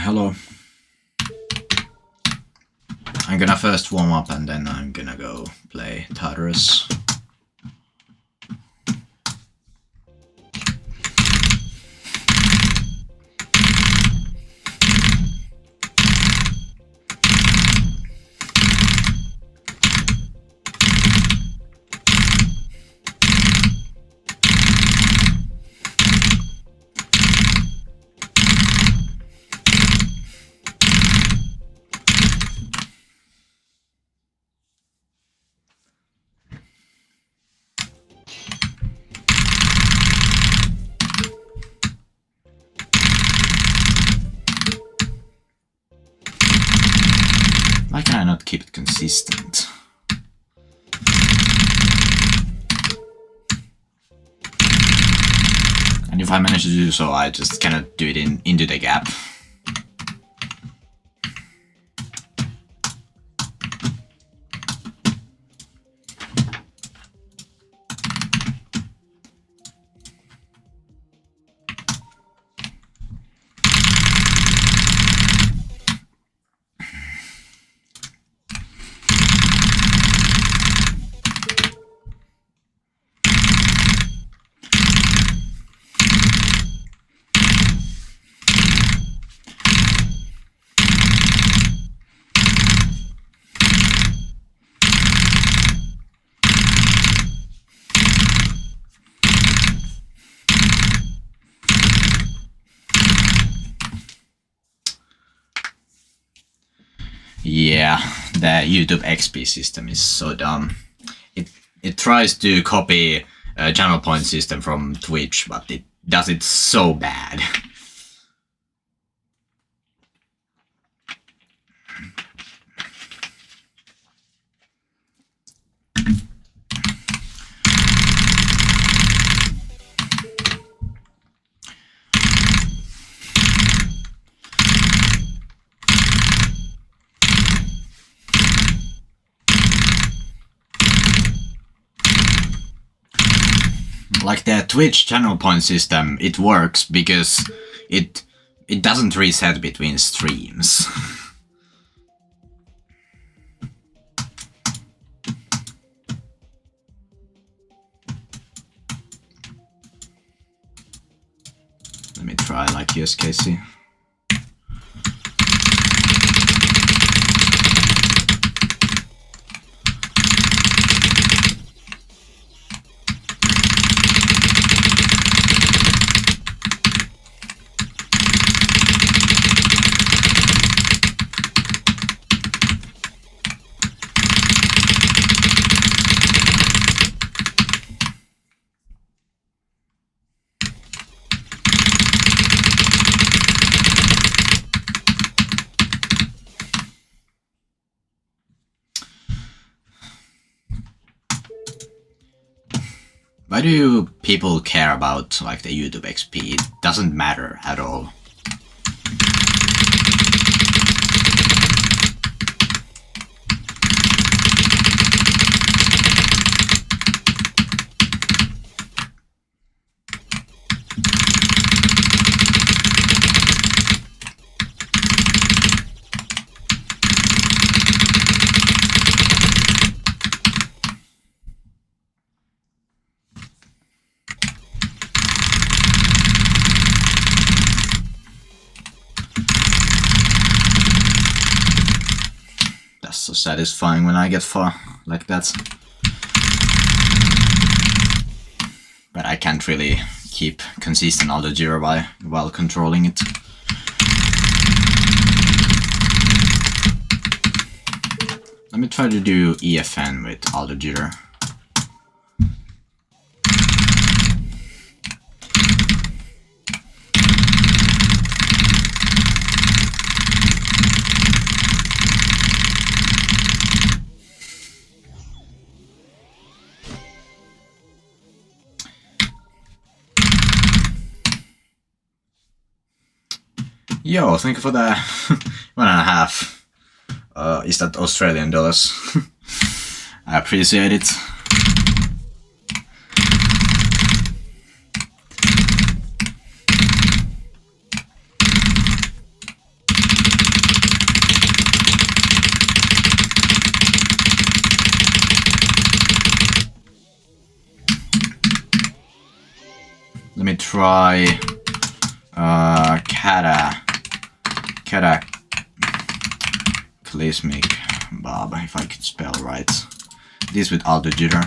Hello. I'm gonna first warm up and then I'm gonna go play Tartarus. Why can I not keep it consistent? And if I manage to do so, I just cannot do it into the gap. Yeah, the YouTube XP system is so dumb. It tries to copy a channel point system from Twitch, but it does it so bad. Like the Twitch channel point system, it works because it doesn't reset between streams. Let me try like USKC. Why do people care about like the YouTube XP? It doesn't matter at all. So satisfying when I get far like that. But I can't really keep consistent auto gyro while controlling it. Let me try to do EFN with auto gyro. Yo, thank you for the 1.5. Is that Australian dollars? I appreciate it. try cataclysmic Bob, if I could spell right. This with auto jitter.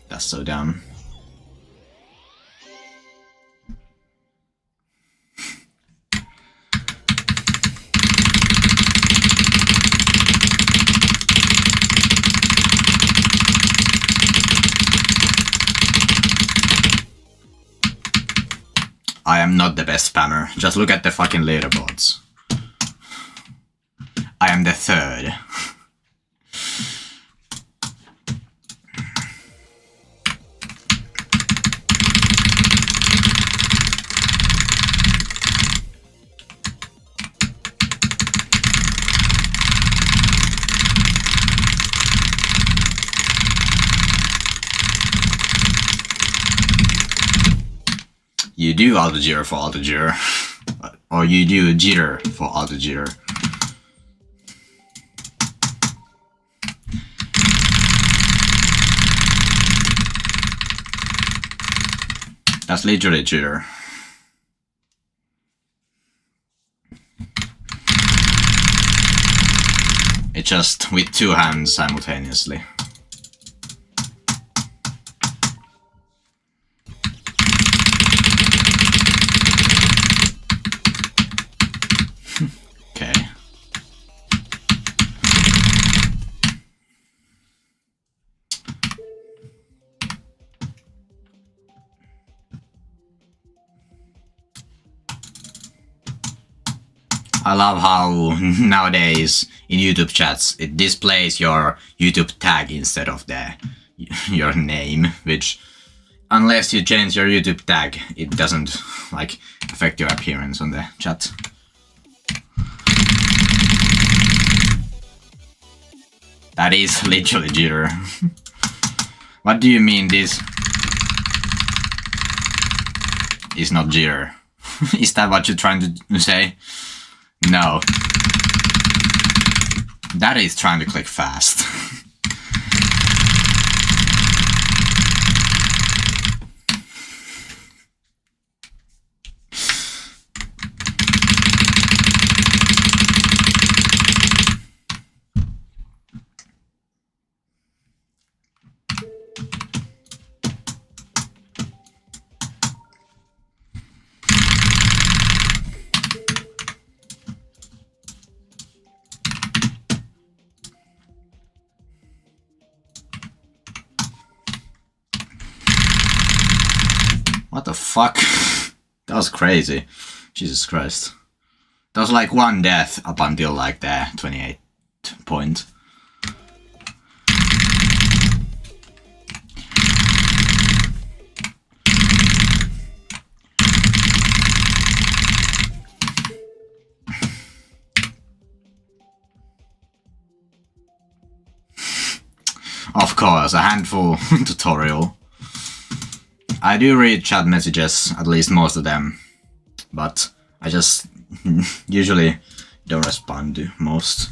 That's so dumb. I am not the best spammer. Just look at the fucking leaderboards. I am the third. You do auto jitter for auto jitter, or you do jitter for auto jitter. That's literally jitter. It's just with two hands simultaneously. Okay. I love how nowadays in YouTube chats it displays your YouTube tag instead of your name, which unless you change your YouTube tag, it doesn't like affect your appearance on the chat. That is literally jitter. What do you mean this is not jitter? Is that what you're trying to say? No. That is trying to click fast. What the fuck? That was crazy. Jesus Christ. That was like one death up until like the 28th point. Of course, a handful tutorial. I do read chat messages, at least most of them, but I just usually don't respond to most.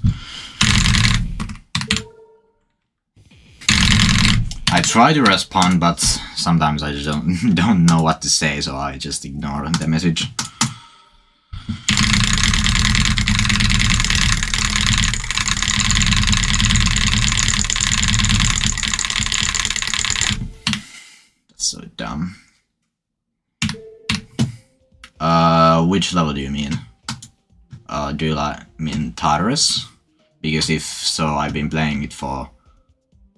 I try to respond, but sometimes I just don't know what to say, so I just ignore the message. So dumb. Which level do you mean? Do you mean tartarus? Because if so, I've been playing it for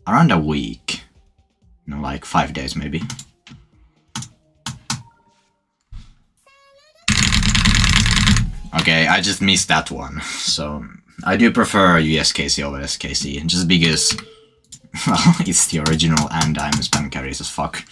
around a week. No, like 5 days maybe. Okay, I just missed that one. So I do prefer USKC over SKC, just because well, it's the original and I'm spam carries as fuck.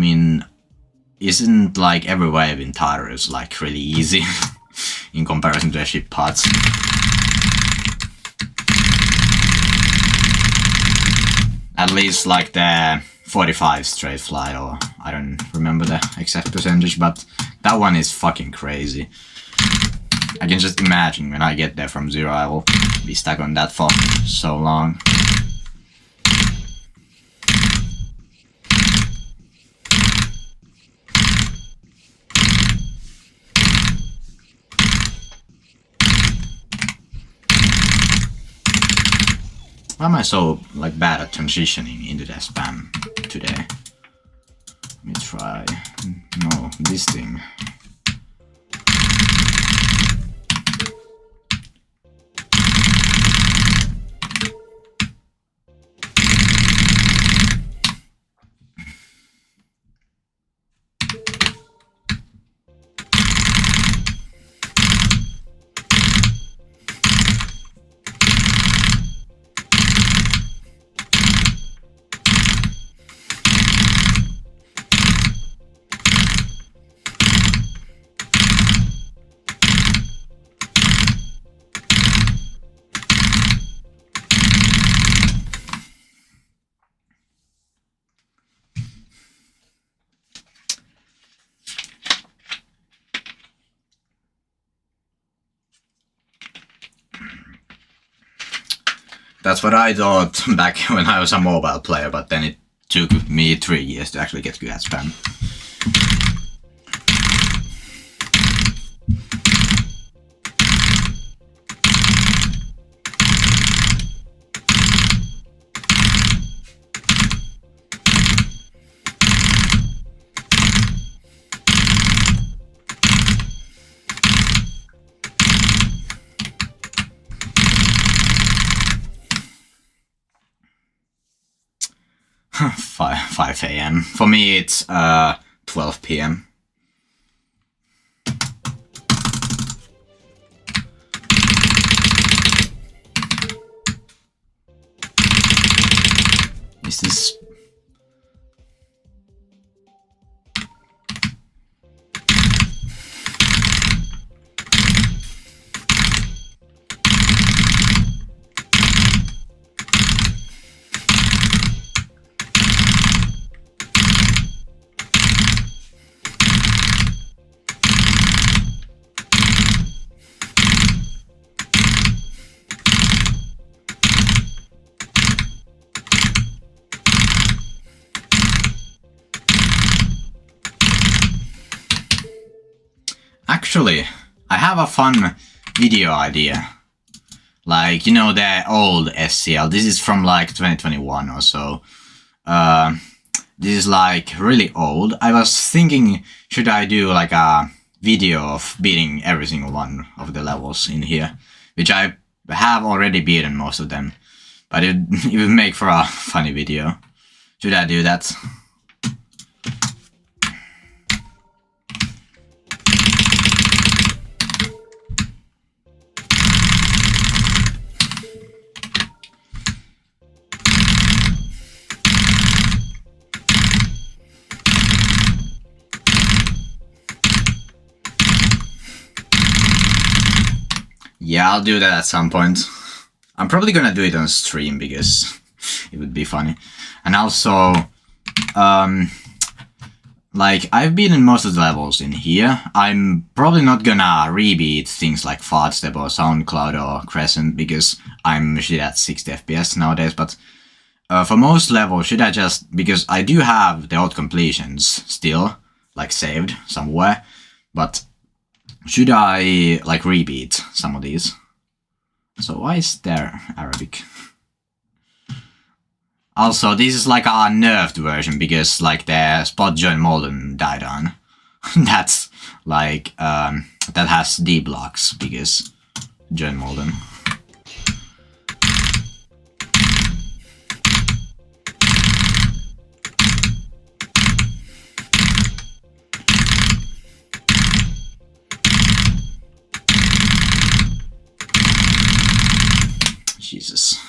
mean, isn't like every wave in tartarus like really easy in comparison to the ship parts? At least like the 45 straight fly, or I don't remember the exact percentage, but that one is fucking crazy. I can just imagine when I get there from 0 I will be stuck on that for so long. Why am I so like bad at transitioning into the spam today? Let me try. No, this thing. That's what I thought back when I was a mobile player, but then it took me 3 years to actually get good at spam. Five a.m. For me, it's 12 p.m. Is this? Actually, I have a fun video idea. Like, you know, the old SCL. This is from like 2021 or so. This is like really old. I was thinking, should I do like a video of beating every single one of the levels in here? Which I have already beaten most of them. But it would make for a funny video. Should I do that? Yeah, I'll do that at some point. I'm probably gonna do it on stream because it would be funny. And also, like, I've been in most of the levels in here. I'm probably not gonna rebeat things like Fardstep or Soundcloud or Crescent because I'm shit at 60 FPS nowadays, but for most levels, should I just, because I do have the old completions still, like saved somewhere, but should I like rebeat some of these? So why is there Arabic? Also, this is like a nerfed version because like the spot join Molden died on. That's like that has D blocks because join Molden. Jesus.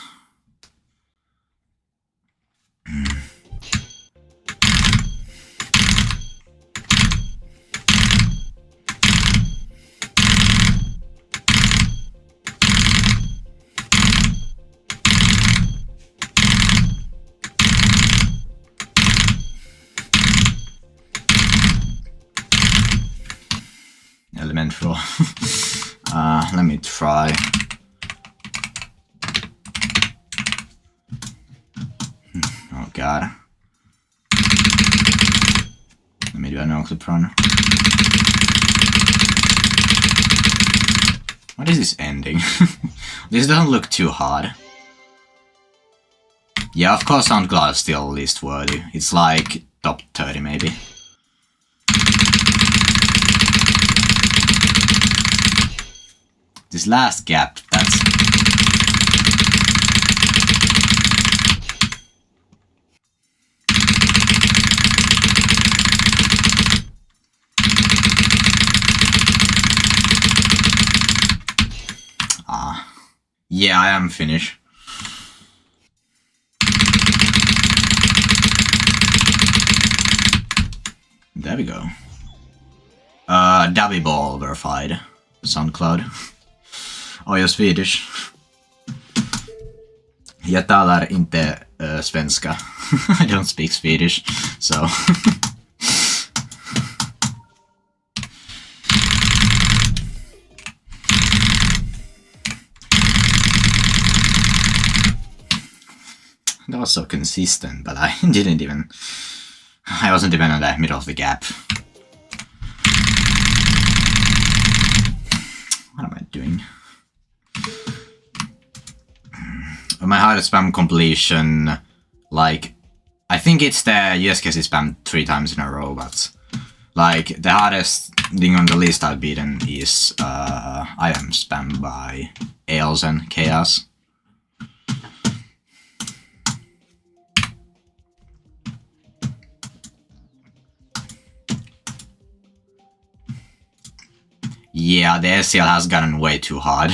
permanent roll. Let me try. Oh god. Let me do a no-clip run. What is this ending? This doesn't look too hard. Yeah, of course SoundCloud is still list worthy. It's like top 30 maybe. This last gap, that's... Yeah, I am finished. There we go. Dabby Ball verified. SoundCloud. Oh, you're Swedish. Jag talar inte svenska. I don't speak Swedish, so... That was so consistent, but I didn't even... I wasn't even in the middle of the gap. What am I doing? My hardest spam completion, like... I think it's the USKC spam 3 times in a row, but... Like, the hardest thing on the list I've beaten is item spam by Ails and Chaos. Yeah, the SCL has gotten way too hard.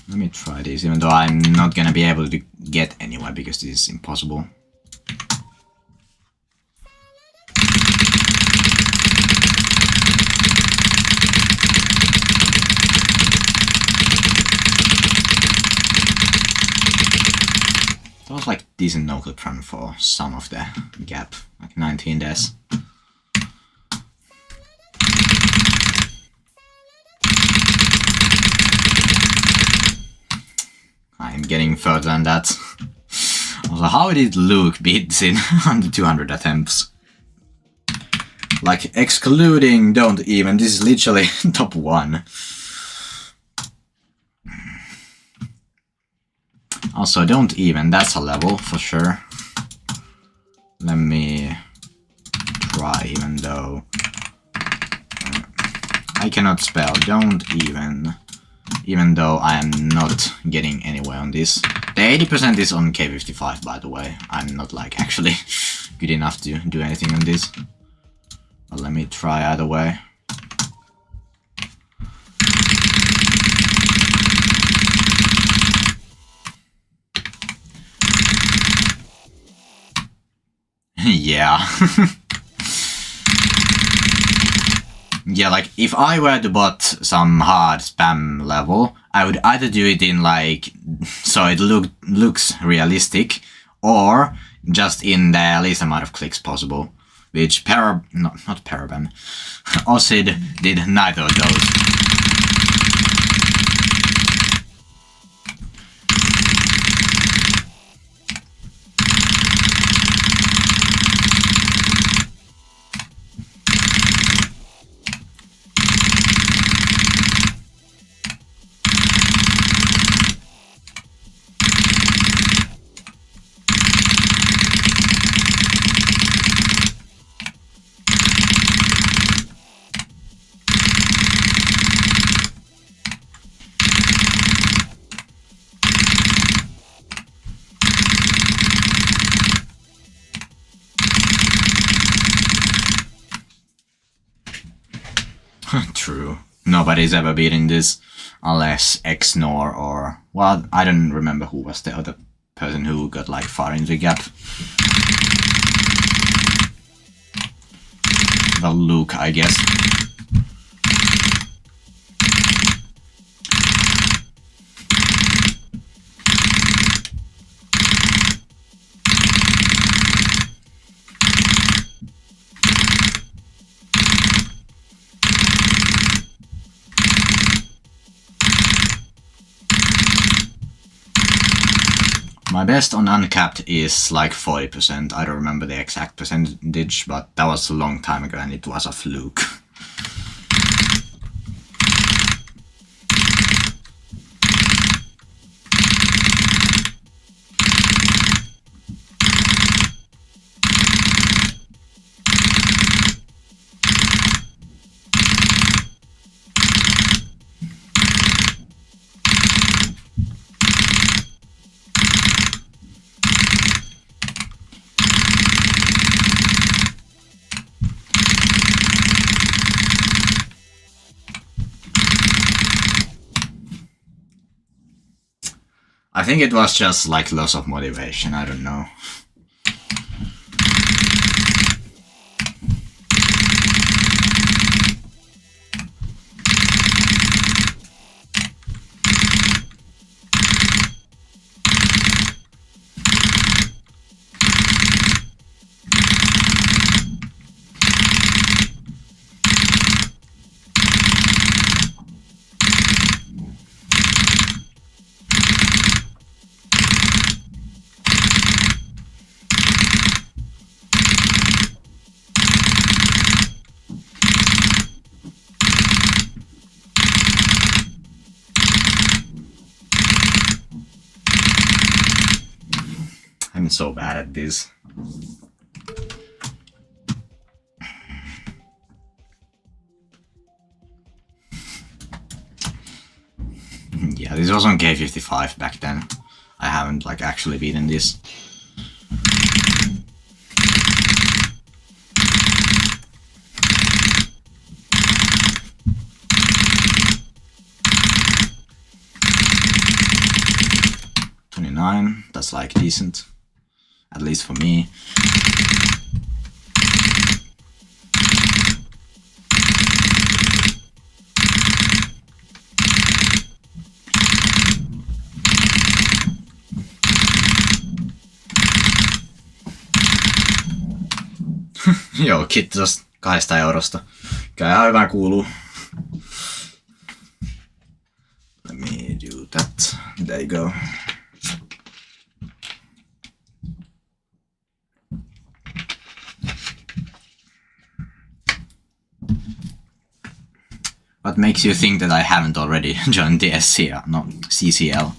Let me try this, even though I'm not gonna be able to get anywhere because this is impossible. That was like decent no-clip run for some of the gap, like 19 des. I'm getting further than that. Also, how did Luke beat this in under 200 attempts? Like, excluding don't even, this is literally top 1. Also, don't even, that's a level for sure. Let me try, even though I cannot spell don't even though I am not getting anywhere on this. The 80% is on K55, by the way. I'm not like actually good enough to do anything on this. But let me try either way. Yeah. Yeah, like, if I were to bot some hard spam level, I would either do it in, like, so it looks realistic, or just in the least amount of clicks possible, which not Paraben, Ocid did neither of those. True. Nobody's ever beaten this, unless Xnor or... Well, I don't remember who was the other person who got like far into the gap. Well, Luke, I guess. My best on uncapped is like 40%. I don't remember the exact percentage, but that was a long time ago and it was a fluke. I think it was just like loss of motivation, I don't know. I'm so bad at this. Yeah, this was on K55 back then. I haven't like actually beaten this. That's like decent, at least for me. Joo, kiitos 2 eurosta. Kyllä ihan hyvä kuuluu. Let me do that. There you go. What makes you think that I haven't already joined the SCL, no, CCL?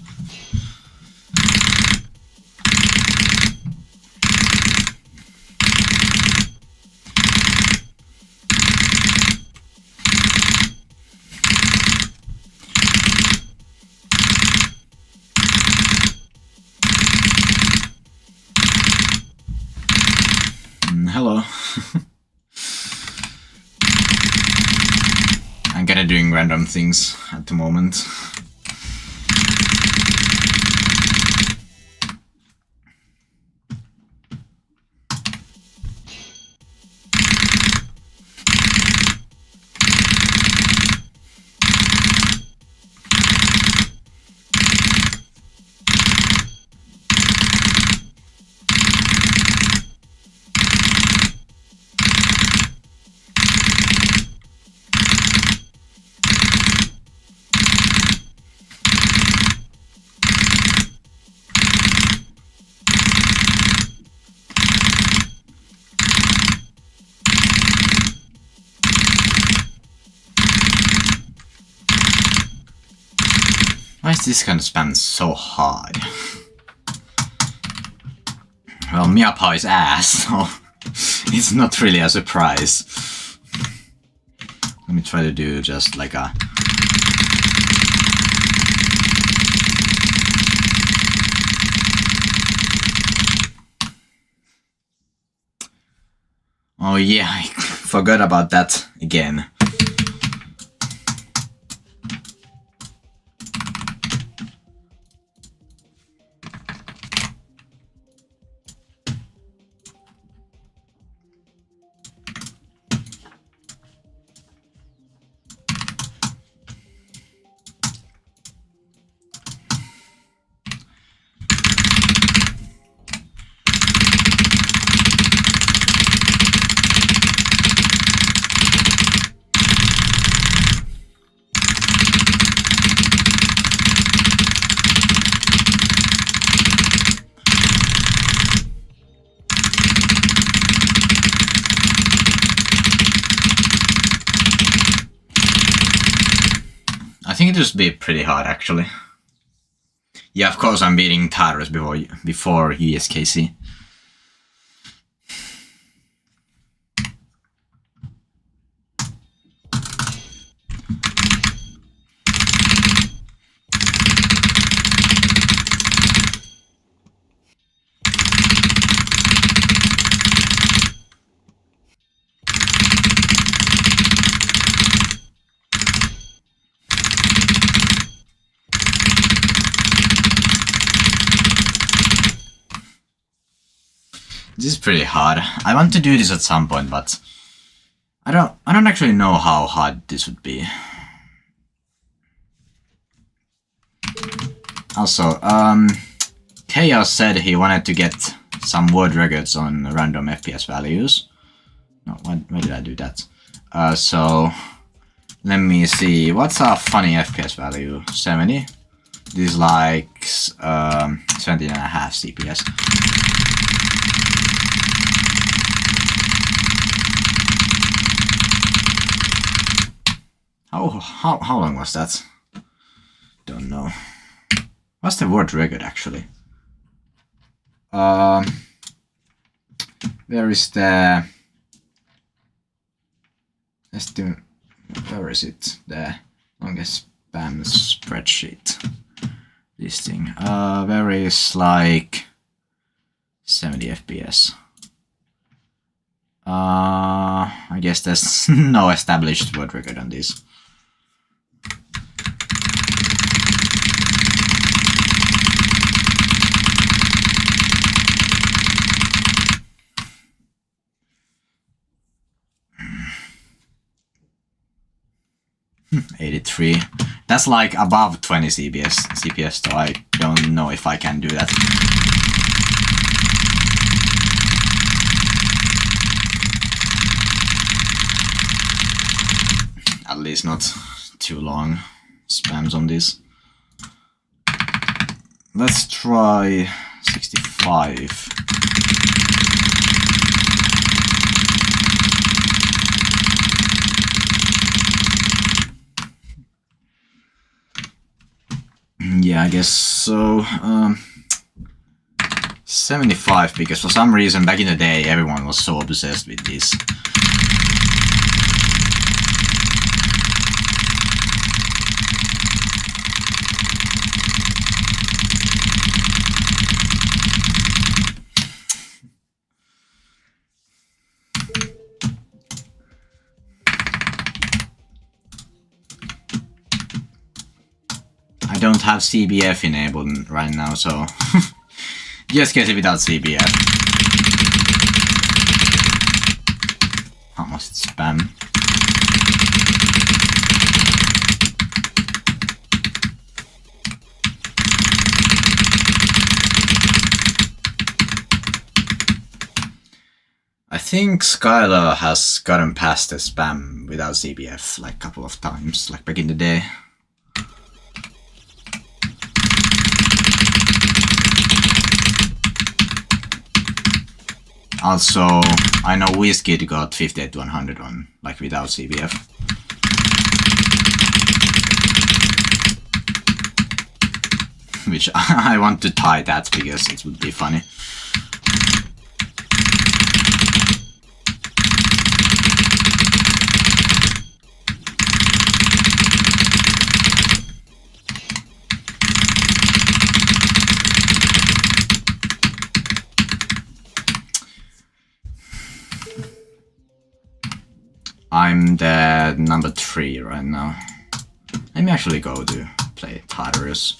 Hello. I'm kinda doing random things at the moment. Why is this kind of spam so hard? Well, Miapao is ass, so it's not really a surprise. Let me try to do just like a... Oh yeah, I forgot about that again. I think it would be pretty hard actually. Yeah, of course I'm beating tartarus before USKC. This is pretty hard. I want to do this at some point, but I don't actually know how hard this would be. Also, Chaos said he wanted to get some world records on random FPS values. No, why did I do that? So let me see. What's a funny FPS value? 70. This is like 17.5 CPS. How long was that? Don't know. What's the world record actually? Where is the? Let's do. Where is it? The longest spam spreadsheet. This thing. Where is like 70 FPS? I guess there's no established world record on this. $83. That's like above 20 CPS, so I don't know if I can do that. At least not too long spams on this. Let's try 65. Yeah, I guess so. 75, because for some reason back in the day everyone was so obsessed with this. I don't have CBF enabled right now, so just get it without CBF. How much spam? I think Skylar has gotten past the spam without CBF like a couple of times, like back in the day. Also, I know WizKid got 58 to 100 on, like, without CBF. Which I want to tie that because it would be funny. I'm the number 3 right now. Let me actually go to play tartarus.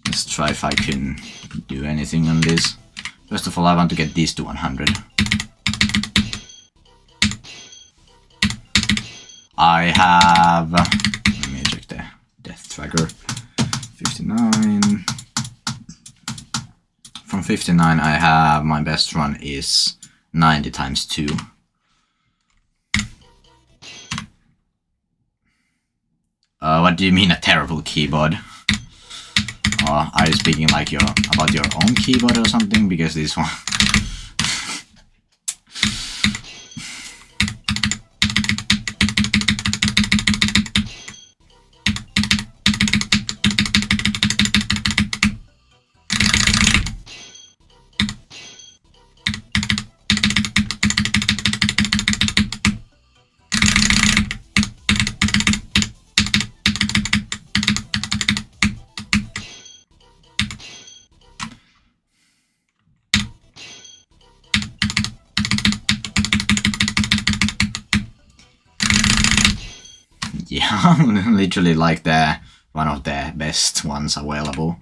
Let's try if I can do anything on this. First of all, I want to get these to 100. I have... let me check the death tracker. 59. From 59 I have... my best run is 90 times 2. What do you mean a terrible keyboard? Are you speaking like about your own keyboard or something? Because this one... literally like one of the best ones available.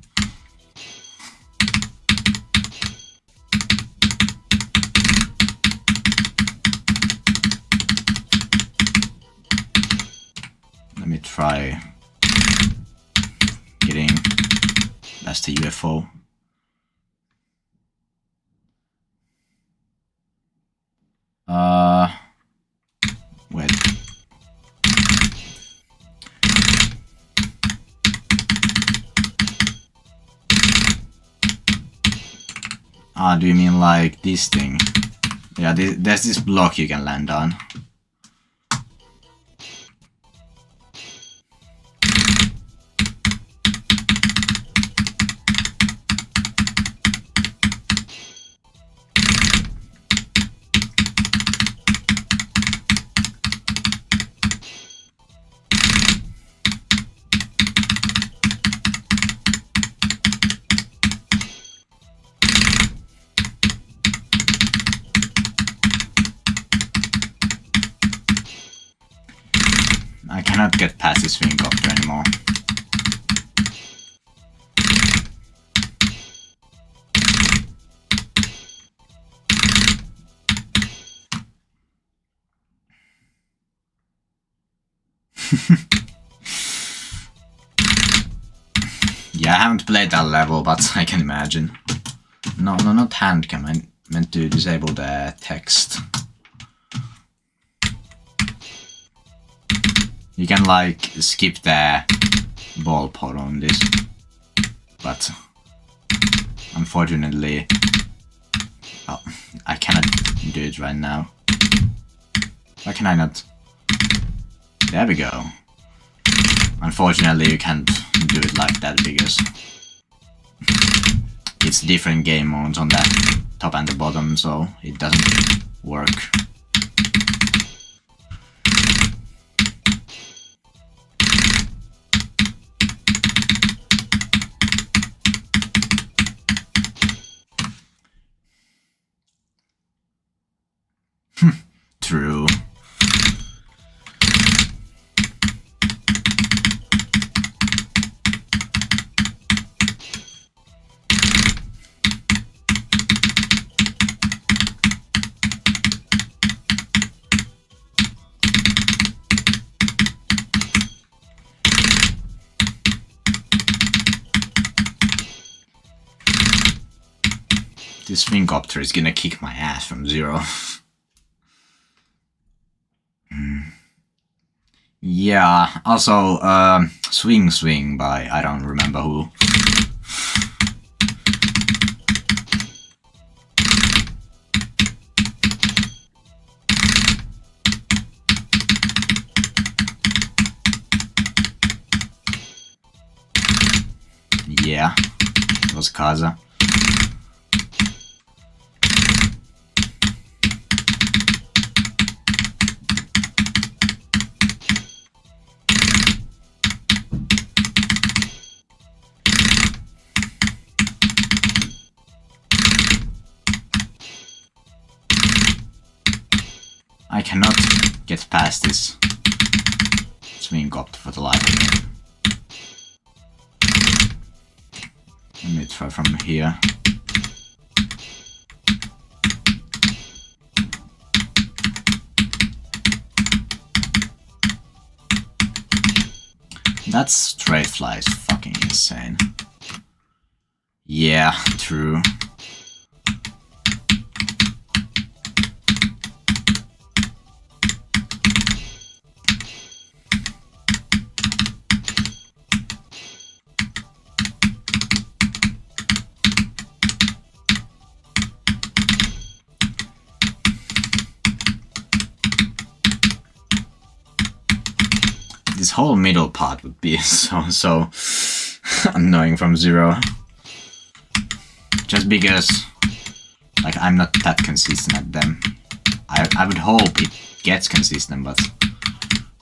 Let me try getting past the UFO. Wait. Ah, do you mean like this thing? Yeah, there's this block you can land on. I cannot get past this wingcopter anymore. Yeah, I haven't played that level, but I can imagine. No, not handcam. I meant to disable the text. You can like skip the ball pod on this, but unfortunately, oh, I cannot do it right now. Why can I not? There we go. Unfortunately, you can't do it like that because it's different game modes on the top and the bottom, so it doesn't work. True. This wingcopter is gonna kick my ass from zero. Yeah, also, Swing Swing by I don't remember who. Yeah, it was Kaza. I cannot get past this wingcopter for the life of me. Let me try from here. That straight fly is fucking insane. Yeah, true. This whole middle part would be so annoying from zero. Just because, like, I'm not that consistent at them. I would hope it gets consistent, but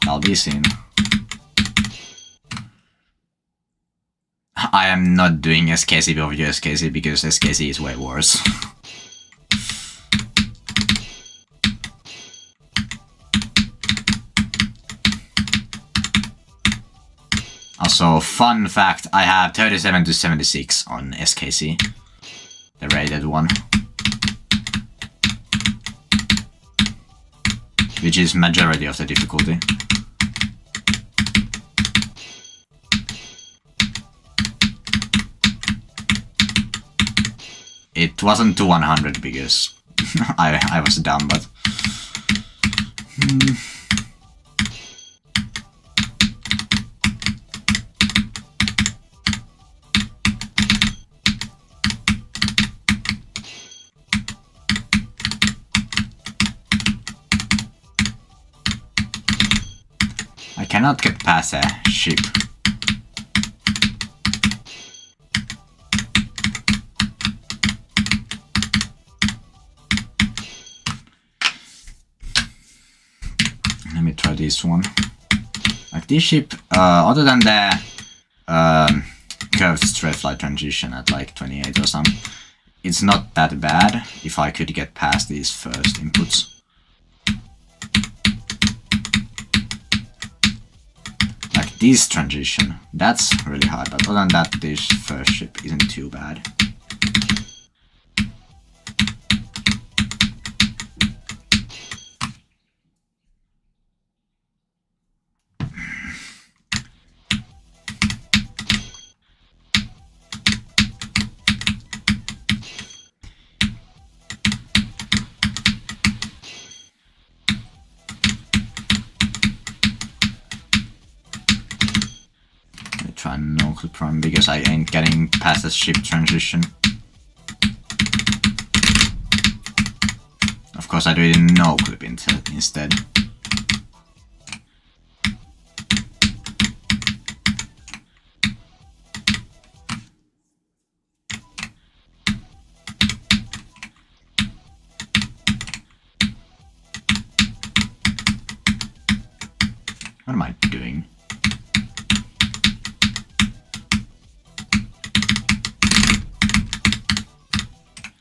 I'll be seen. I am not doing SKC over SKC because SKC is way worse. Also, fun fact, I have 37 to 76 on SKC, the rated one, which is majority of the difficulty. It wasn't to 100 because I was dumb, but... I cannot get past a ship. Let me try this one. Like this ship, other than the curved straight flight transition at like 28 or something, it's not that bad if I could get past these first inputs. Like this transition, that's really hard, but other than that, this first ship isn't too bad. Try no clip run because I ain't getting past the ship transition. Of course I do it in no clip instead. What am I doing?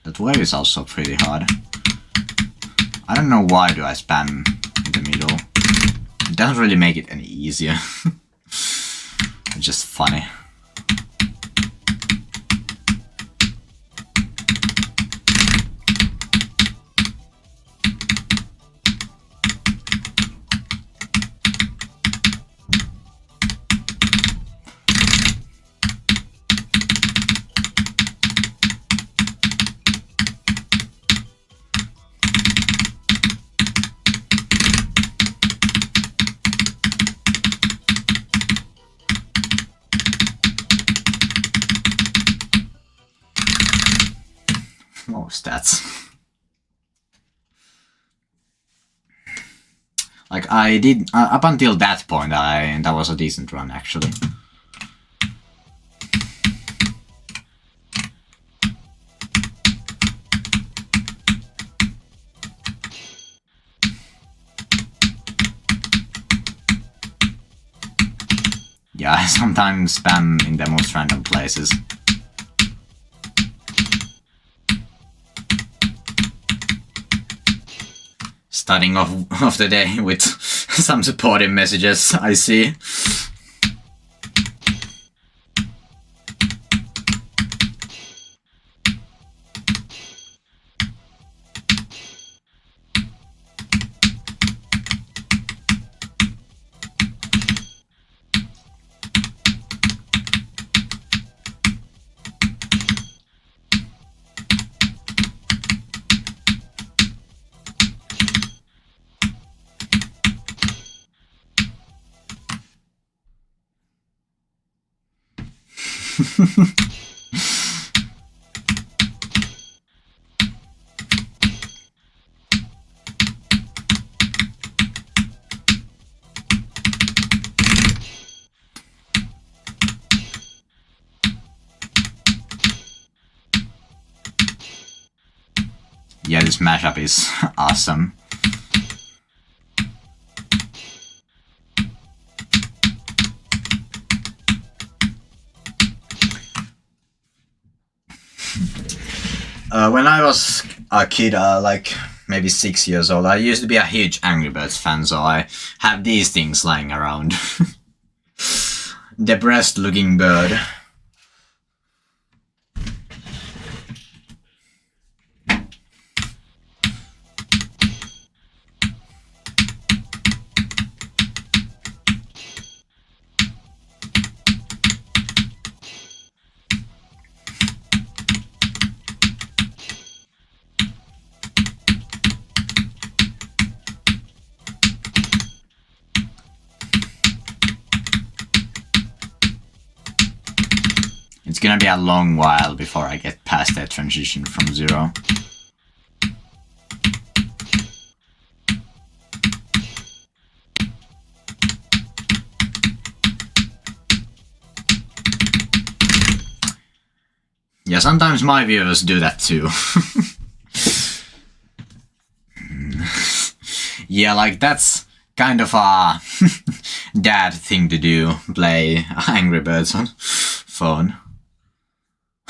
That wave is also pretty hard. I don't know why do I spam in the middle. It doesn't really make it any easier. It's just funny. Oh, stats. Like I did up until that point, that was a decent run actually. Yeah, I sometimes spam in the most random places. Starting off the day with some supportive messages, I see. Yeah, this mashup is awesome. When I was a kid, like maybe 6 years old, I used to be a huge Angry Birds fan, so I have these things lying around. depressed looking bird. It's gonna be a long while before I get past that transition from 0. Yeah, sometimes my viewers do that too. Yeah, like that's kind of a dad thing to do, play Angry Birds on phone.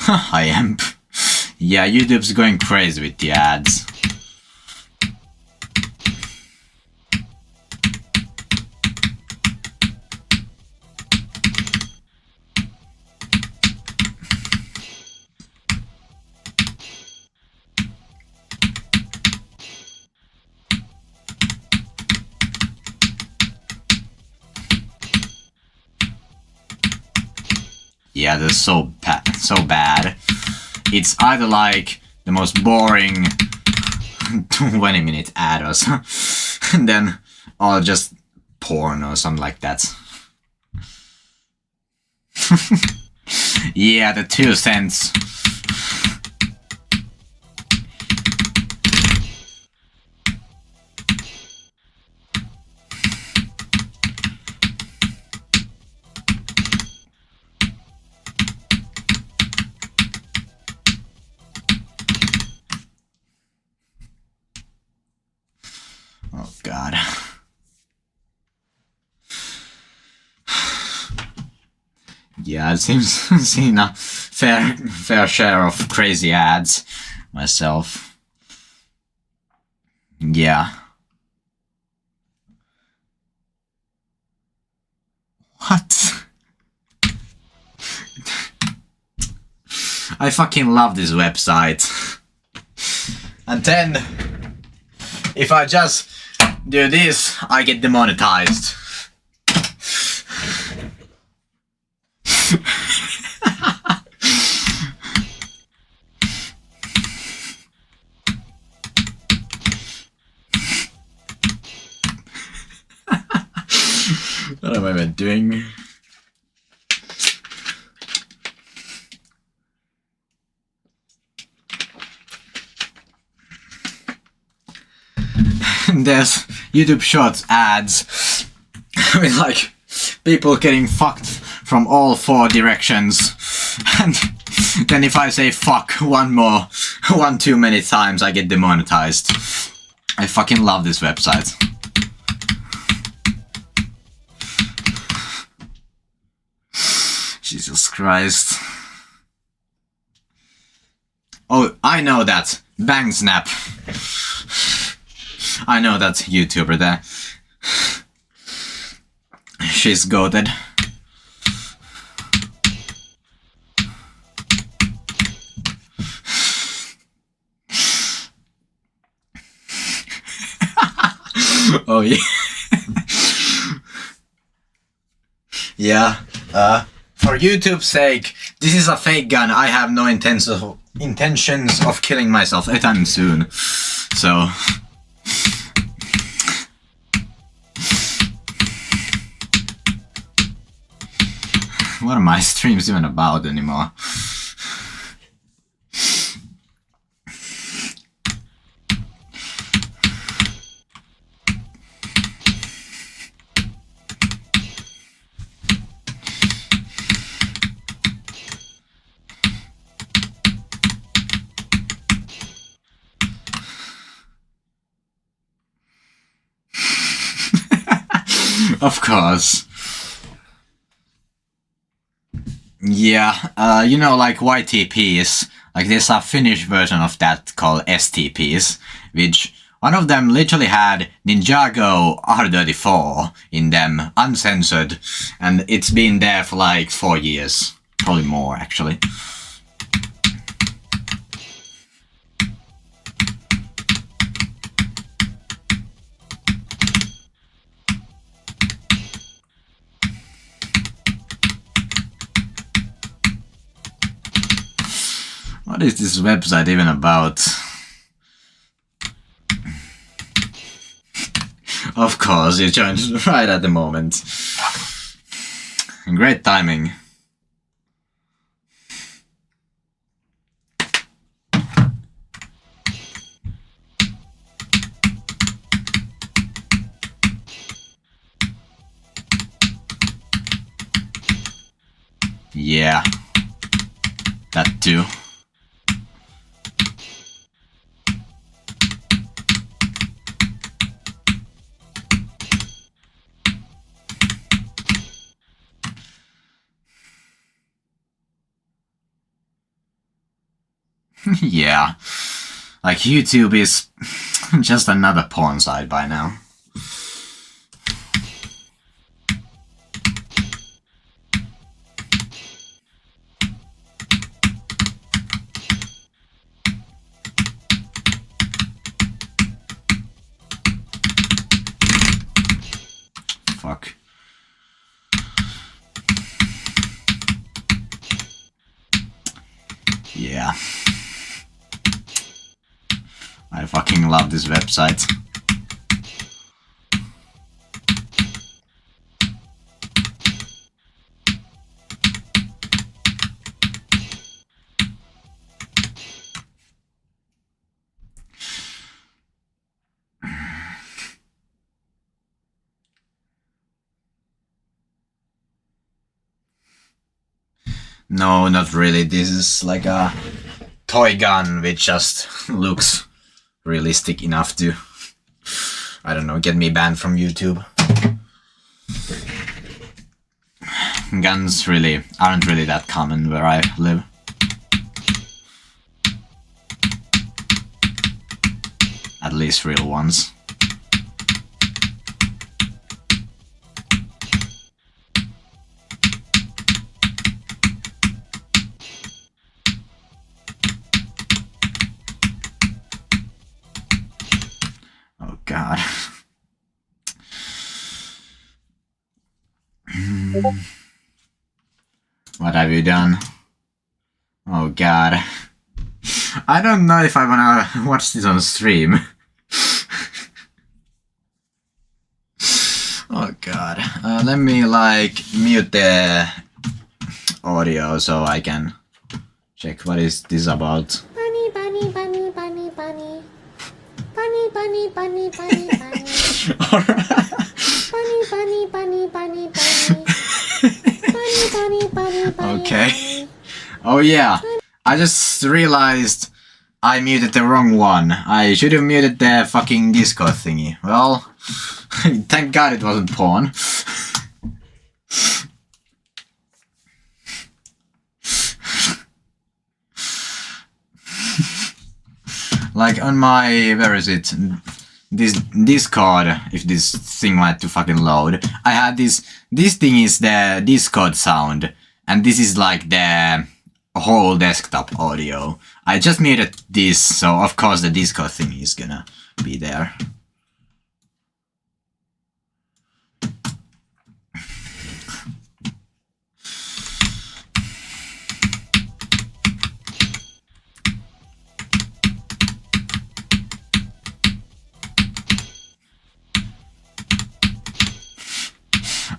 I am. Yeah, YouTube's going crazy with the ads. Yeah, they're so bad. It's either like the most boring 20-minute ad or so, and then or just porn or something like that. Yeah, the 2 cents. Oh god. Yeah, I've seen a fair share of crazy ads myself. Yeah. What? I fucking love this website. And then, if I just do this, I get demonetized. What am I even doing? There's YouTube Shorts ads with like people getting fucked from all 4 directions, and then if I say fuck one too many times, I get demonetized. I fucking love this website. Jesus Christ. Oh, I know that. Bang Snap. I know that YouTuber there. She's goated. Oh yeah. Yeah. For YouTube's sake, this is a fake gun. I have no intentions of killing myself anytime soon. So. What are my streams even about anymore? Of course. Yeah, you know, like YTPs, like there's a Finnish version of that called STPs, which One of them literally had Ninjago R34 in them, uncensored, and it's been there for like 4 years. Probably more, actually. What is this website even about? Of course, you joined right at the moment. Great timing. Yeah, that too. Yeah, like YouTube is just another porn site by now. Fuck. Yeah. I fucking love this website. No, not really. This is like a toy gun which just looks realistic enough to, I don't know, get me banned from YouTube. Guns really aren't really that common where I live. At least real ones. Oh god. What have you done? Oh god. I don't know if I wanna watch this on stream. Oh god. Let me like mute the audio so I can check what is this about. Bunny, bunny, bunny, bunny, bunny. Bunny, bunny, bunny, bunny, bunny. Bunny, bunny, bunny, bunny, bunny. Bunny, bunny, bunny, bunny. Okay. Oh yeah. I just realized I muted the wrong one. I should have muted the fucking Discord thingy. Well, thank god it wasn't porn. Like on my, where is it? This Discord, if this thing went to fucking load, I had this thing is the Discord sound, and this is like the whole desktop audio. I just muted this, so of course the Discord thing is gonna be there.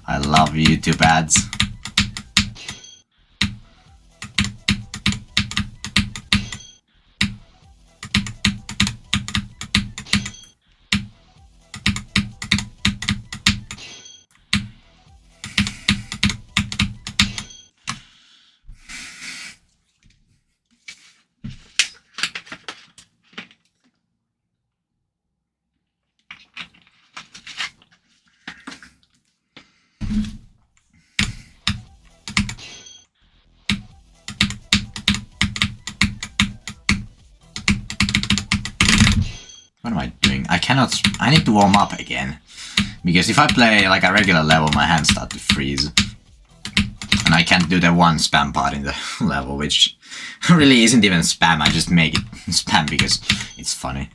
I love YouTube ads. What am I doing? I need to warm up again. Because if I play like a regular level, my hands start to freeze. And I can't do the one spam part in the level, which really isn't even spam, I just make it spam because it's funny.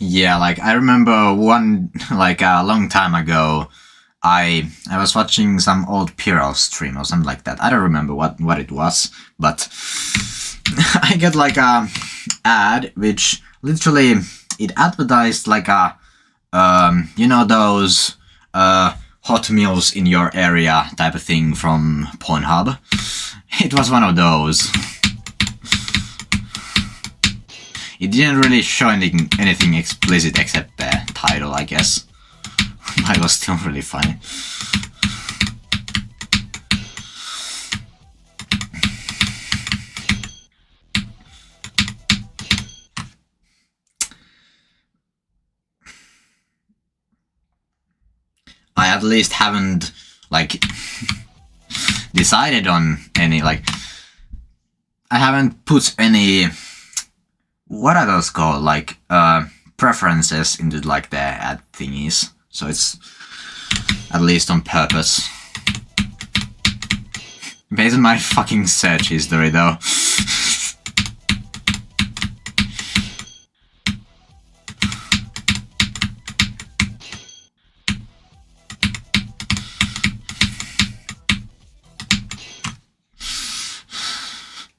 Yeah, like I remember one, like a long time ago, I was watching some old Piro stream or something like that. I don't remember what it was, but I got like a ad which literally it advertised like a you know those hot meals in your area type of thing from Pornhub. It was one of those. It didn't really show anything explicit except the title, I guess. But it was still really funny. I at least haven't, like, decided on any, like... I haven't put any... What are those called? Like, preferences into, like, the ad thingies. So it's at least on purpose. Based on my fucking search history, though.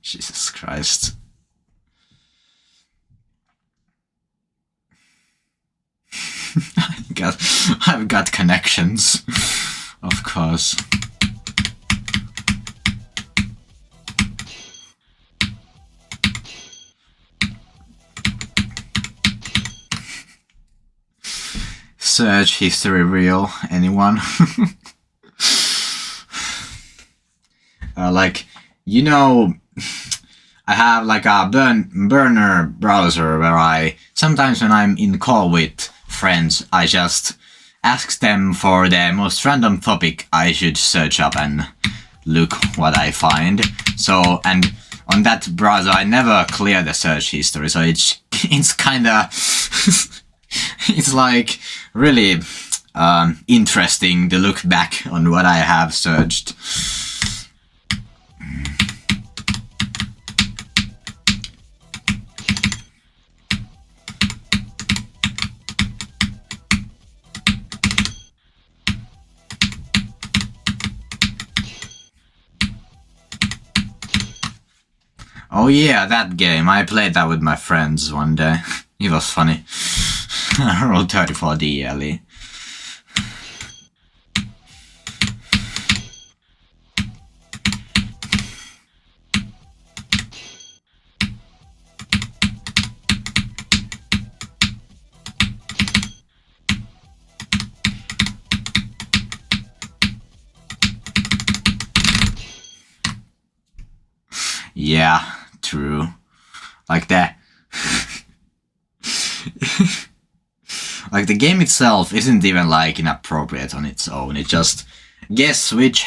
Jesus Christ. I've got connections, of course. Search history real, anyone? Like, you know, I have like a burner browser where I, sometimes when I'm in call with friends, I just ask them for the most random topic I should search up and look what I find. So, and on that browser I never clear the search history, so it's kinda it's like really interesting to look back on what I have searched. Oh yeah, that game. I played that with my friends one day. It was funny. Roll 34 DLE. Yeah, true. Like that. Like the game itself isn't even like inappropriate on its own. It just guess which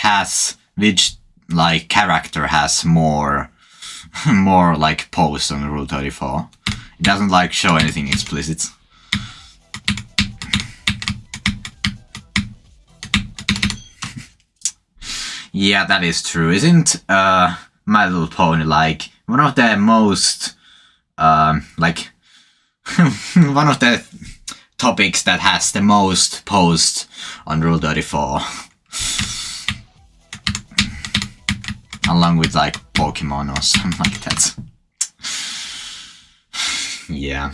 like character has more like posts on Rule 34. It doesn't like show anything explicit. Yeah, that is true. Isn't My Little Pony like one of the most like one of the topics that has the most posts on Rule 34? Along with like Pokemon or something like that. Yeah.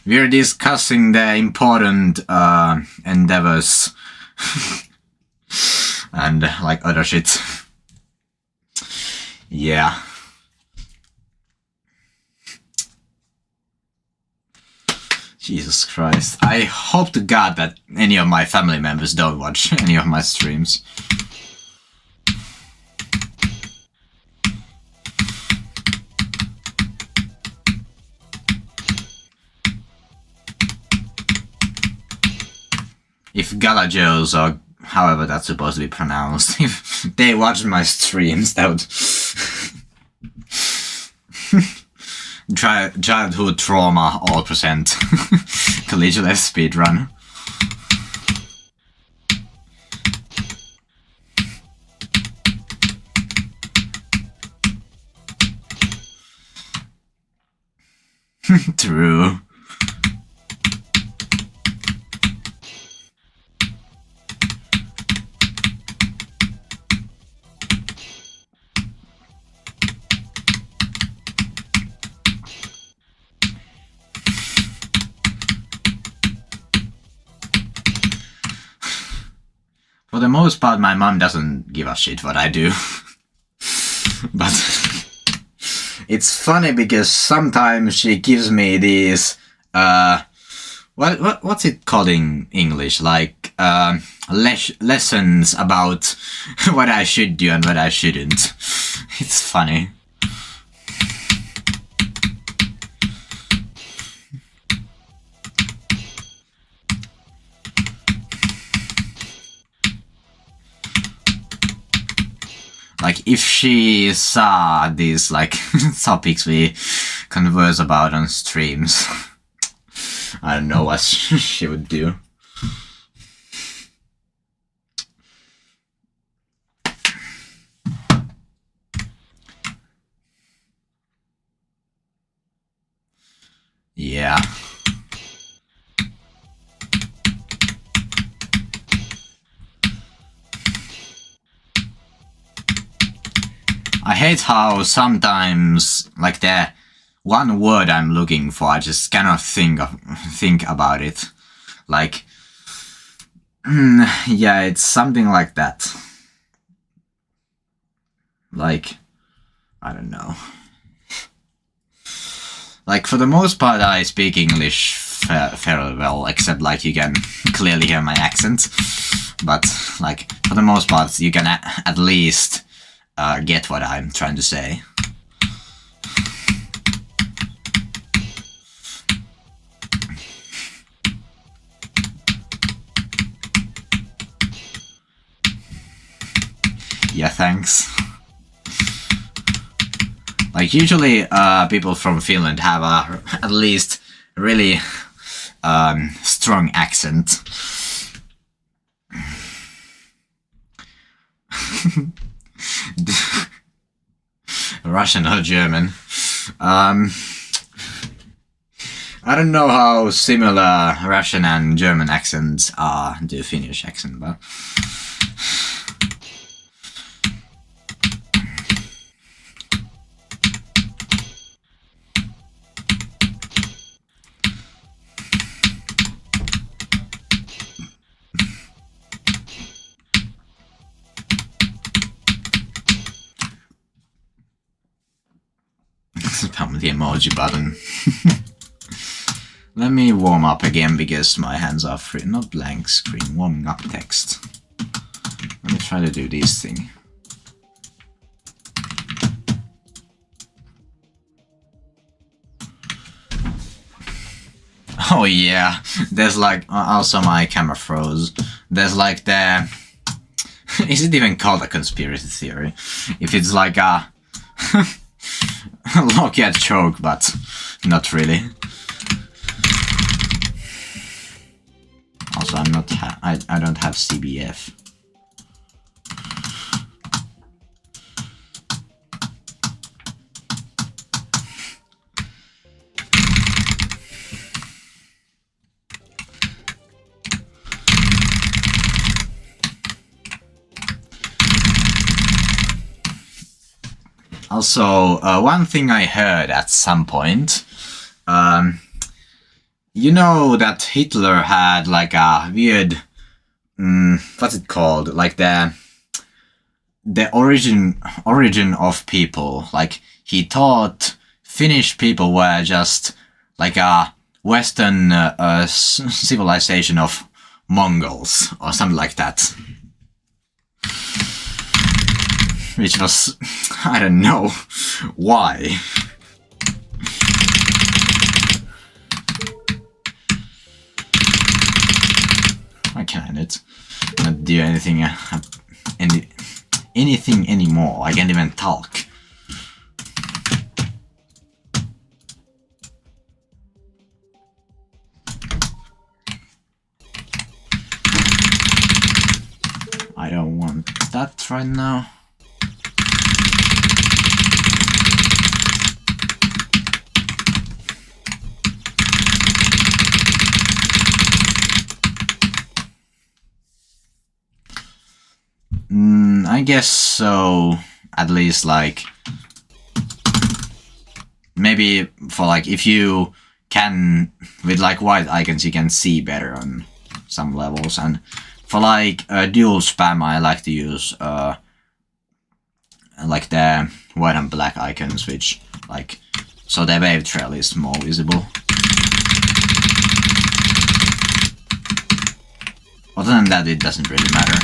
We're discussing the important endeavors and like other shit. Yeah. Jesus Christ. I hope to God that any of my family members don't watch any of my streams. If Galajos, or however that's supposed to be pronounced, if they watch my streams, that would... Childhood trauma, all percent. Collegiate speedrun. True. For the most part, my mom doesn't give a shit what I do. But it's funny because sometimes she gives me these what's it called in English? Like lessons about what I should do and what I shouldn't. It's funny. Like, if she saw these, like, topics we converse about on streams, I don't know what she would do. Yeah. I hate how sometimes, like, the one word I'm looking for, I just cannot think about it. Like, yeah, it's something like that. Like, I don't know. Like, for the most part, I speak English fairly well, except, like, you can clearly hear my accent. But, like, for the most part, you can at least get what I'm trying to say. Yeah, thanks. Like, usually people from Finland have at least really strong accent. Russian or German. I don't know how similar Russian and German accents are to Finnish accent, but spam the emoji button. Let me warm up again because my hands are free. Not blank screen, warming up text. Let me try to do this thing. Oh yeah, there's like, also my camera froze. There's like the, is it even called a conspiracy theory? If it's like a low-cat joke, but not really. Also, I'm not, I don't have CBF. Also, one thing I heard at some point, you know that Hitler had like a weird, what's it called? Like the origin of people. Like, he thought Finnish people were just like a Western civilization of Mongols or something like that. Which was, I don't know why. Why can I not do anything anything anymore? I can't even talk. I don't want that right now. I guess so. At least like maybe for like if you can with like white icons you can see better on some levels, and for like dual spam I like to use like the white and black icons, which like so the wave trail is more visible. Other than that, it doesn't really matter.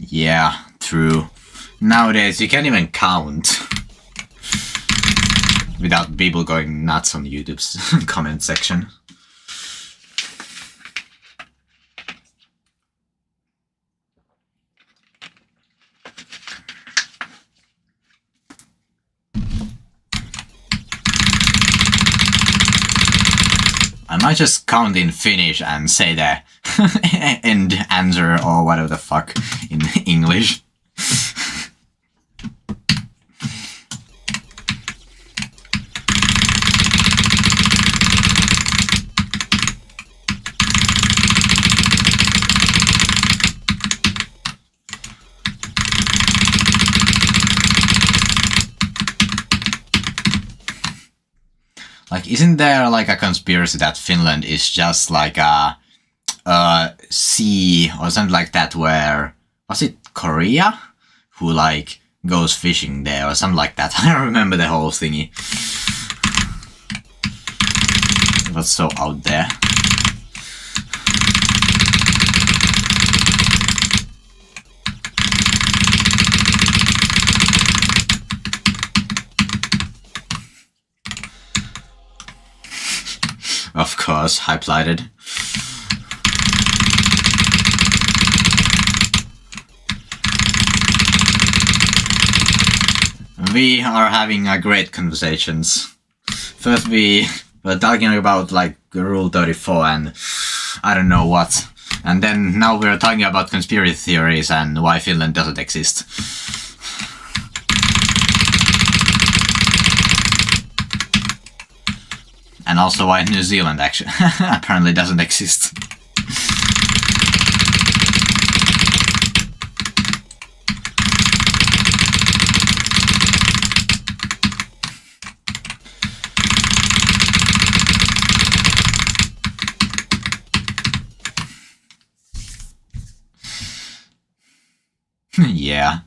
Yeah, true. Nowadays you can't even count without people going nuts on YouTube's comment section. I might just count in Finnish and say the end answer or whatever the fuck in English. Like, isn't there like a conspiracy that Finland is just like a sea or something like that, where was it Korea who like goes fishing there or something like that? I don't remember the whole thingy. It was so out there. Of course, highlighted. We are having a great conversations. First we were talking about like Rule 34 and I don't know what. And then now we're talking about conspiracy theories and why Finland doesn't exist. And also why New Zealand actually apparently doesn't exist. Yeah.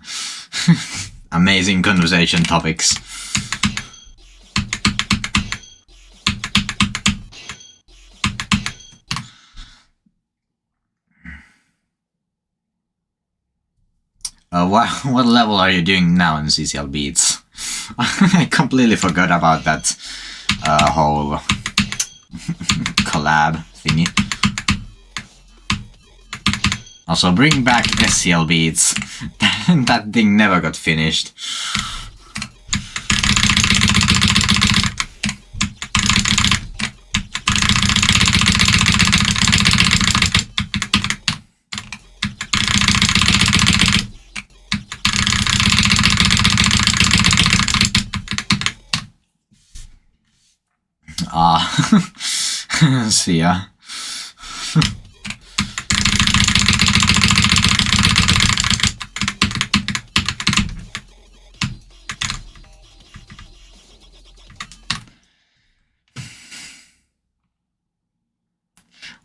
Amazing conversation topics. What level are you doing now in CCL Beats? I completely forgot about that whole collab thingy. Also, bring back SCL Beats. That thing never got finished. See ya.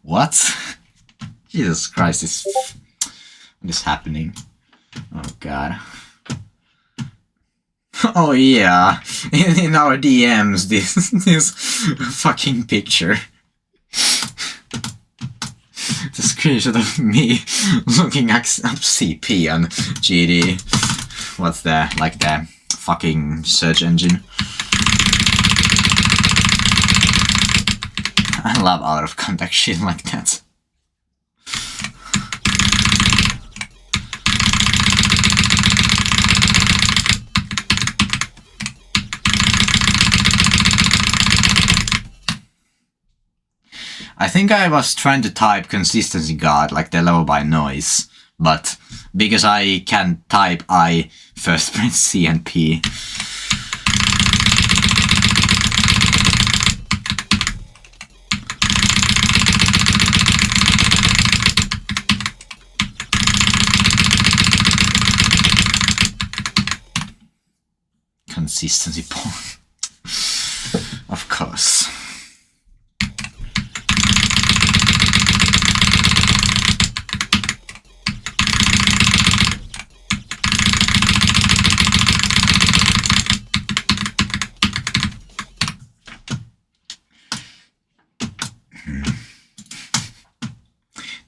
What? Jesus Christ, what is happening? Oh god. Oh yeah, in our DMs, this fucking picture. The screenshot of me looking up CP on GD. What's the, like the fucking search engine? I love out of context shit like that. I think I was trying to type consistency guard, like the level by noise, but because I can't type, I first press C and P. Consistency point. Of course.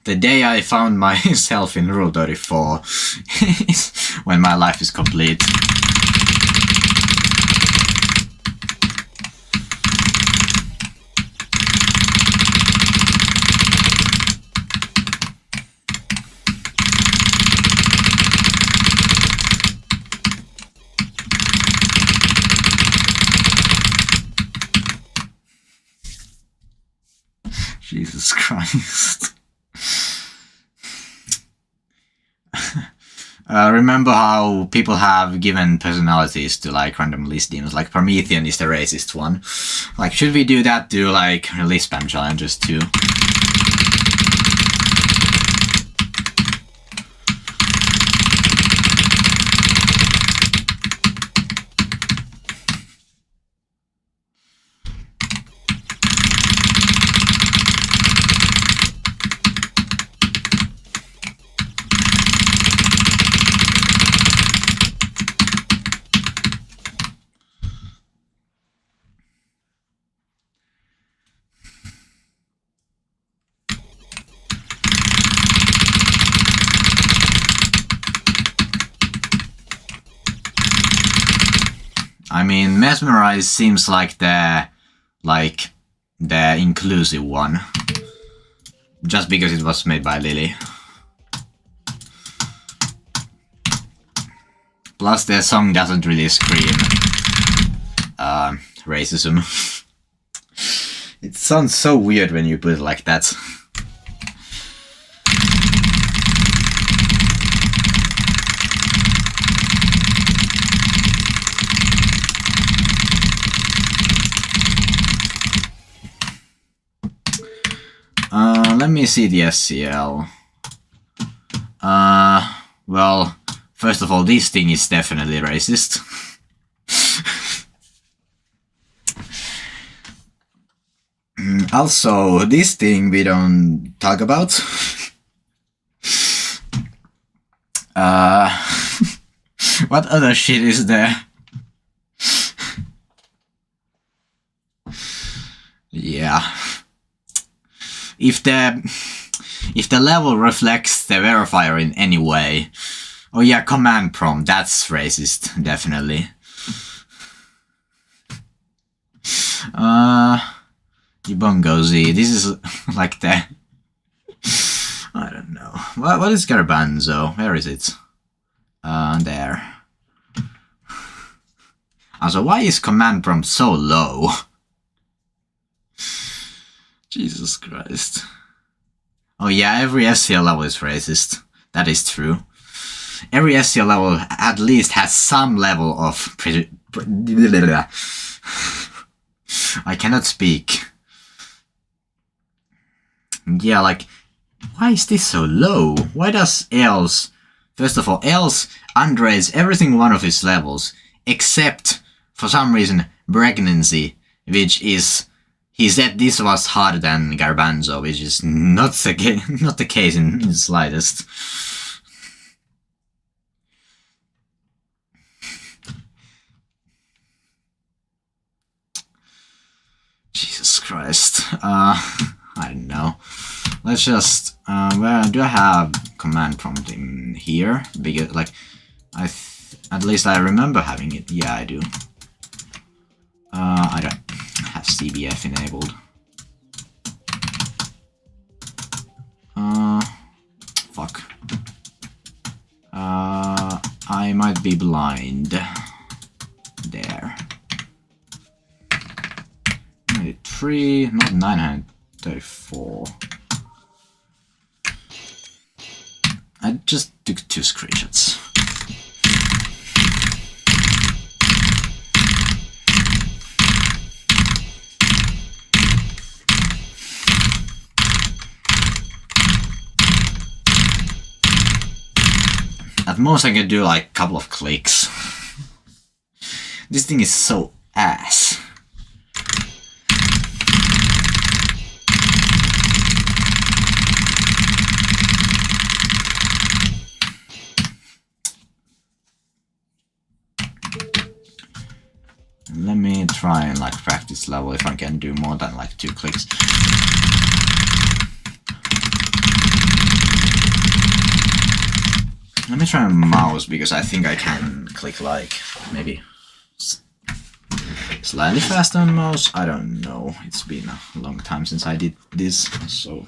The day I found myself in Rule 34 is when my life is complete. Jesus Christ. Remember how people have given personalities to like random list demons, like Promethean is the racist one. Like, should we do that to like release spam challenges too? I mean, Mesmerize seems like the inclusive one, just because it was made by Lily. Plus, the song doesn't really scream racism. It sounds so weird when you put it like that. Let me see the SCL. Well, first of all, this thing is definitely racist. Also, this thing we don't talk about. What other shit is there? Yeah. If the level reflects the verifier in any way, oh yeah, command prompt, that's racist, definitely. Ubungo Z, this is like the, I don't know. What is Garbanzo? Where is it? There. Also, why is command prompt so low? Jesus Christ. Oh yeah, every SCL level is racist. That is true. Every SCL level at least has some level of I cannot speak. Yeah, like, why is this so low? Why does Els... First of all, Els underrates every single one of his levels, except, for some reason, Pregnancy, which is... He said this was harder than Garbanzo, which is not the case in the slightest. Jesus Christ. I don't know. Let's just... where do I have command prompt in here? Because, like, at least I remember having it. Yeah, I do. I don't have CBF enabled. Fuck. I might be blind. There. 93, not 934. I just took 2 screenshots. At most I can do like a couple of clicks. This thing is so ass. Let me try and like practice level if I can do more than like 2 clicks. Let me try a mouse because I think I can click like maybe slightly faster on mouse. I don't know. It's been a long time since I did this. So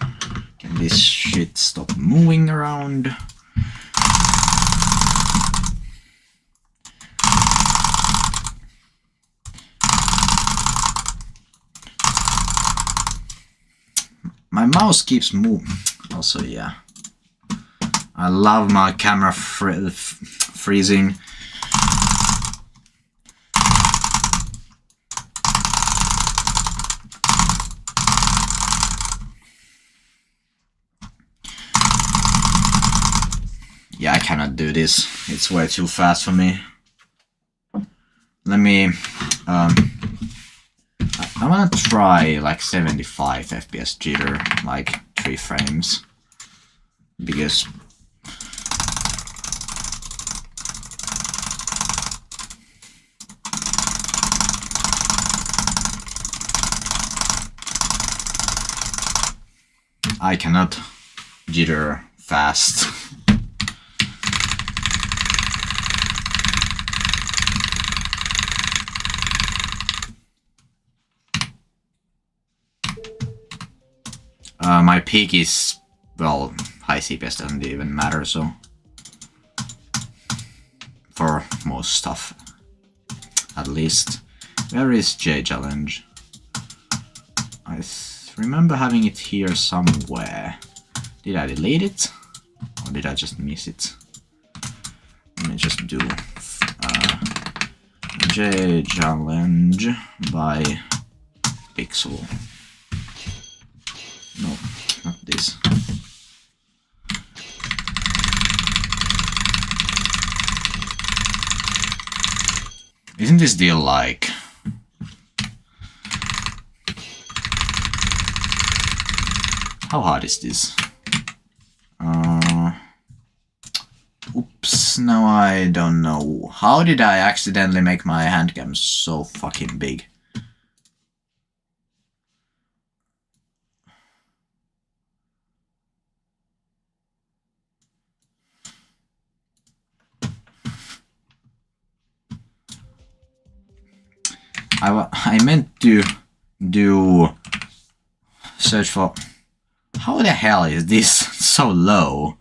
can this shit stop moving around? My mouse keeps moving. Also, yeah. I love my camera freezing. Yeah, I cannot do this. It's way too fast for me. Let me... I wanna try like 75 FPS jitter, like 3 frames. Because... I cannot jitter fast. My peak is, well, high CPS doesn't even matter, so... For most stuff. At least. Where is J challenge? I remember having it here somewhere. Did I delete it? Or did I just miss it? Let me just do J challenge by pixel. No, not this. Isn't this deal like... How hard is this? Oops, now I don't know. How did I accidentally make my handcam so fucking big? I meant to do search for... How the hell is this so low?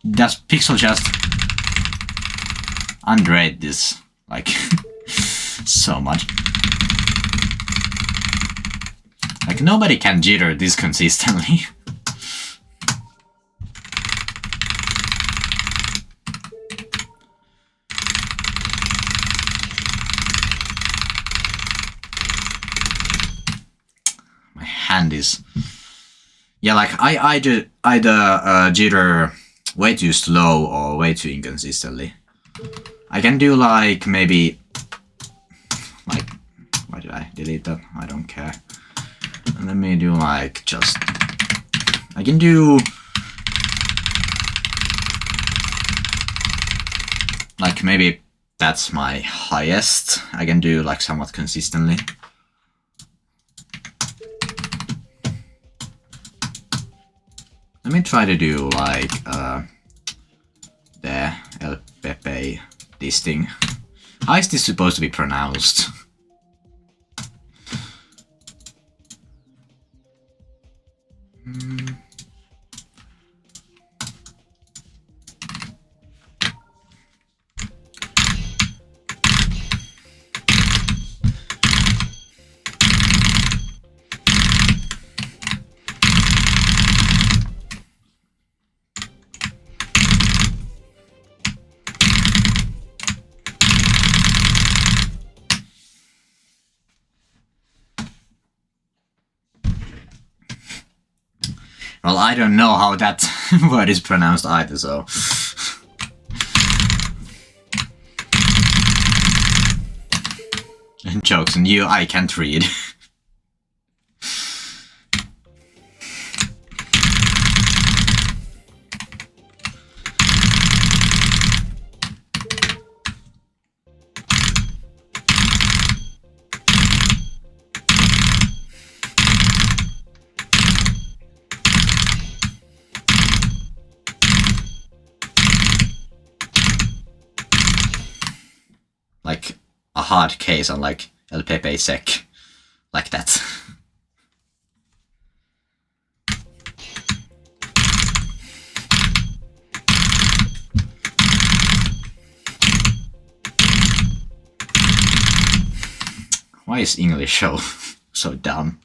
Does Pixel just underrate this like so much? Like nobody can jitter this consistently. hand is... Yeah, like I either jitter way too slow or way too inconsistently. I can do like maybe... Like... Why did I delete that? I don't care. Let me do like just... I can do... Like maybe that's my highest. I can do like somewhat consistently. Let me try to do like the El Pepe, this thing. How is this supposed to be pronounced? Well, I don't know how that word is pronounced either, so... Jokes on you, I can't read. Like a hard case on like El Pepe Sec. Like that. Why is English so dumb?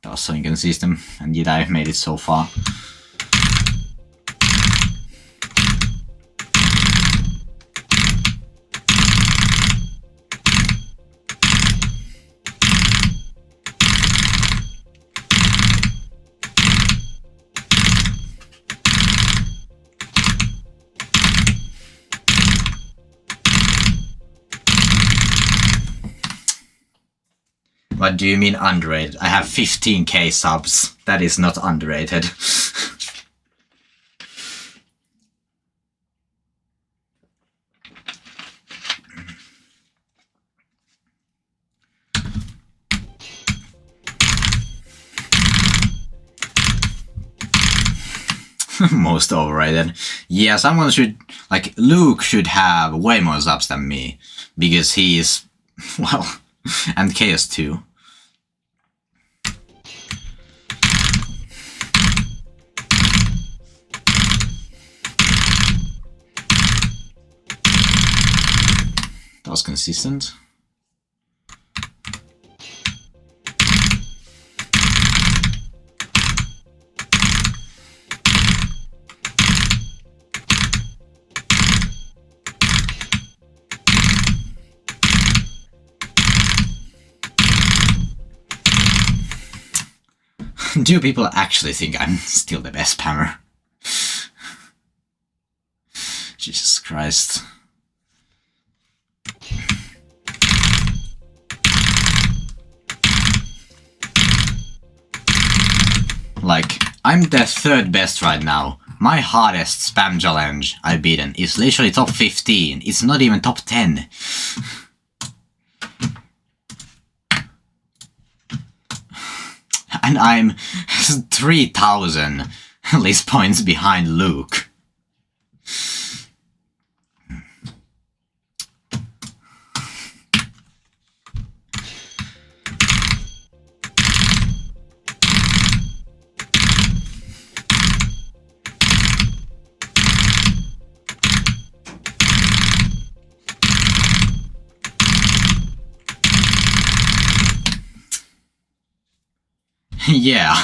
That was so inconsistent, and yet I've made it so far. What do you mean underrated? I have 15k subs. That is not underrated. Most overrated. Yeah, someone should... Like, Luke should have way more subs than me. Because he is... Well... And Chaos too. That was consistent. Do people actually think I'm still the best spammer? Jesus Christ. Like, I'm the third best right now. My hardest spam challenge I've beaten is literally top 15. It's not even top 10. And I'm 3,000 list points behind Luke. Yeah.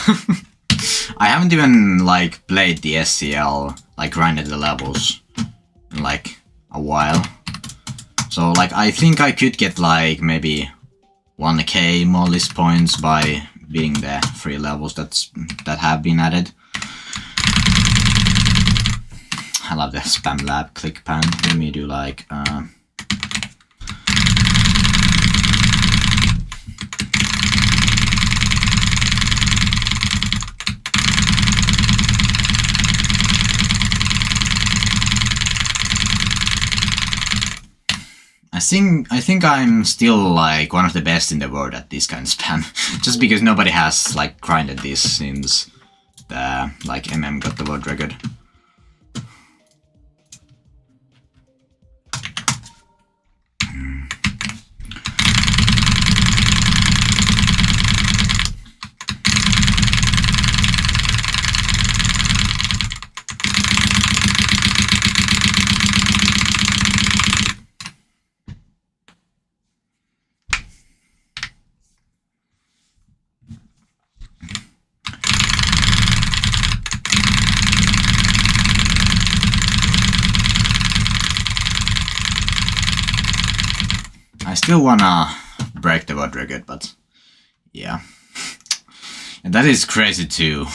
I haven't even, like, played the SCL, like, grinded the levels in, like, a while. So like I think I could get like maybe 1k more list points by beating the 3 levels that have been added. I love the spam lab click pan. Let me do like I think I'm still like one of the best in the world at this kind of spam, just because nobody has like grinded this since the like MM got the world record. I still wanna break the world record, but yeah. And that is crazy too.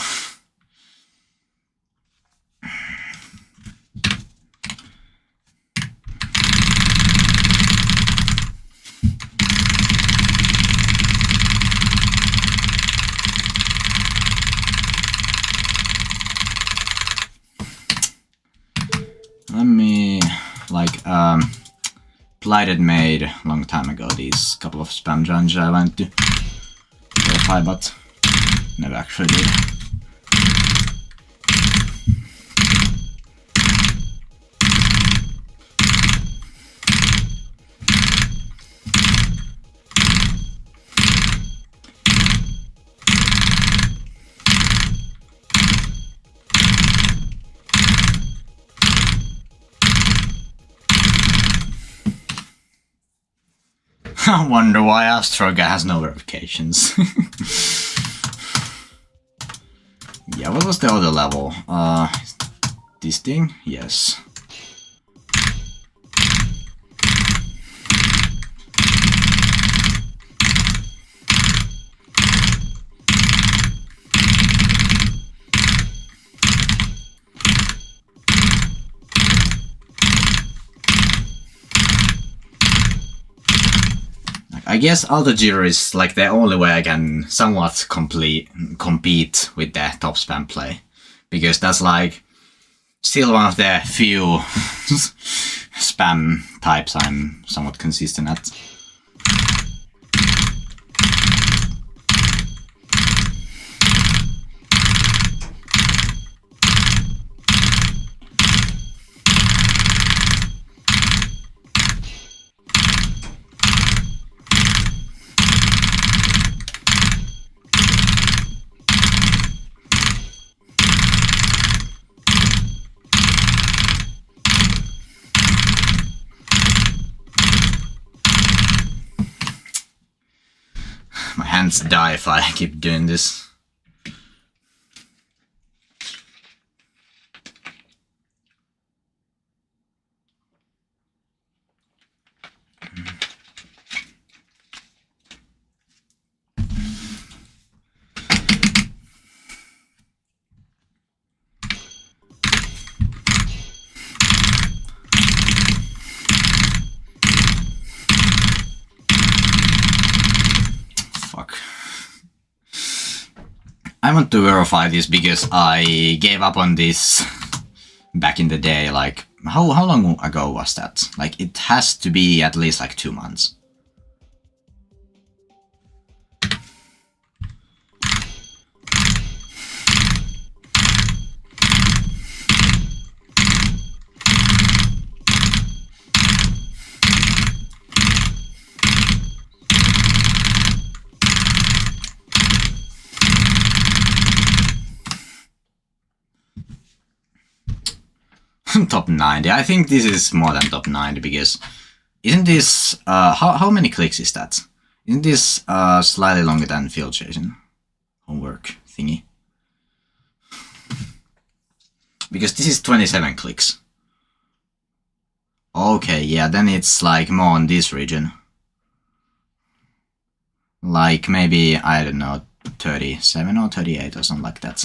Let me like Blighted made a long time ago these couple of spam challenges I went to verify, but never actually did. I wonder why Astroga has no verifications. Yeah, what was the other level? This thing? Yes. I guess Autogiro is like the only way I can somewhat compete with the top spam play, because that's like still one of the few spam types I'm somewhat consistent at. My hands die if I keep doing this. I want to verify this because I gave up on this back in the day. Like, how long ago was that? Like, it has to be at least like 2 months. Top 90. I think this is more than top 90 because isn't this how many clicks is that? Isn't this slightly longer than field chasing homework thingy? Because this is 27 clicks. Okay, yeah, then it's like more on this region. Like maybe, I don't know, 37 or 38 or something like that.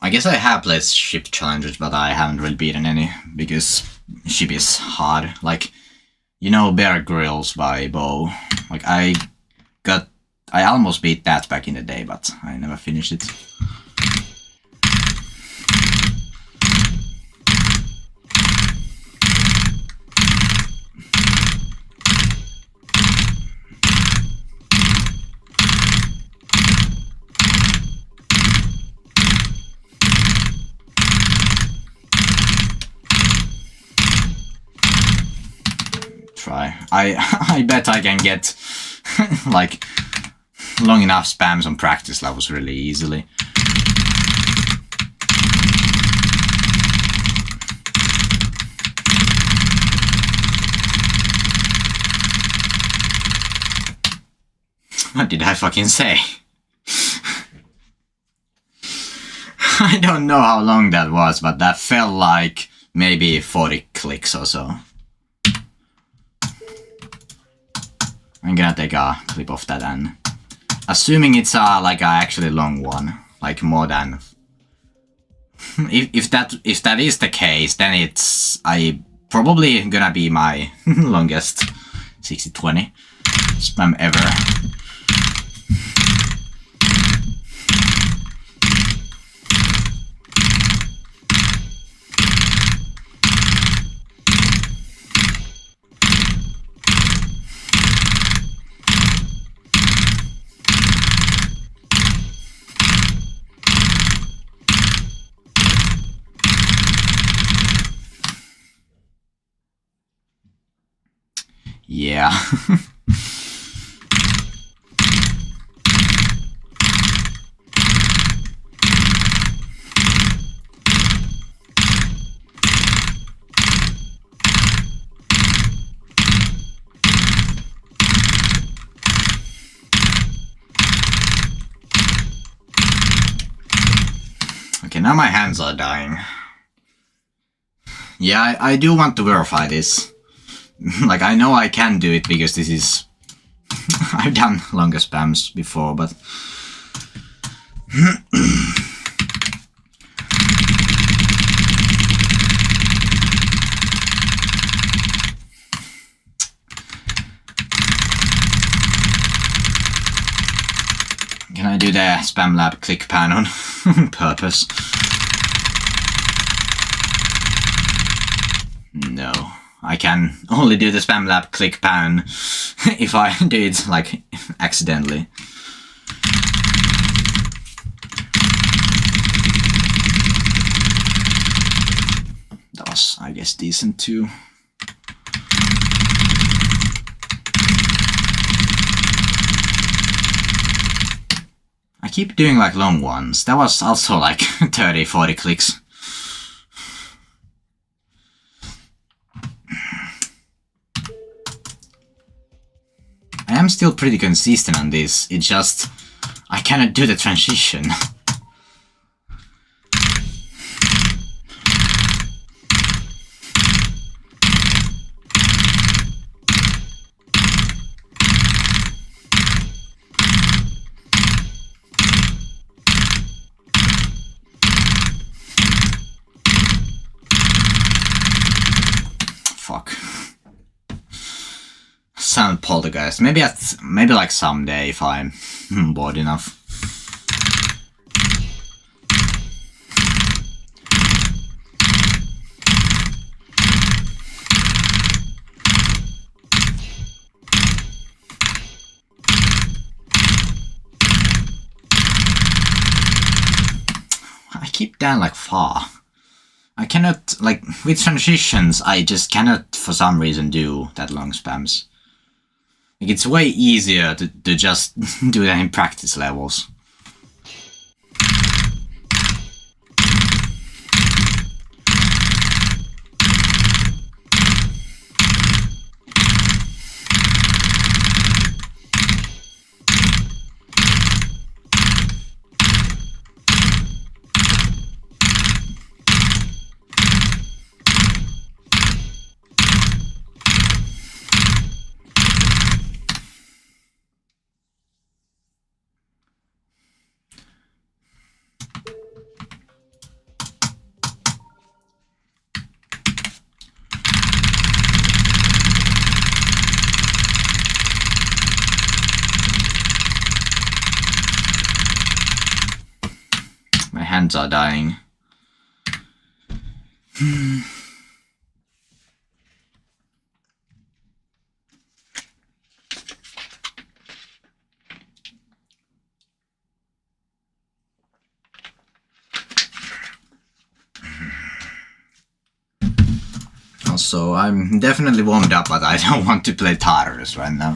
I guess I have played ship challenges, but I haven't really beaten any, because ship is hard. Like, you know Bear Grylls by Bo. Like, I almost beat that back in the day, but I never finished it. Try. I bet I can get like long enough spams on practice levels really easily. What did I fucking say? I don't know how long that was, but that felt like maybe 40 clicks or so. I'm gonna take a clip of that, and assuming it's like a actually long one, like more than if that is the case, then it's probably gonna be my longest 60-20 spam ever. Yeah. Okay, now my hands are dying. Yeah, I do want to verify this. Like, I know I can do it because this is... I've done longer spams before, but... Can I do the Spam Lab click pan on purpose? No. I can only do the Spam Lab click pan if I do it, like, accidentally. That was, I guess, decent too. I keep doing like long ones. That was also like 30-40 clicks. I am still pretty consistent on this, it's just I cannot do the transition. Fuck. Sound poltergeist. Maybe like someday if I'm bored enough. keep down like far. I cannot, like, with transitions, I just cannot for some reason do that long spams. Like, it's way easier to just do that in practice levels. My hands are dying. Also, I'm definitely warmed up, but I don't want to play tartarus right now.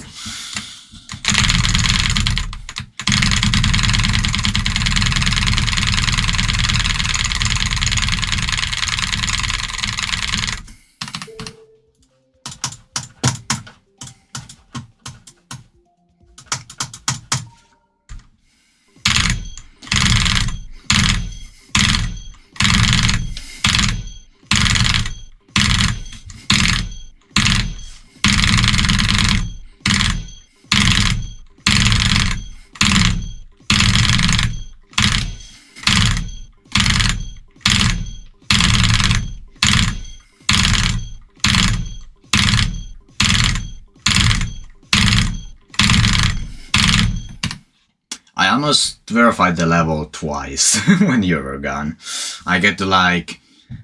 I almost verified the level twice when you were gone. I get to like,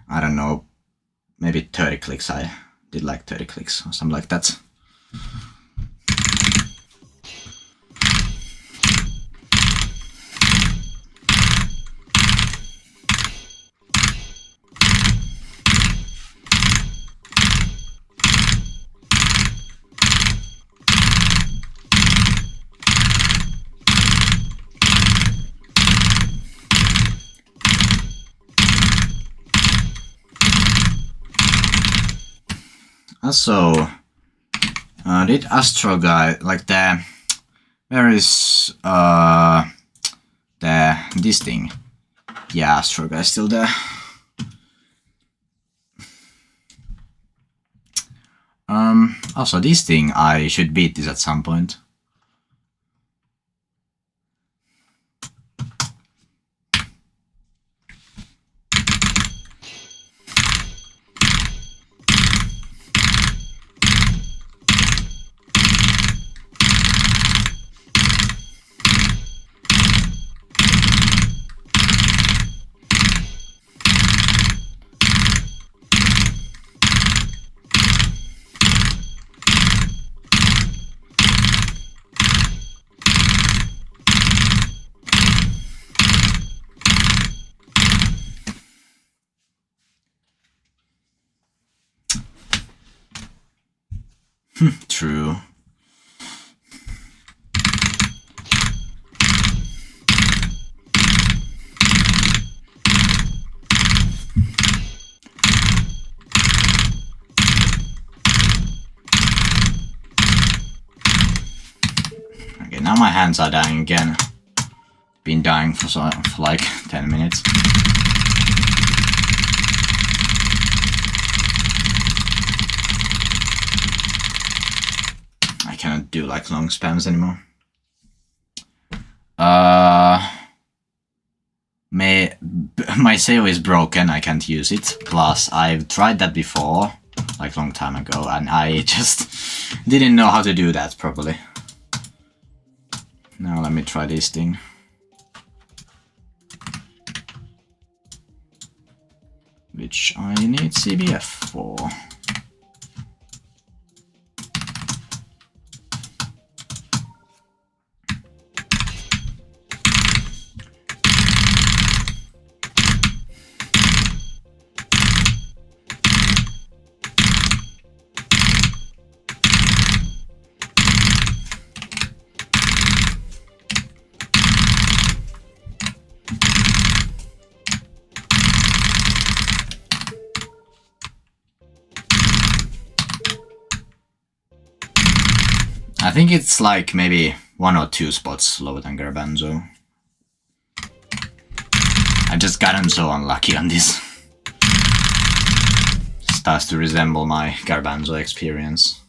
I don't know, maybe 30 clicks. I did like 30 clicks or something like that. Also, did Astro Guy, like where is this thing? Yeah, Astro Guy is still there. Also this thing, I should beat this at some point. True. Okay, now my hands are dying again. Been dying for like 10 minutes. I cannot do like long spams anymore. My save is broken, I can't use it. Plus, I've tried that before, like long time ago, and I just didn't know how to do that properly. Now let me try this thing. Which I need CBF for. I think it's like maybe 1 or 2 spots lower than Garbanzo. I just gotten so unlucky on this. Starts to resemble my Garbanzo experience.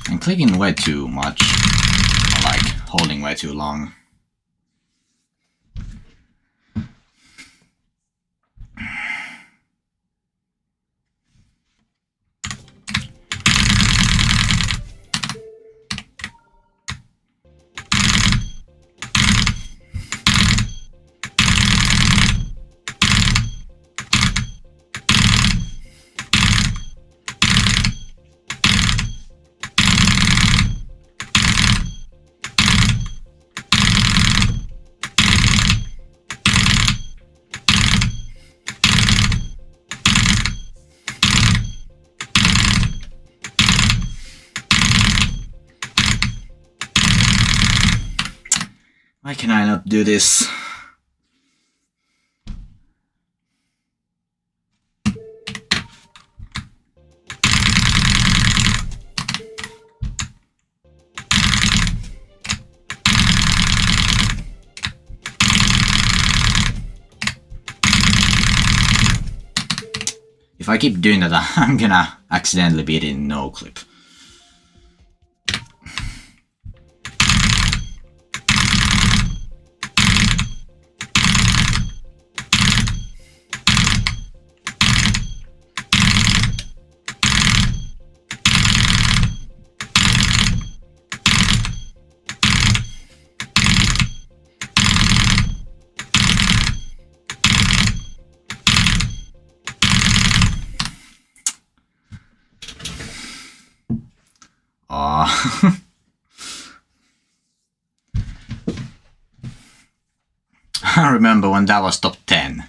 I'm clicking way too much, or like holding way too long. Why can I not do this? If I keep doing that, I'm gonna accidentally beat it in no clip. I remember when that was top 10.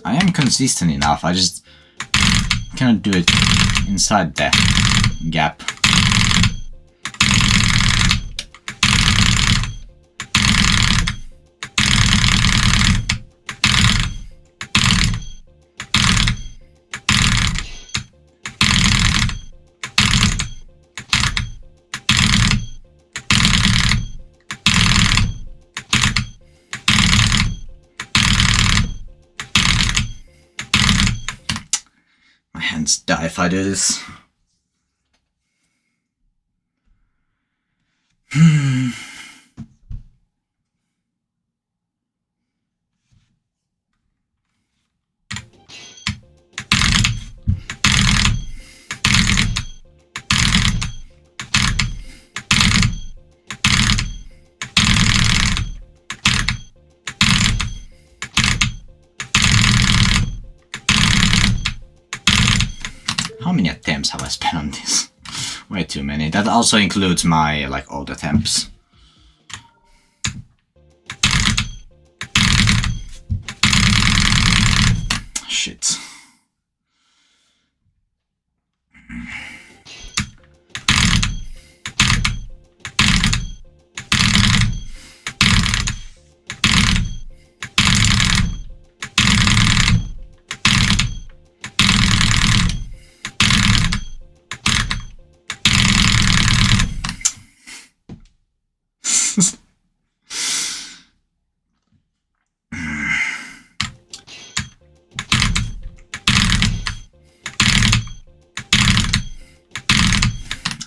I am consistent enough, I just cannot do it inside the gap. Hands die if I do this. How many attempts have I spent on this? Way too many. That also includes my, like, old attempts. Shit.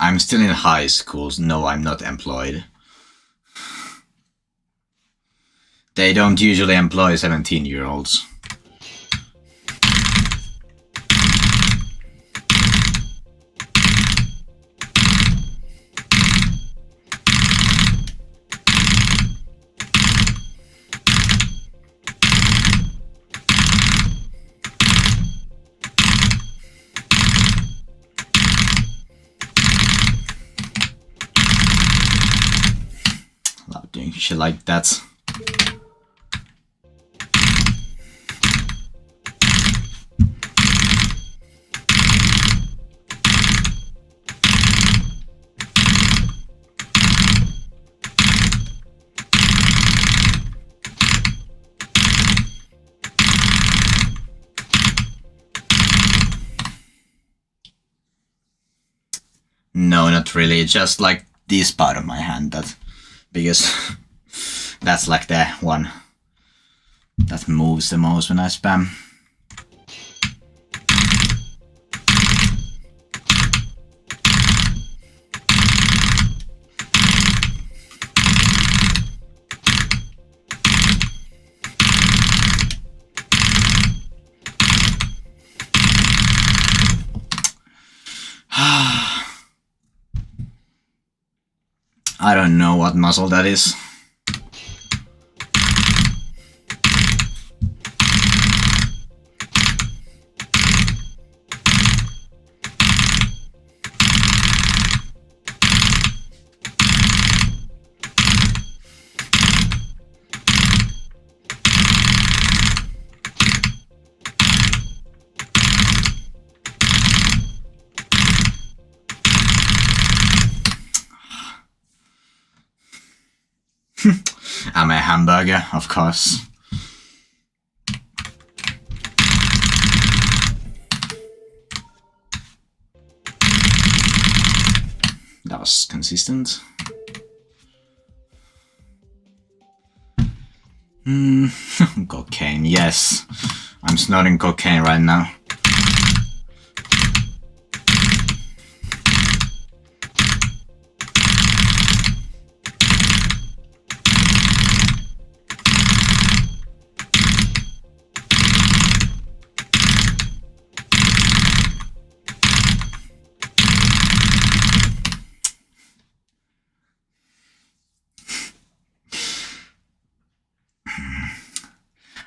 I'm still in high school. No, I'm not employed. They don't usually employ 17-year-olds. Love doing shit like that. No, not really. Just like this part of my hand, that because that's like the one that moves the most when I spam. I don't know what muscle that is. I'm a hamburger, of course. That was consistent. Cocaine, yes. I'm snorting cocaine right now.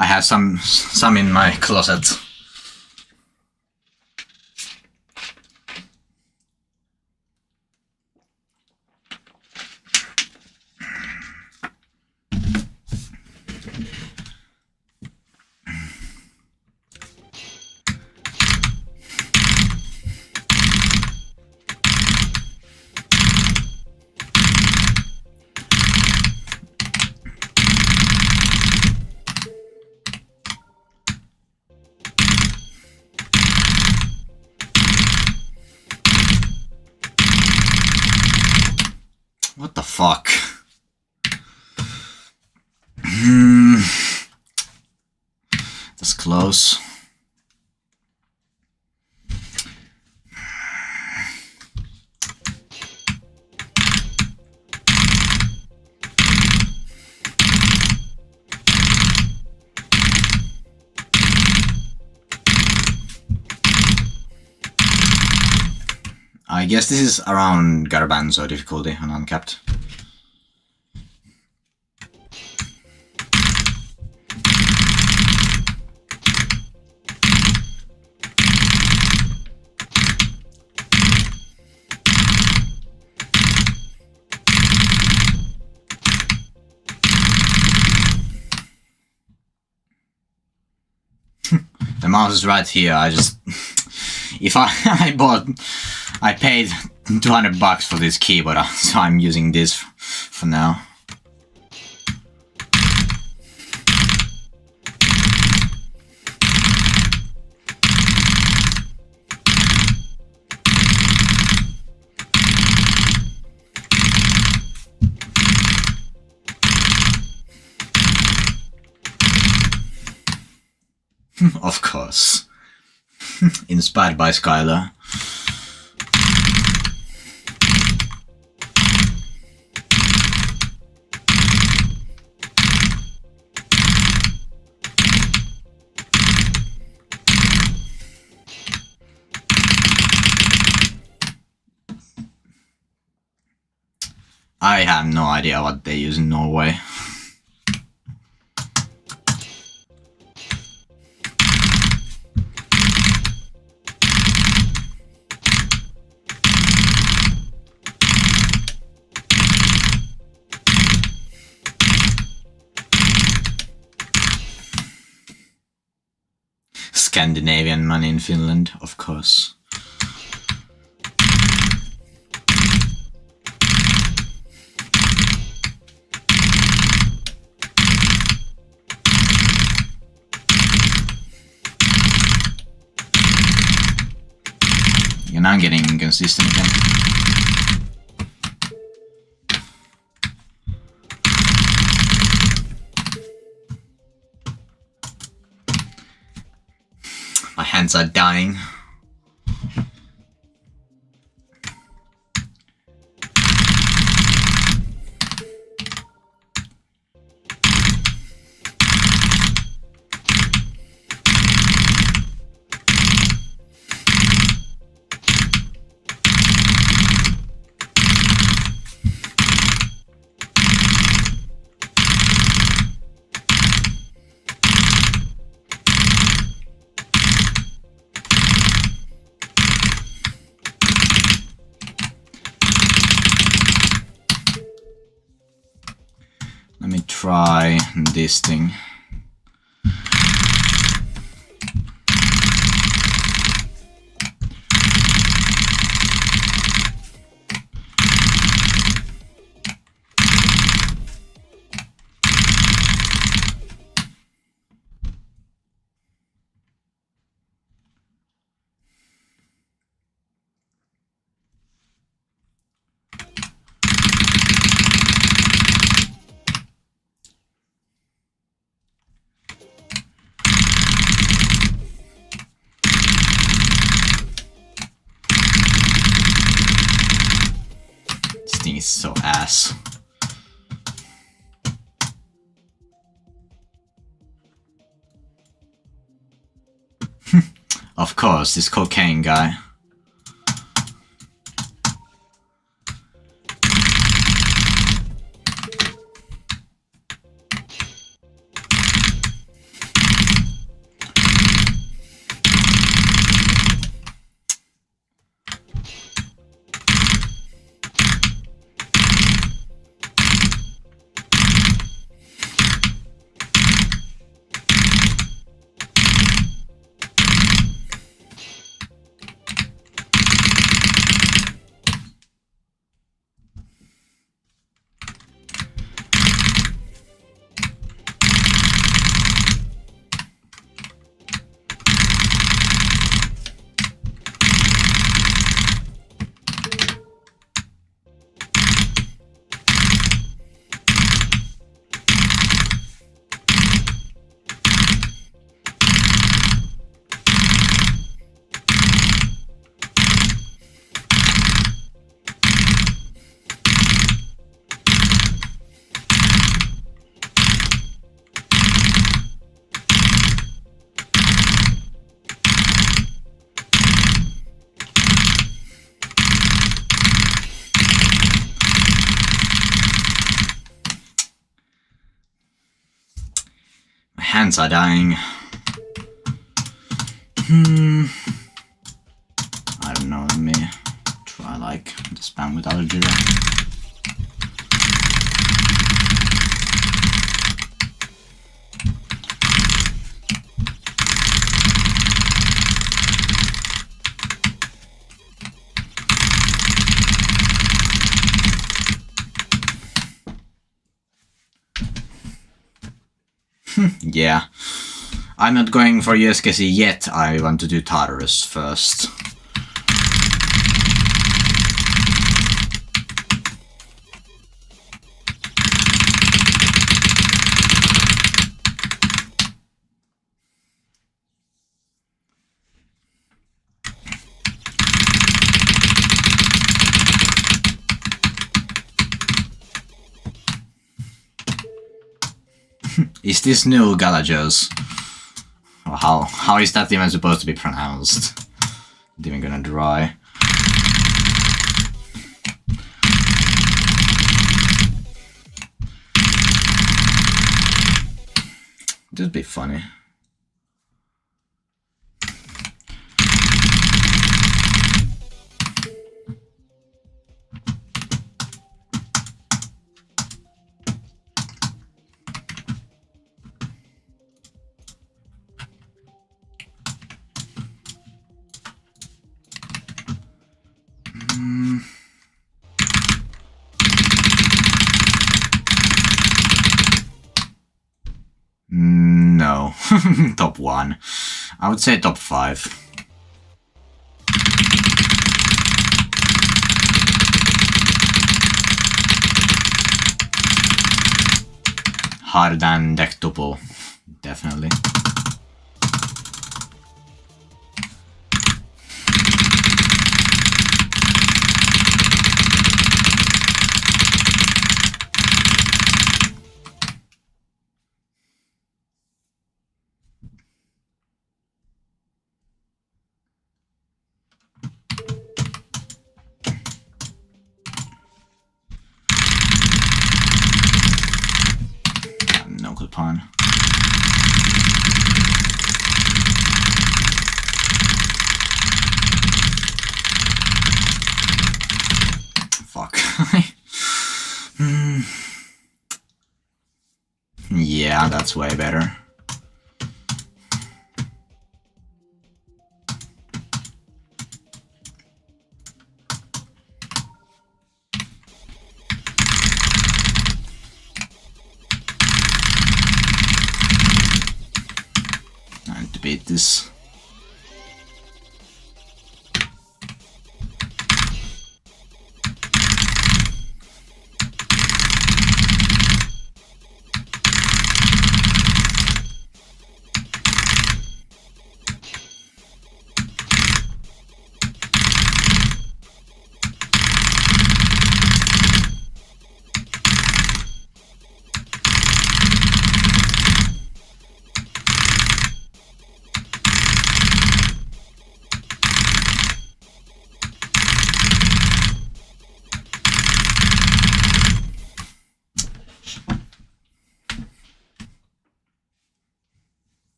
I have some in my closet. What the fuck? That's close. I guess this is around Garbanzo difficulty on uncapped. The mouse is right here. I just if I paid $200 for this keyboard, so I'm using this for now. Of course. Inspired by Skylar. I have no idea what they use in Norway. Scandinavian money in Finland, of course. And I'm getting inconsistent again. My hands are dying. Let me try this thing. Is so ass. Of course, this cocaine guy. Hands are dying. I don't know, let me try like the spam with Algeria. Yeah. I'm not going for USKC yet, I want to do Tartarus first. Is this new Galagos? Or how is that even supposed to be pronounced? Not even gonna try. This would be funny. No. Top 1. I would say top 5. Harder than deck tuple, definitely. No good pawn. Fuck. Yeah, that's way better. I need to beat this.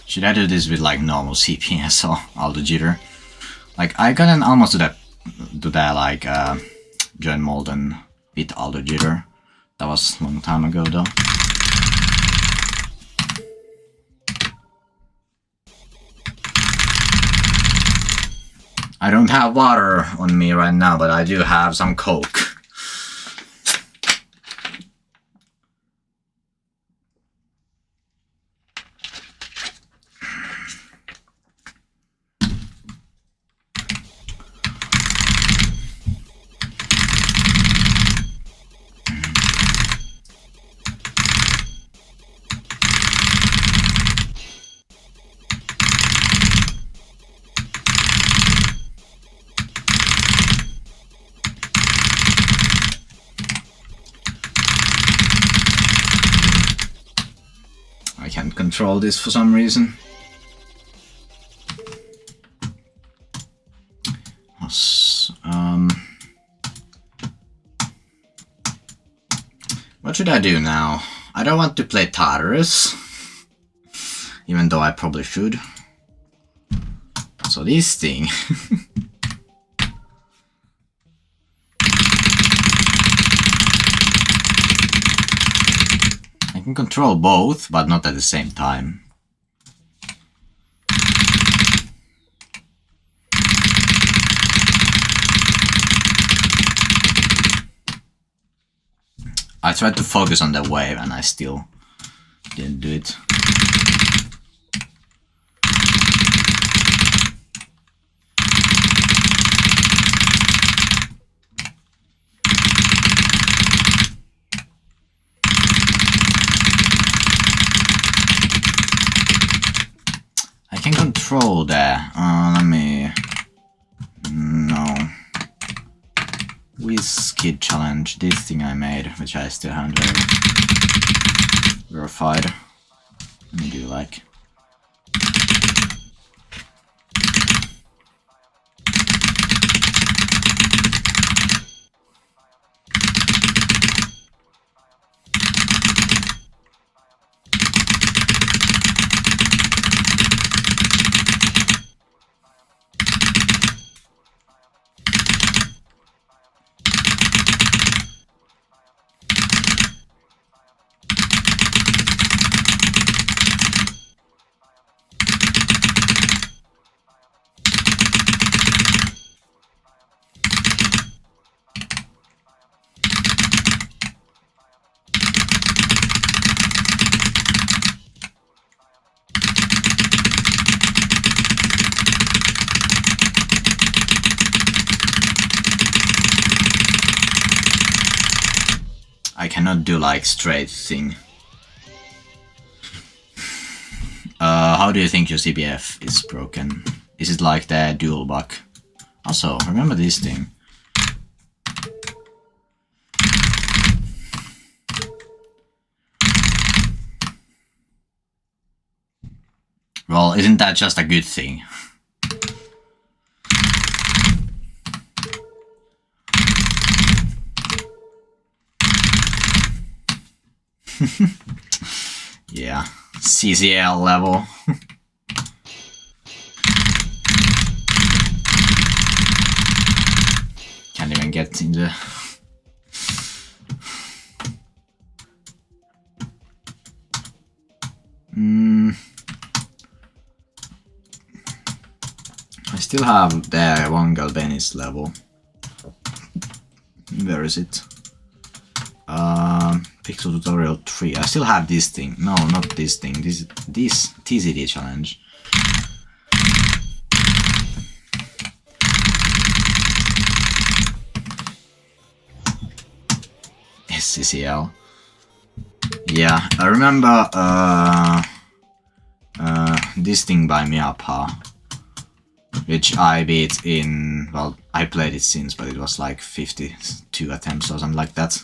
Should I do this with like normal CPS or auto jitter? Like I got almost to that like join Molten with auto jitter. That was a long time ago though. I don't have water on me right now, but I do have some Coke. I can't control this for some reason. What should I do now? I don't want to play Tartarus, even though I probably should. So this thing. I can control both, but not at the same time. I tried to focus on the wave and I still didn't do it. I can control that. Let me... No. Whiz Kid challenge, this thing I made, which I still haven't verified. Let me do like. I cannot do like straight thing. How do you think your CBF is broken? Is it like the dual bug? Also, remember this thing. Well, isn't that just a good thing? Yeah, CCL level. Can't even get in the... I still have the one Galvanis level. Where is it? Pixel Tutorial 3. I still have this thing. No, not this thing. This TCD challenge. SCCL. Yeah, I remember this thing by Miyapa, which I beat in, well, I played it since, but it was like 52 attempts or something like that.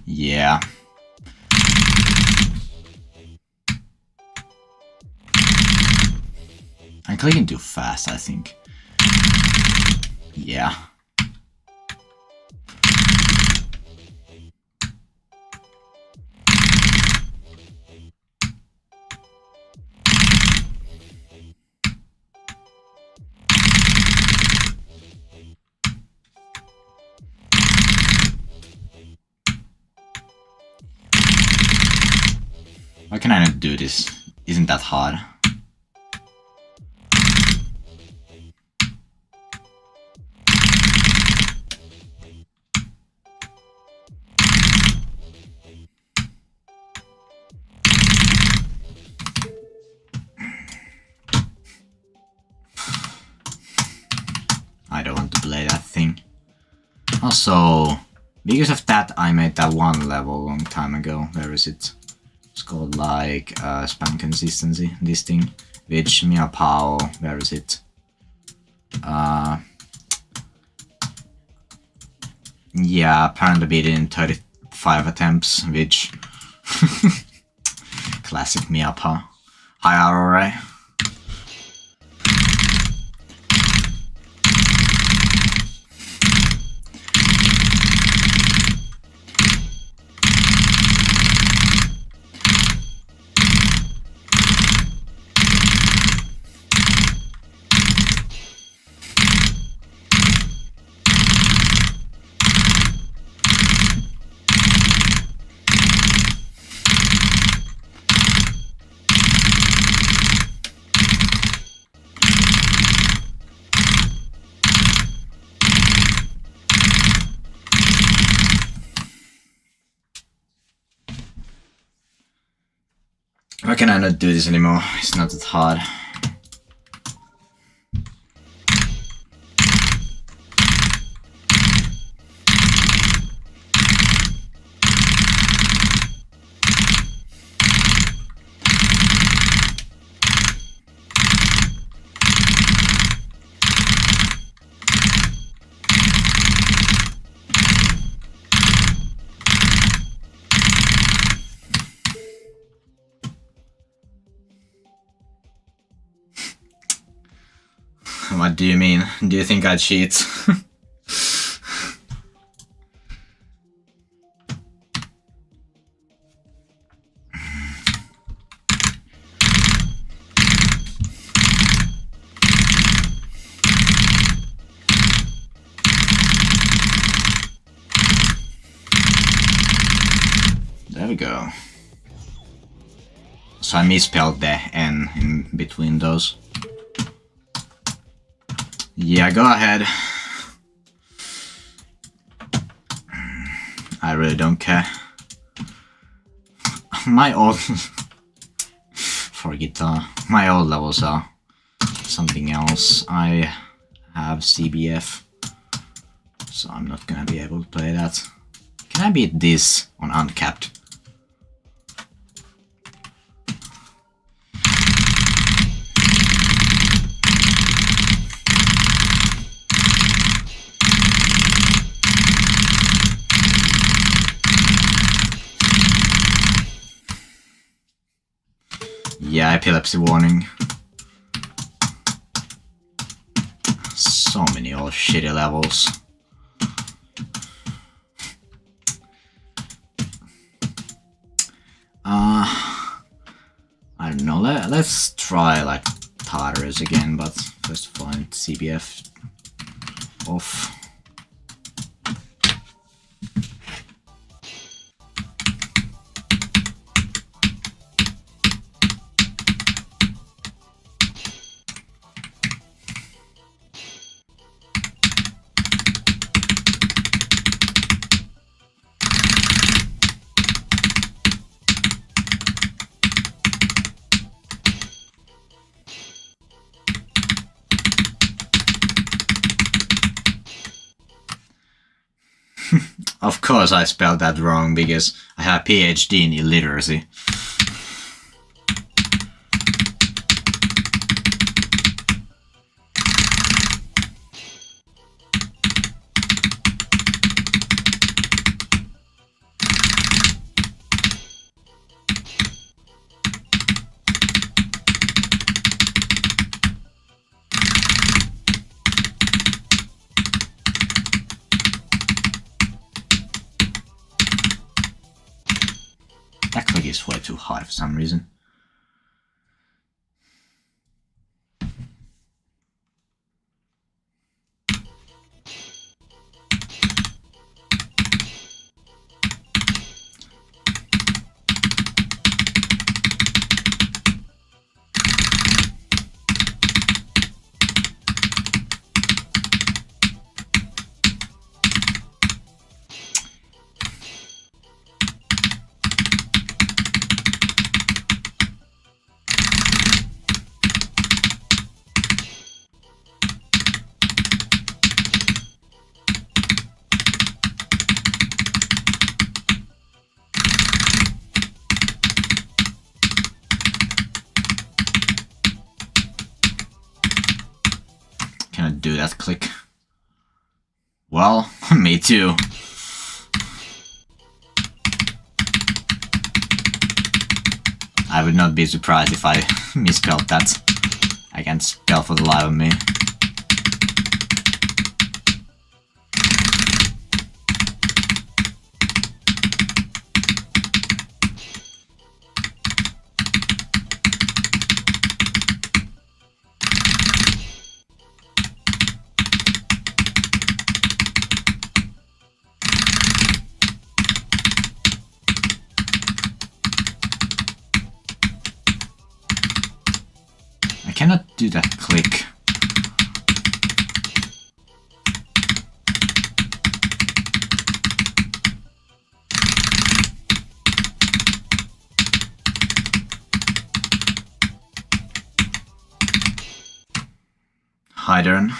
Yeah. I'm clicking too fast, I think. Yeah. Why can I not do this? Isn't that hard? I don't want to play that thing. Also, because of that I made that one level a long time ago. Where is it? It's called like spam consistency, this thing, which Miyapao, where is it? Yeah, apparently beat it in 35 attempts, which classic Miyapao. Hi Aurora. Why can I not do this anymore? It's not that hard. What do you mean? Do you think I cheat? There we go. So I misspelled the N in between those. Yeah, go ahead. I really don't care. My old... for guitar. My old levels are something else. I have CBF. So I'm not gonna be able to play that. Can I beat this on uncapped? Yeah, epilepsy warning. So many old shitty levels. I don't know, let's try like tartarus again, but first of all I need CBF off. Of course I spelled that wrong because I have a PhD in illiteracy. That click is way too high for some reason. Cannot do that click. Well, me too. I would not be surprised if I misspelled that. I can't spell for the life of me. I cannot do that click. Hydern.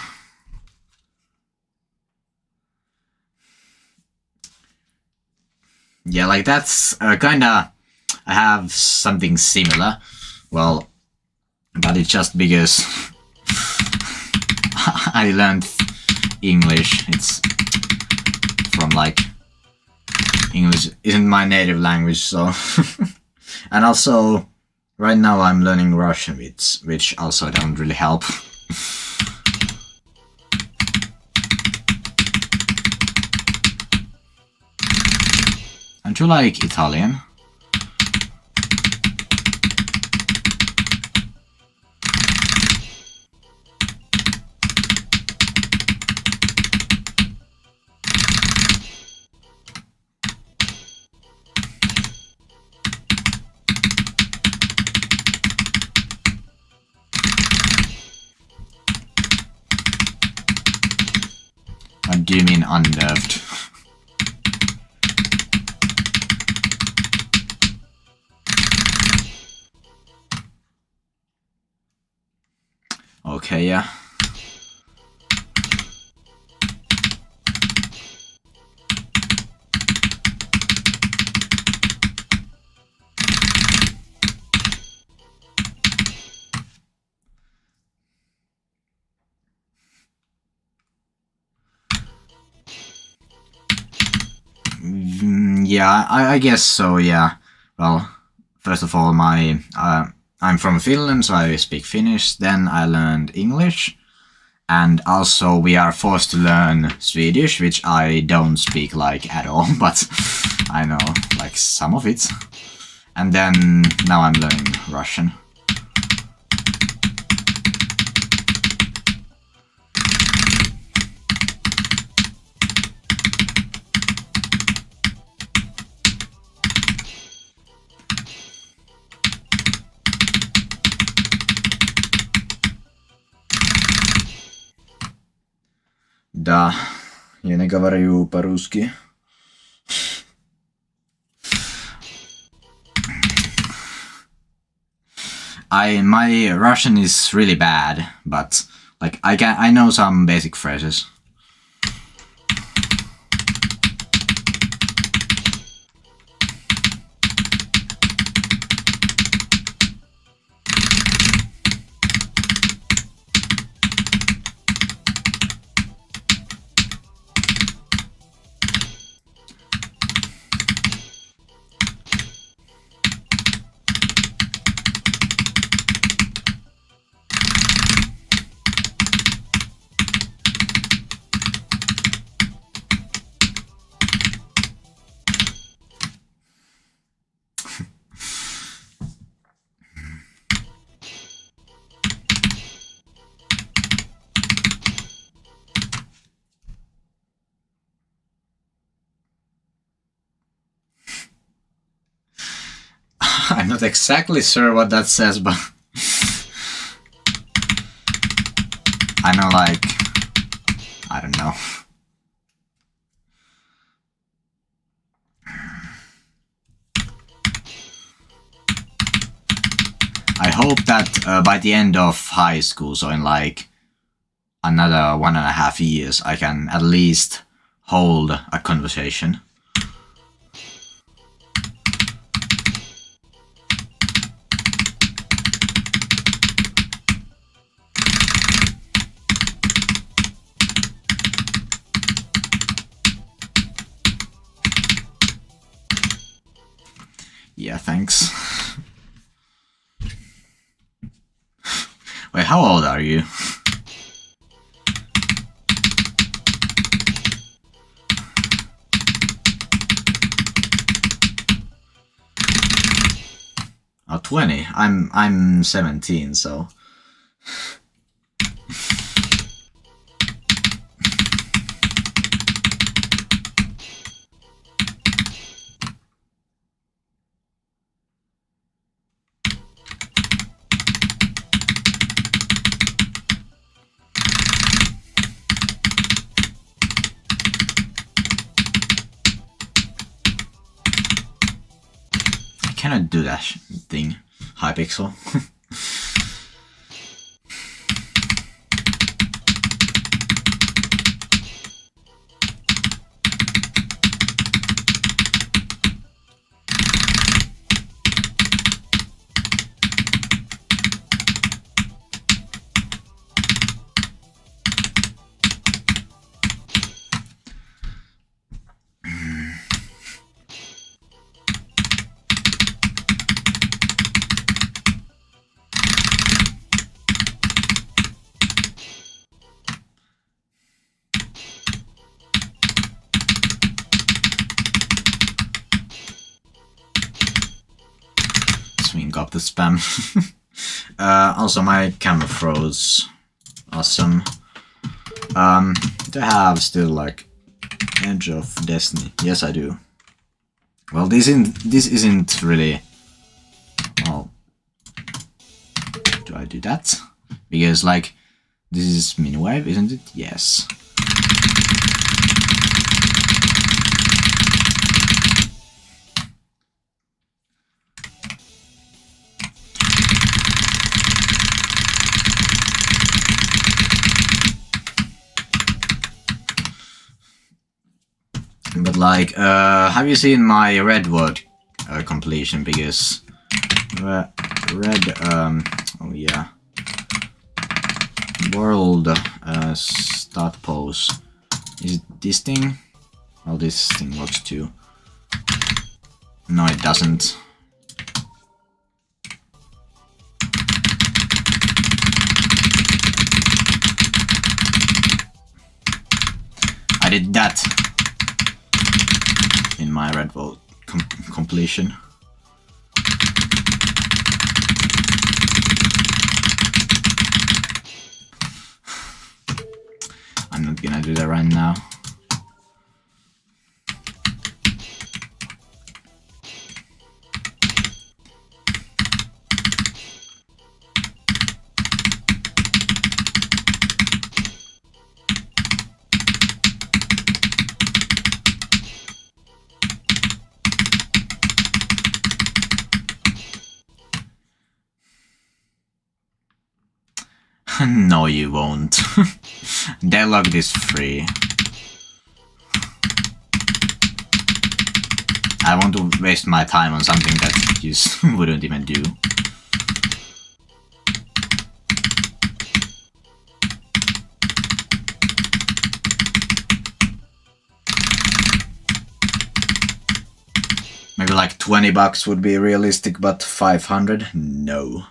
Yeah, like that's kinda... I have something similar. Well, but it's just because I learned English. It's from like... English isn't my native language, so... And also, right now I'm learning Russian, which also don't really help. Don't you like Italian? What do you mean unnerved? Okay, yeah. Yeah, I guess so, yeah. Well, first of all, I'm from Finland, so I speak Finnish. Then I learned English. And also we are forced to learn Swedish, which I don't speak like at all, but I know like some of it. And then now I'm learning Russian. Да, я не говорю по-русски. My Russian is really bad, but like I know some basic phrases. I'm not exactly sure what that says, but I know, like, I don't know. I hope that by the end of high school, so in like another 1.5 years, I can at least hold a conversation. Yeah, thanks. Wait, how old are you? Oh, 20. I'm 17, so... I cannot do that thing. Hypixel. swing up the spam. Also, my camera froze. Awesome. Do I have still like Edge of Destiny? Yes, I do. Well, this isn't really. Well, do I do that? Because like this is miniwave, isn't it? Yes. But like, have you seen my Redwood completion? Because oh yeah, world start pose. Is it this thing? Well, this thing works too. No, it doesn't. I did that in my Red Vault completion. I'm not gonna do that right now. No, you won't. Dialogue is free. I want to waste my time on something that you wouldn't even do. Maybe like 20 bucks would be realistic, but 500? No.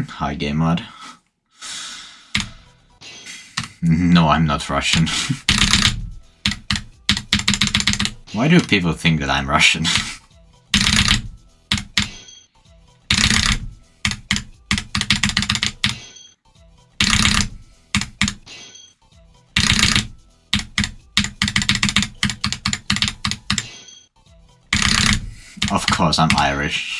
Hi, game mod. No, I'm not Russian. Why do people think that I'm Russian? Of course, I'm Irish.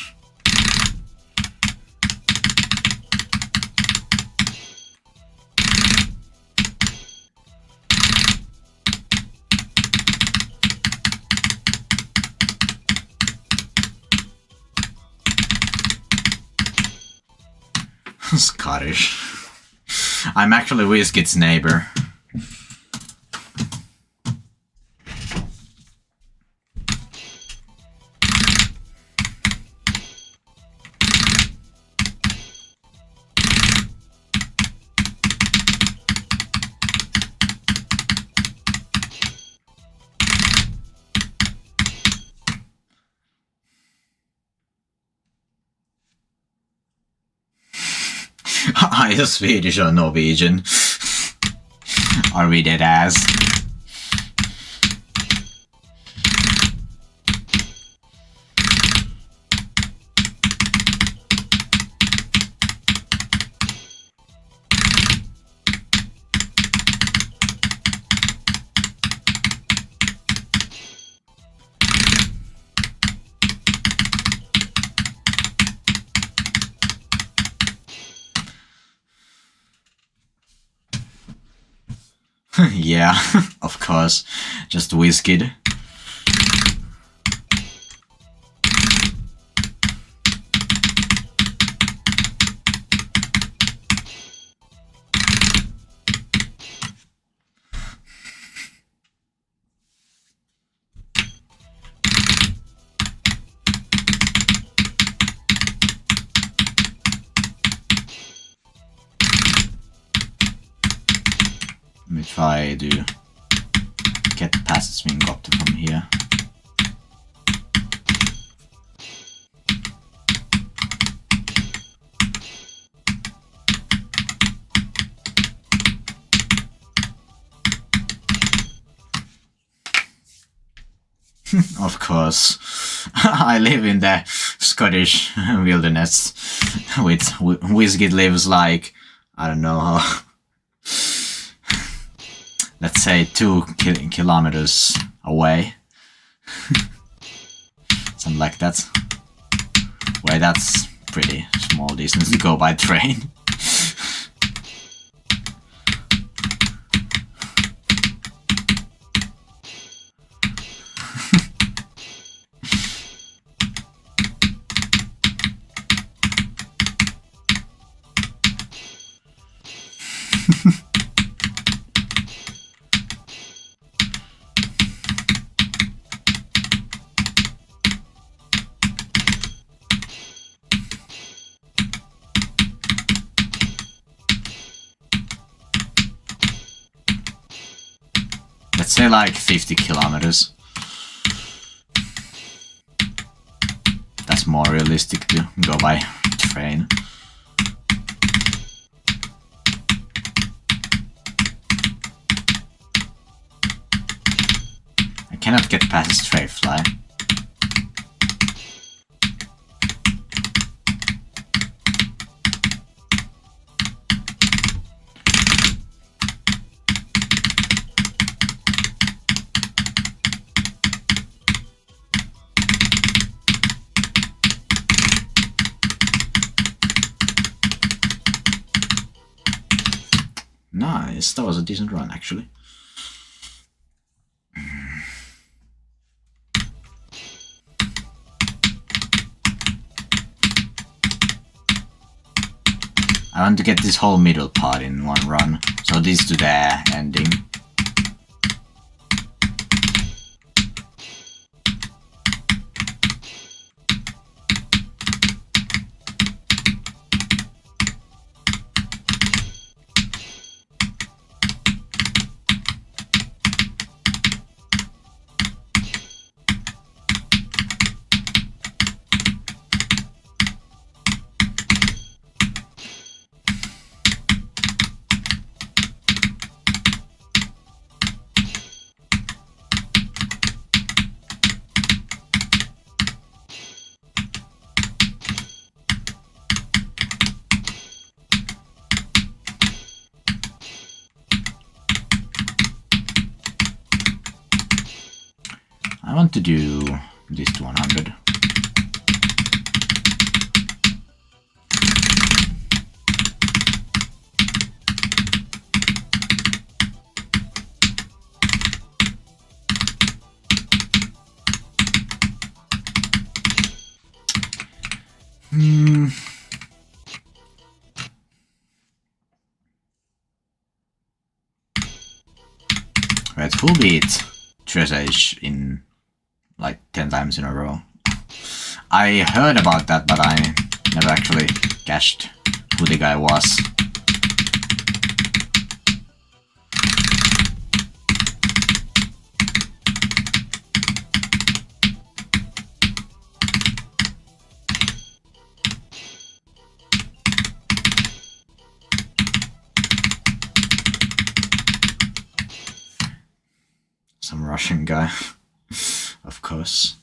Scottish. I'm actually Whiskit's neighbor. Either Swedish or Norwegian. Are we dead ass? Yeah, of course. Just whiskey. Let me try to get past swing copter from here. Of course. I live in the Scottish wilderness with whiskey lives like, I don't know how, let's say 2 kilometers away. Something like that. Well, that's pretty small distance to go by train. Let's say like 50 kilometers. That's more realistic to go by train. I cannot get past a straight fly. Nice, that was a decent run actually. I want to get this whole middle part in one run, so this to the ending. I want to do this to 100. Right, who beat Tresage in like 10 times in a row? I heard about that, but I never actually guessed who the guy was. Some Russian guy, of course.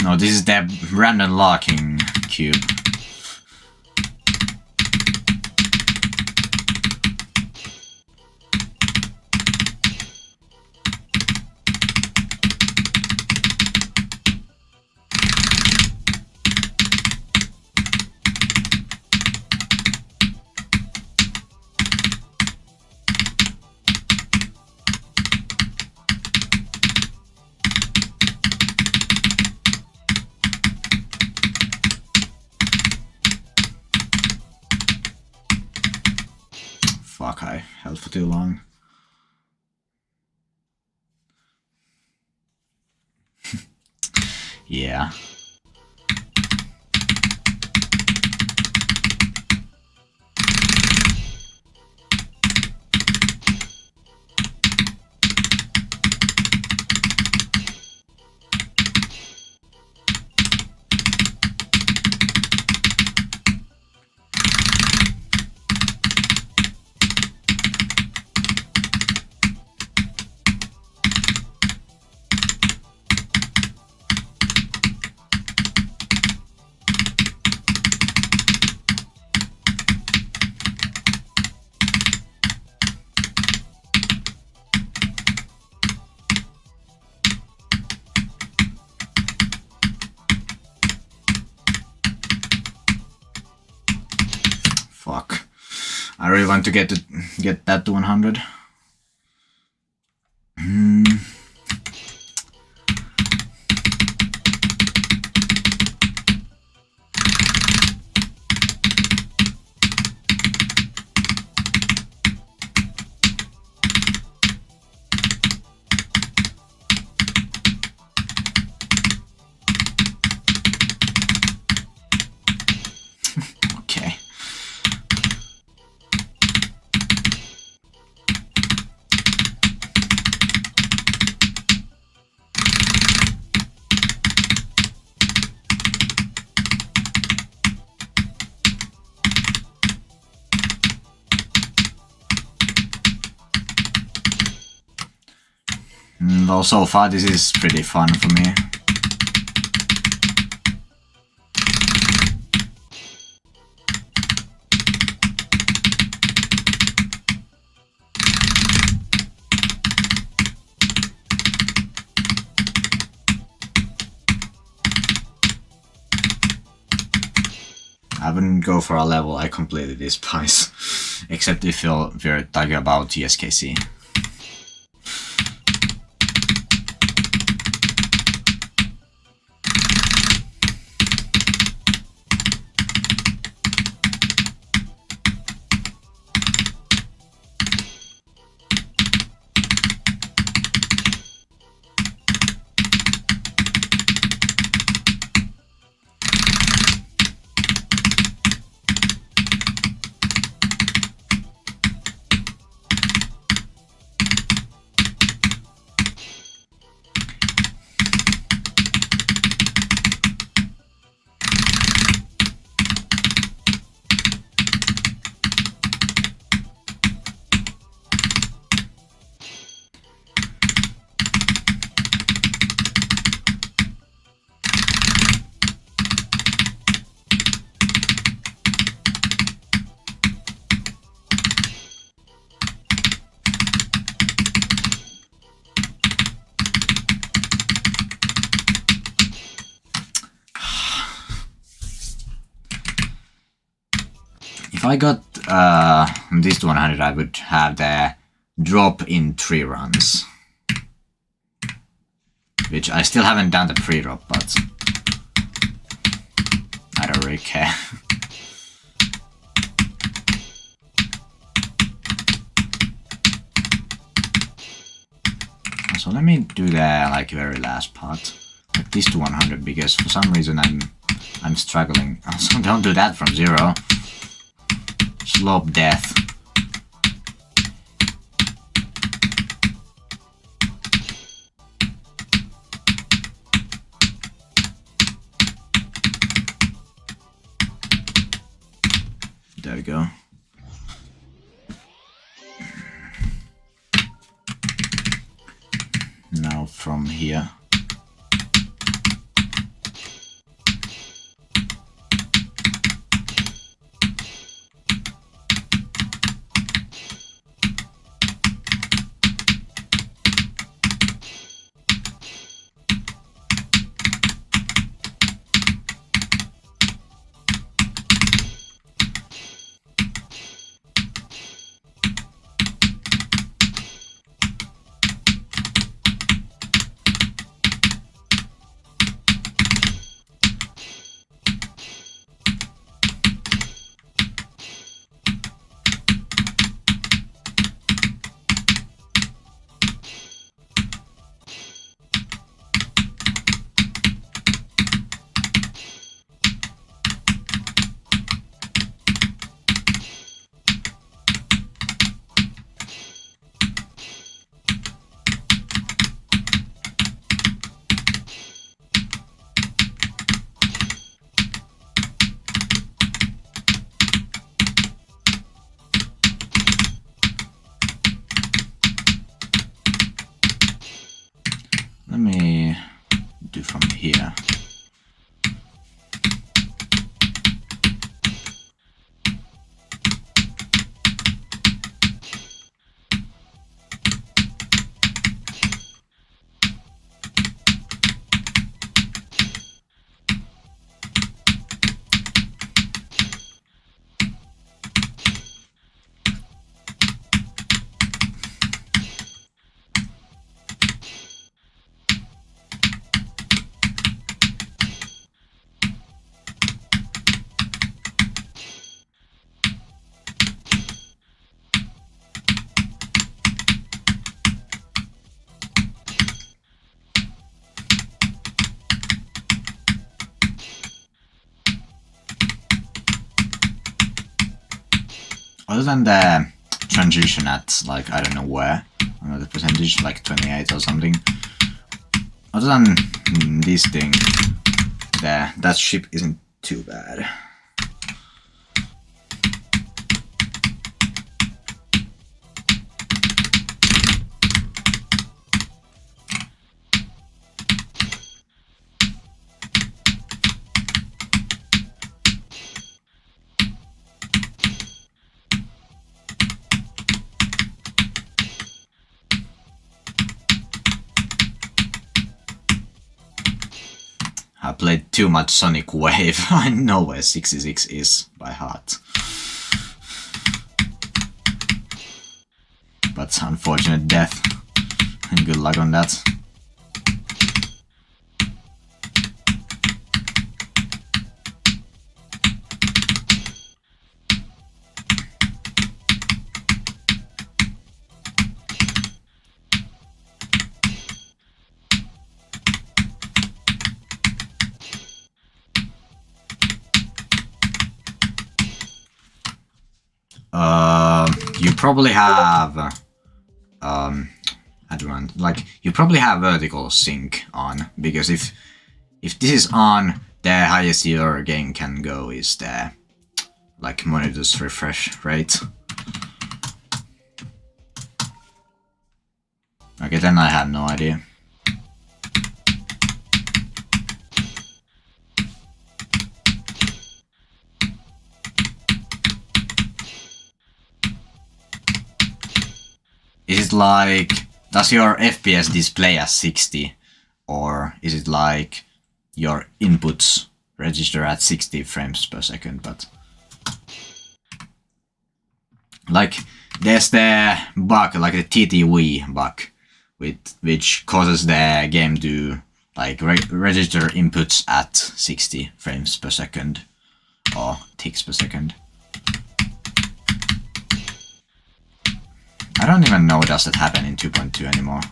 No, this is the random locking cube. Fuck, I held for too long. Yeah. Fuck. I really want to get that to 100. Okay. Well, so far this is pretty fun for me. I wouldn't go for a level I completely despise, except if you're talking about TSKC. If I got this to 100, I would have the drop in 3 runs. Which I still haven't done the pre-drop, but I don't really care. So let me do the like very last part, like this to 100, because for some reason I'm struggling. Also, don't do that from 0. Slope death. There we go. Now from here. here. Other than the transition at, like, I don't know where, I don't know the percentage, like 28 or something. Other than this thing, that ship isn't too bad. I played too much Sonic Wave. I know where 66 is by heart. But unfortunate death. And good luck on that. You probably have like you probably have vertical sync on, because if this is on, the highest your game can go is the like monitor's refresh rate. Okay, then I have no idea. Is it like, does your FPS display as 60, or is it like your inputs register at 60 frames per second? But like there's the bug, like the TTV bug, which causes the game to like register inputs at 60 frames per second or ticks per second. I don't even know, does that happen in 2.2 anymore.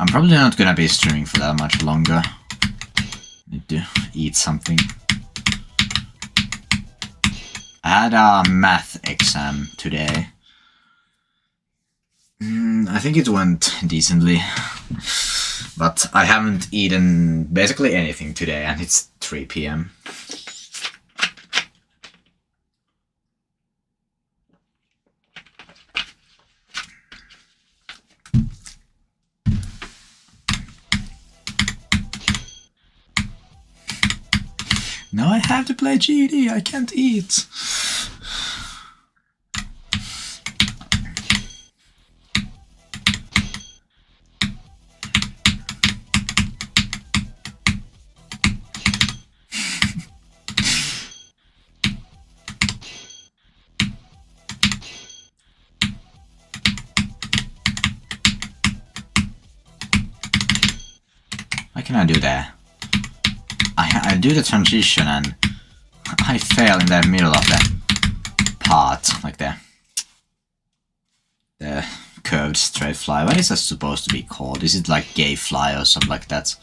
I'm probably not gonna be streaming for that much longer. Need to eat something. I had a math exam today. I think it went decently. But I haven't eaten basically anything today, and it's 3 PM. Now I have to play GD, I can't eat. can I do there? I do the transition and I fail in the middle of the part, like the curved straight fly. What is that supposed to be called? Is it like gay fly or something like that?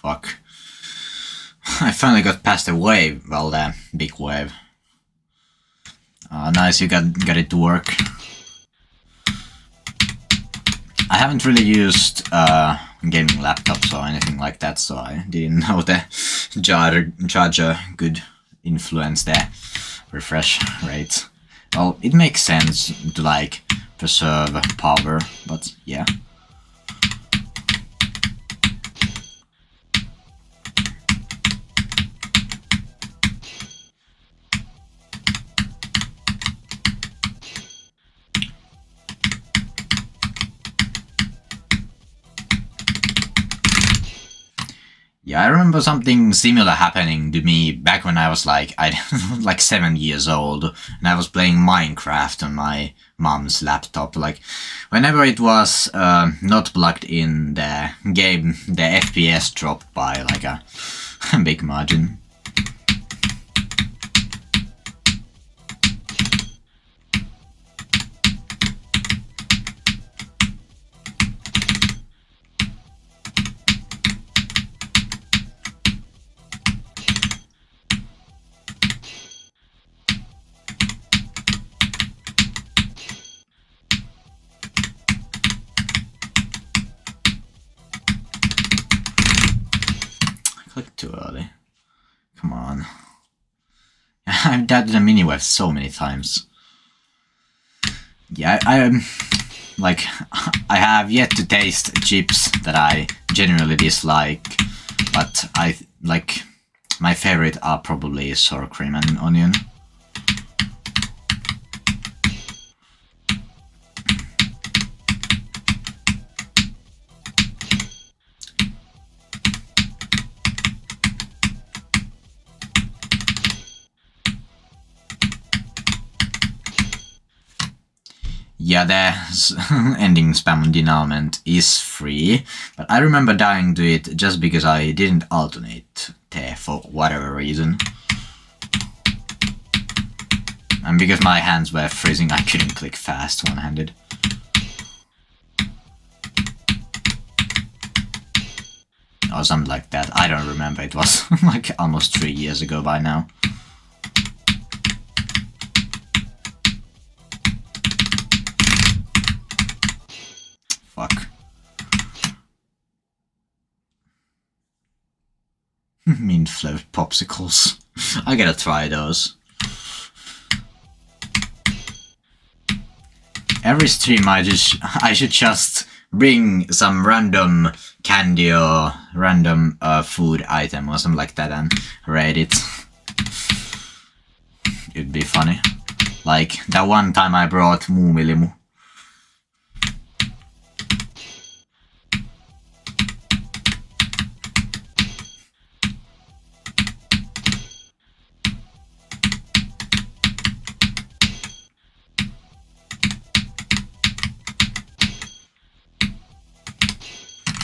Fuck. I finally got past the wave. Well, the big wave. Nice, you got it to work. I haven't really used gaming laptops or anything like that, so I didn't know the charger could influence the refresh rate. Well, it makes sense to like preserve power, but yeah. Yeah, I remember something similar happening to me back when I was like 7 years old, and I was playing Minecraft on my mom's laptop. Like, whenever it was not plugged in, the game, the FPS dropped by like a big margin. Click too early. Come on. I've died to the mini-wave so many times. Yeah, I'm like, I have yet to taste chips that I genuinely dislike, but I like my favorite are probably sour cream and onion. Yeah, the ending spam denouement is free, but I remember dying to it just because I didn't alternate there for whatever reason. And because my hands were freezing, I couldn't click fast one-handed. Or something like that. I don't remember, it was like almost 3 years ago by now. Fuck. Mint flavored popsicles. I gotta try those. Every stream I should just bring some random candy or random food item or something like that and rate it. It'd be funny. Like that one time I brought muumilimu.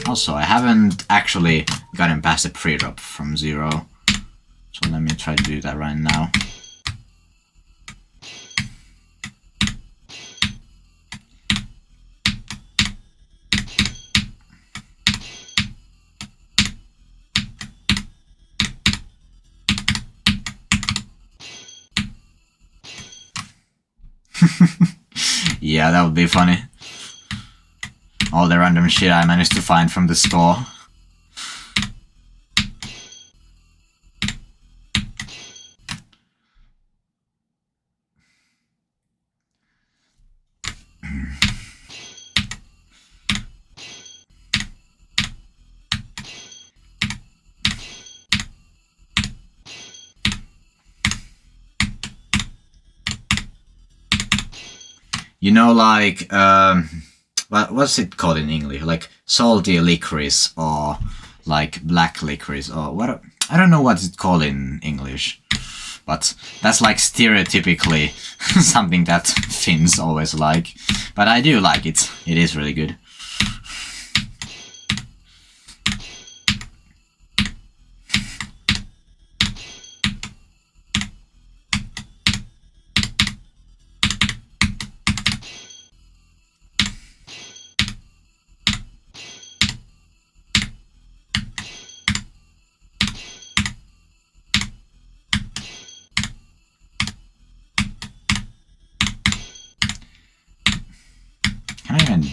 Also, I haven't actually gotten past the pre-drop from 0, so let me try to do that right now. Yeah, that would be funny. All the random shit I managed to find from the store. You know, like, what's it called in English? Like salty licorice or like black licorice or what? I don't know what it's called in English, but that's like stereotypically something that Finns always like. But I do like it. It is really good. Can I even...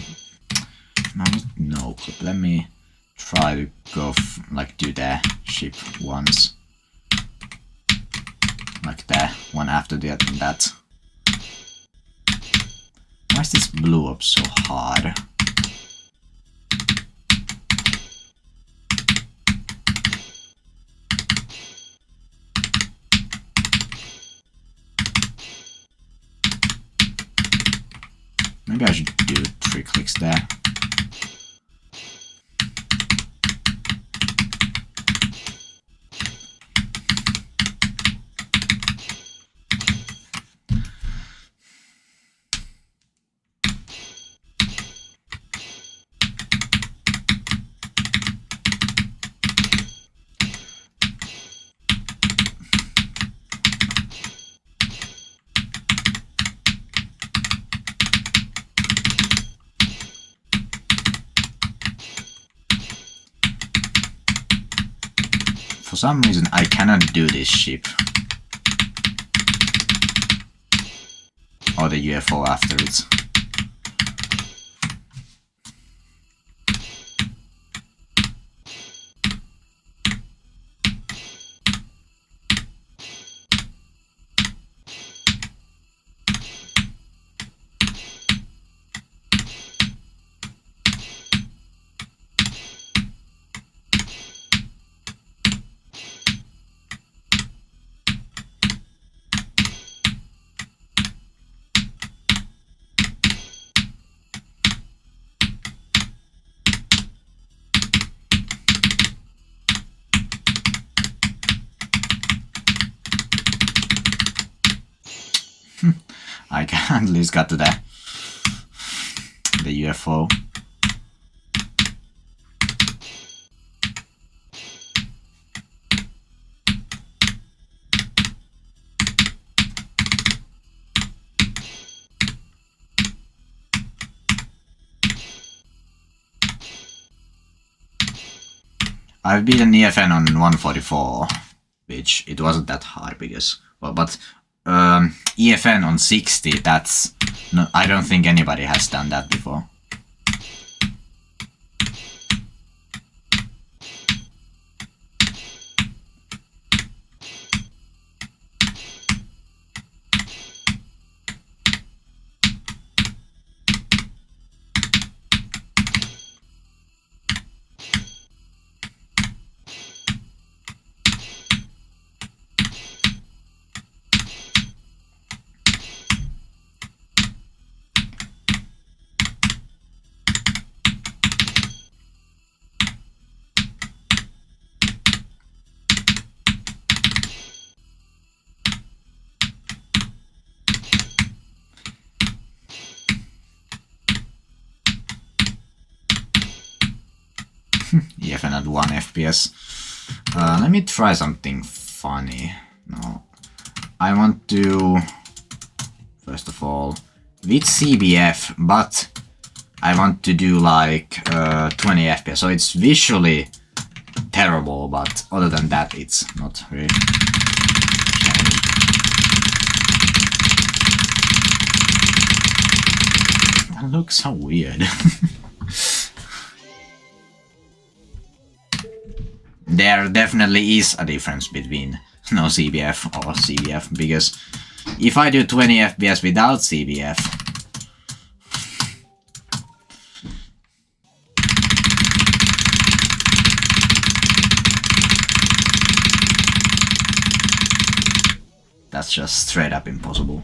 No clip. Let me try to go like do the ship once. Like the one after that. Why is this blew up so hard? Maybe I should do 3 clicks there. For some reason I cannot do this ship. Or the UFO after it. I can at least got to the UFO. I've beaten EFN on 144, which it wasn't that hard because, well, but EFN on 60, that's, no, I don't think anybody has done that before. EFN at 1 FPS. Let me try something funny. No, I want to, first of all, with CBF, but I want to do like 20 FPS. So it's visually terrible, but other than that, it's not really. That looks so weird. There definitely is a difference between no CBF or CBF, because if I do 20 FPS without CBF, that's just straight up impossible.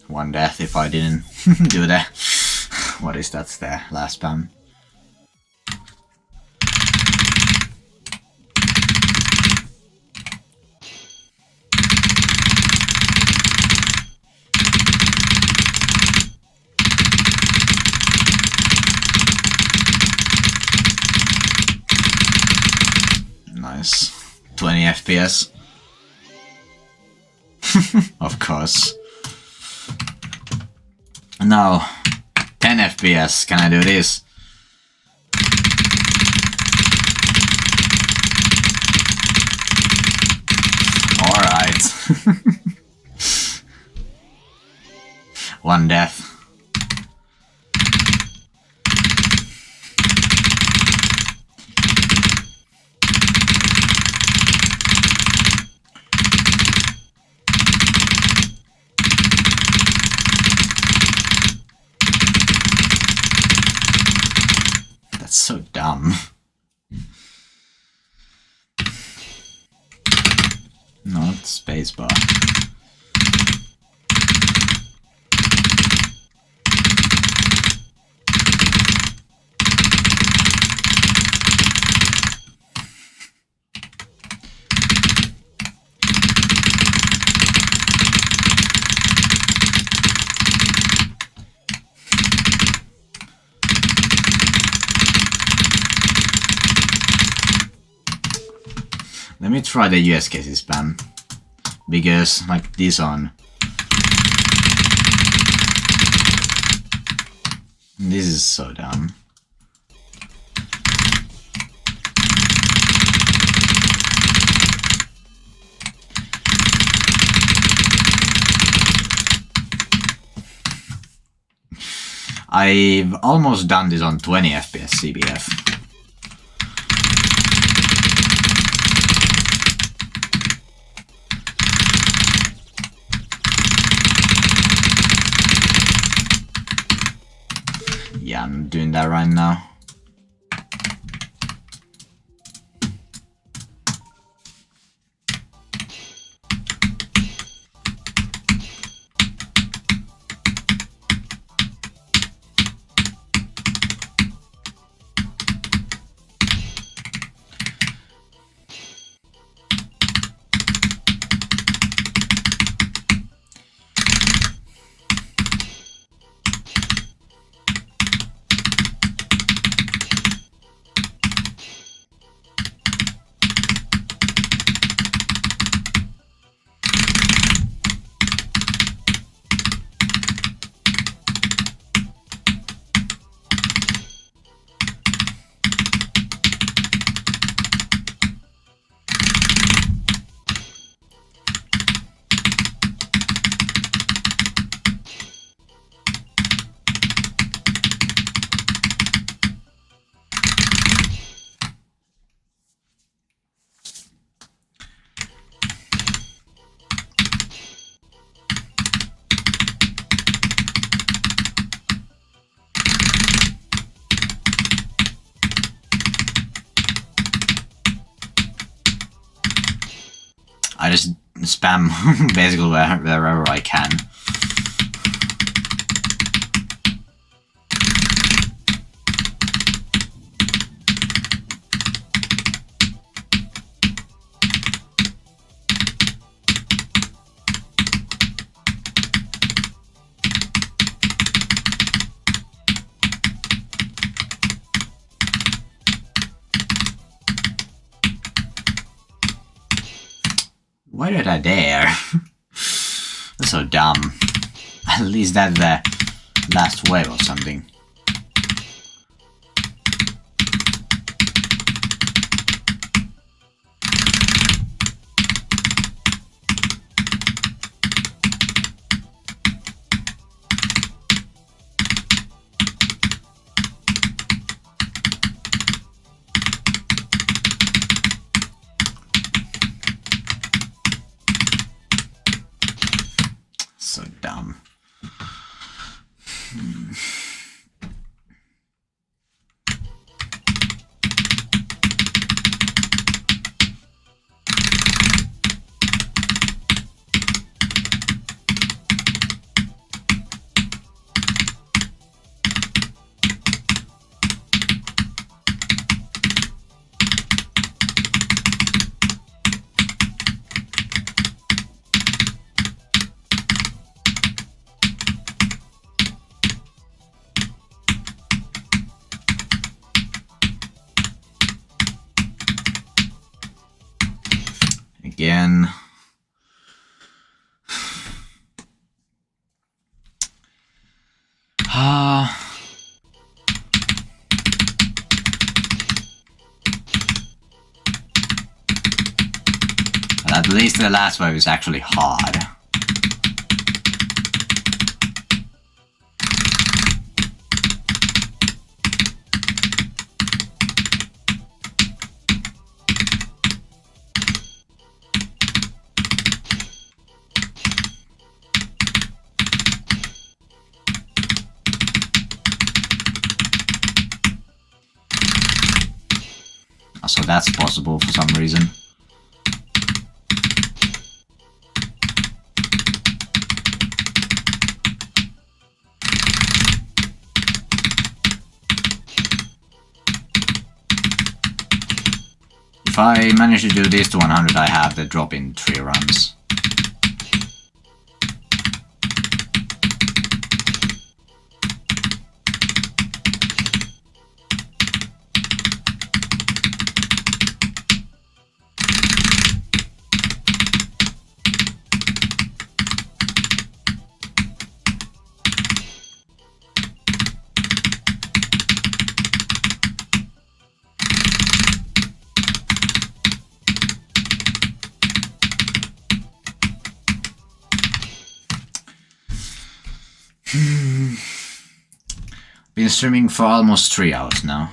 One death if I didn't do that. What is that? The last spam. Nice. 20 FPS. Of course. Now, 10 FPS. Can I do this? Alright. One death. So dumb. Not spacebar. Let me try the US cases spam, because like this on, this is so dumb. I've almost done this on 20 FPS CBF. Yeah, I'm doing that right now. I just spam basically wherever I can. Why did I dare? That's so dumb. At least that's the last wave or something. So dumb. Again. But at least the last wave is actually hard. So that's possible for some reason. If I manage to do this to 100, I have the drop in 3 runs. Been streaming for almost 3 hours now.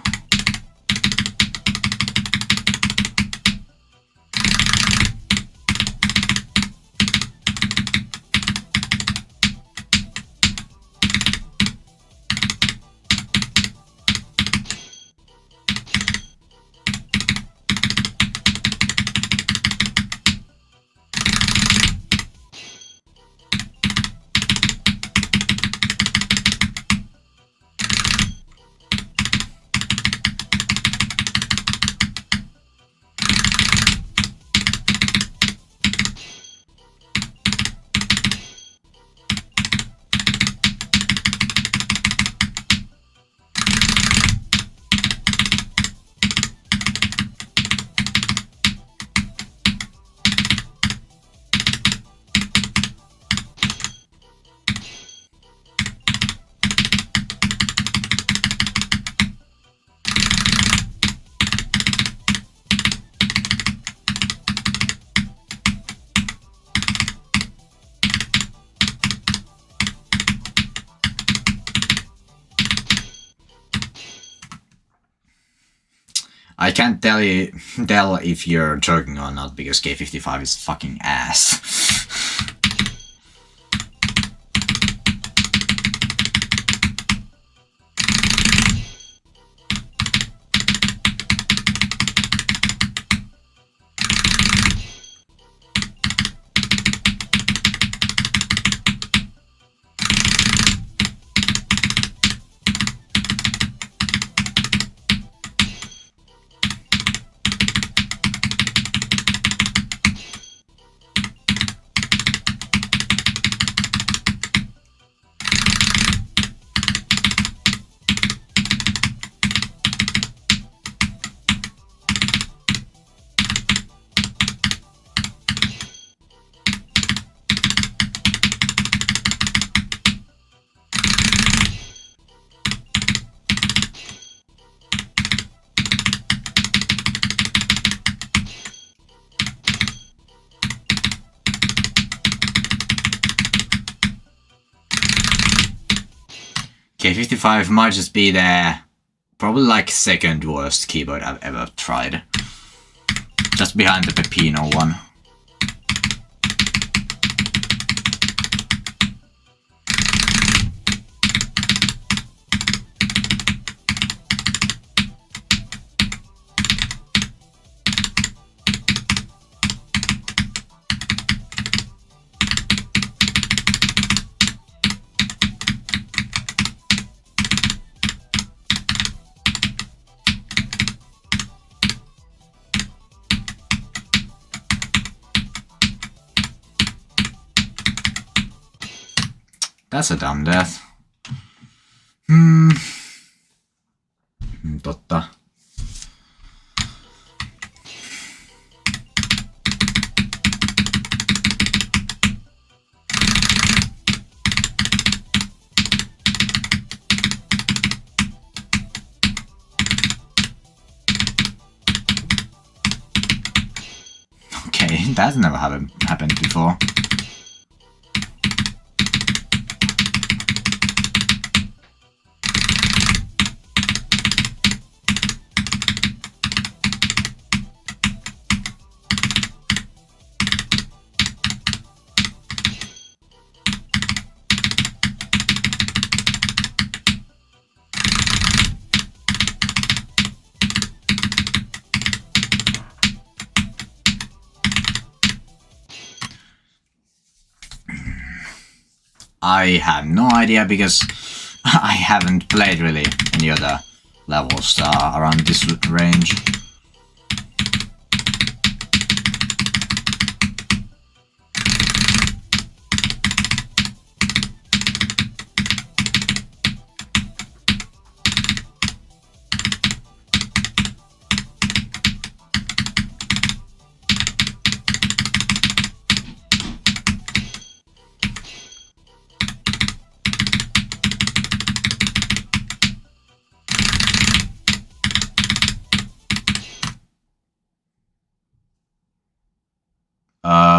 I can't tell if you're joking or not because K55 is fucking ass. K55 might just be the probably like second worst keyboard I've ever tried. Just behind the Pepino one. That's a dumb death. Totta. Okay, that's never happened before. I have no idea because I haven't played really any other levels around this range.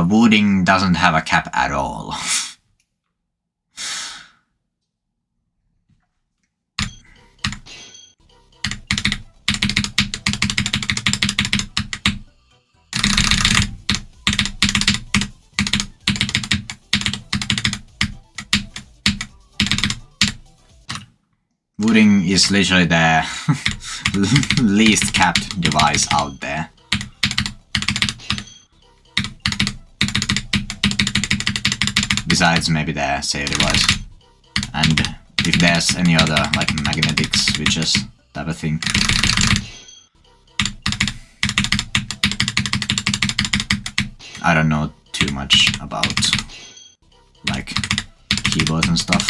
Wooding doesn't have a cap at all. Wooding is literally the least capped device out there. Besides maybe the save device. And if there's any other like magnetic switches type of thing. I don't know too much about like keyboards and stuff.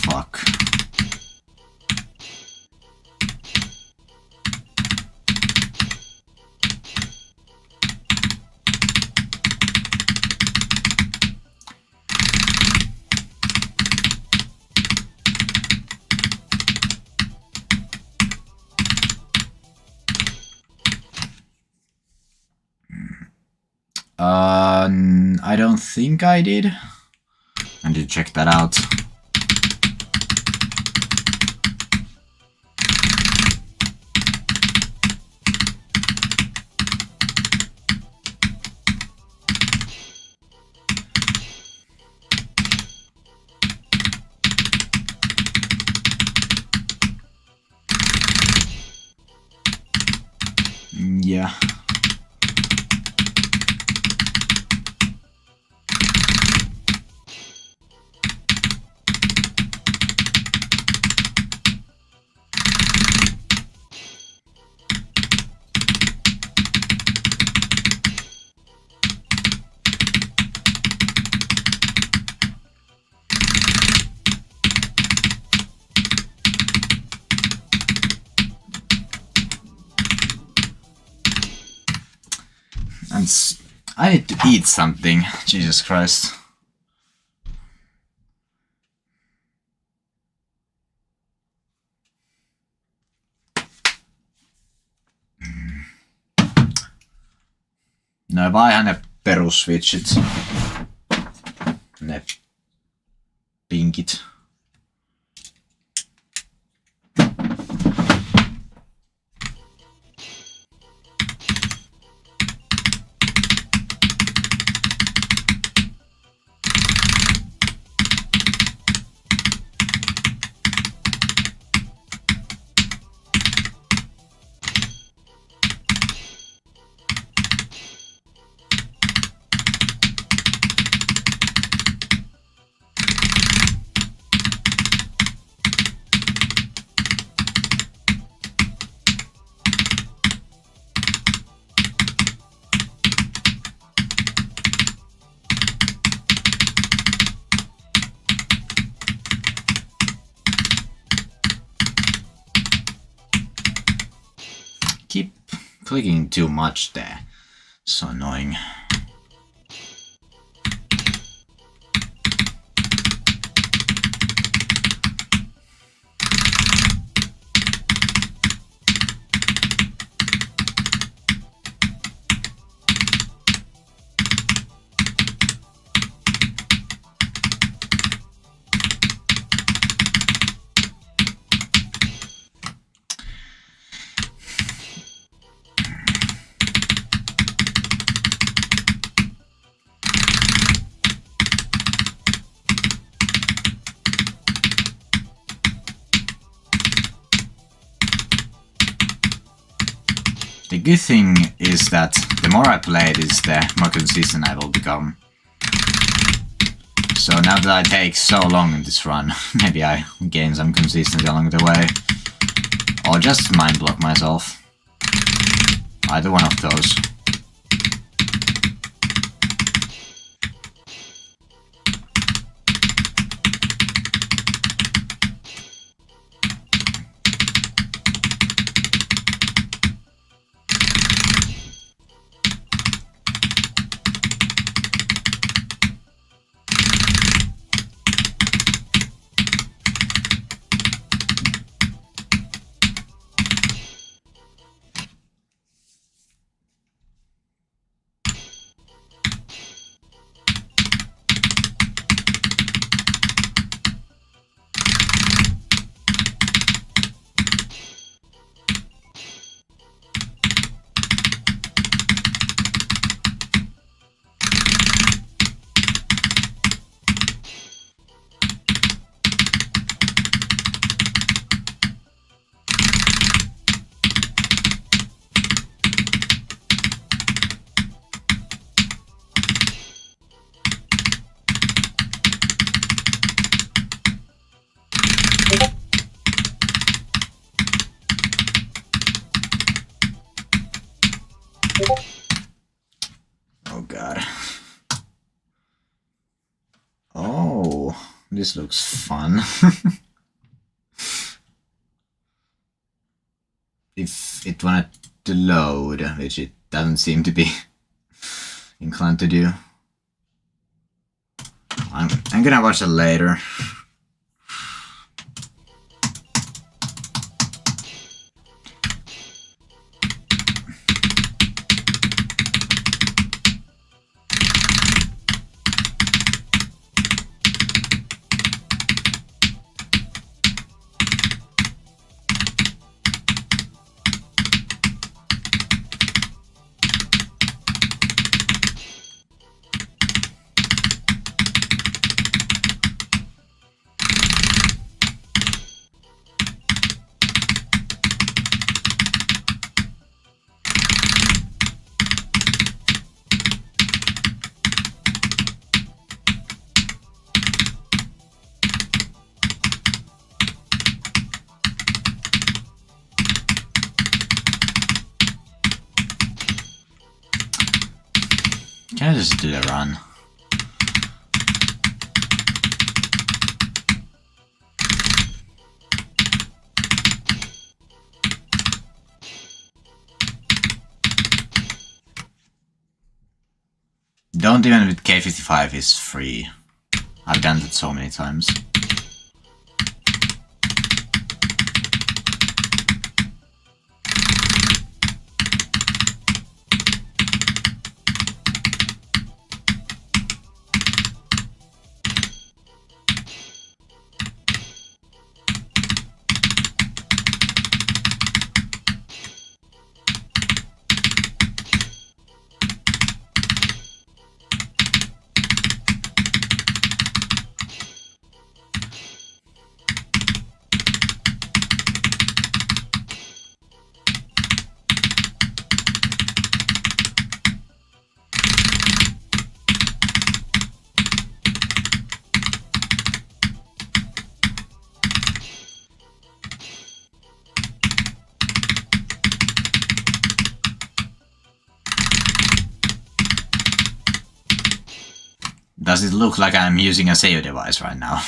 Fuck. I don't think I did. I need to check that out. Yeah. And I need to eat something. Jesus Christ. No vaihan ne perusswitchit. Ne pinkit. Keep clicking too much there. So annoying. The good thing is that the more I play this, the more consistent I will become. So now that I take so long in this run, maybe I gain some consistency along the way. Or just mind block myself. Either one of those. Oh god. Oh, this looks fun. If it wanted to load, which it doesn't seem to be inclined to do. I'm gonna watch it later. Can I just do the run? Don't even with K55 is free. I've done it so many times. Does it look like I'm using a save device right now?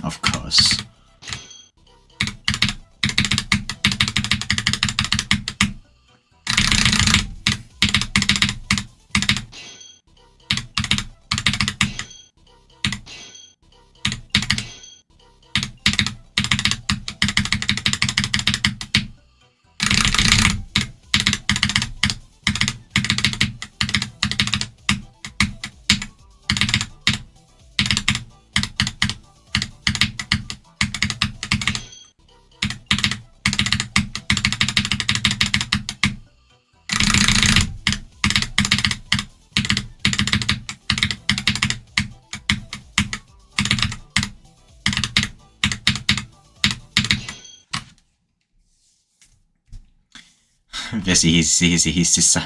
Of course. Vesi hississä.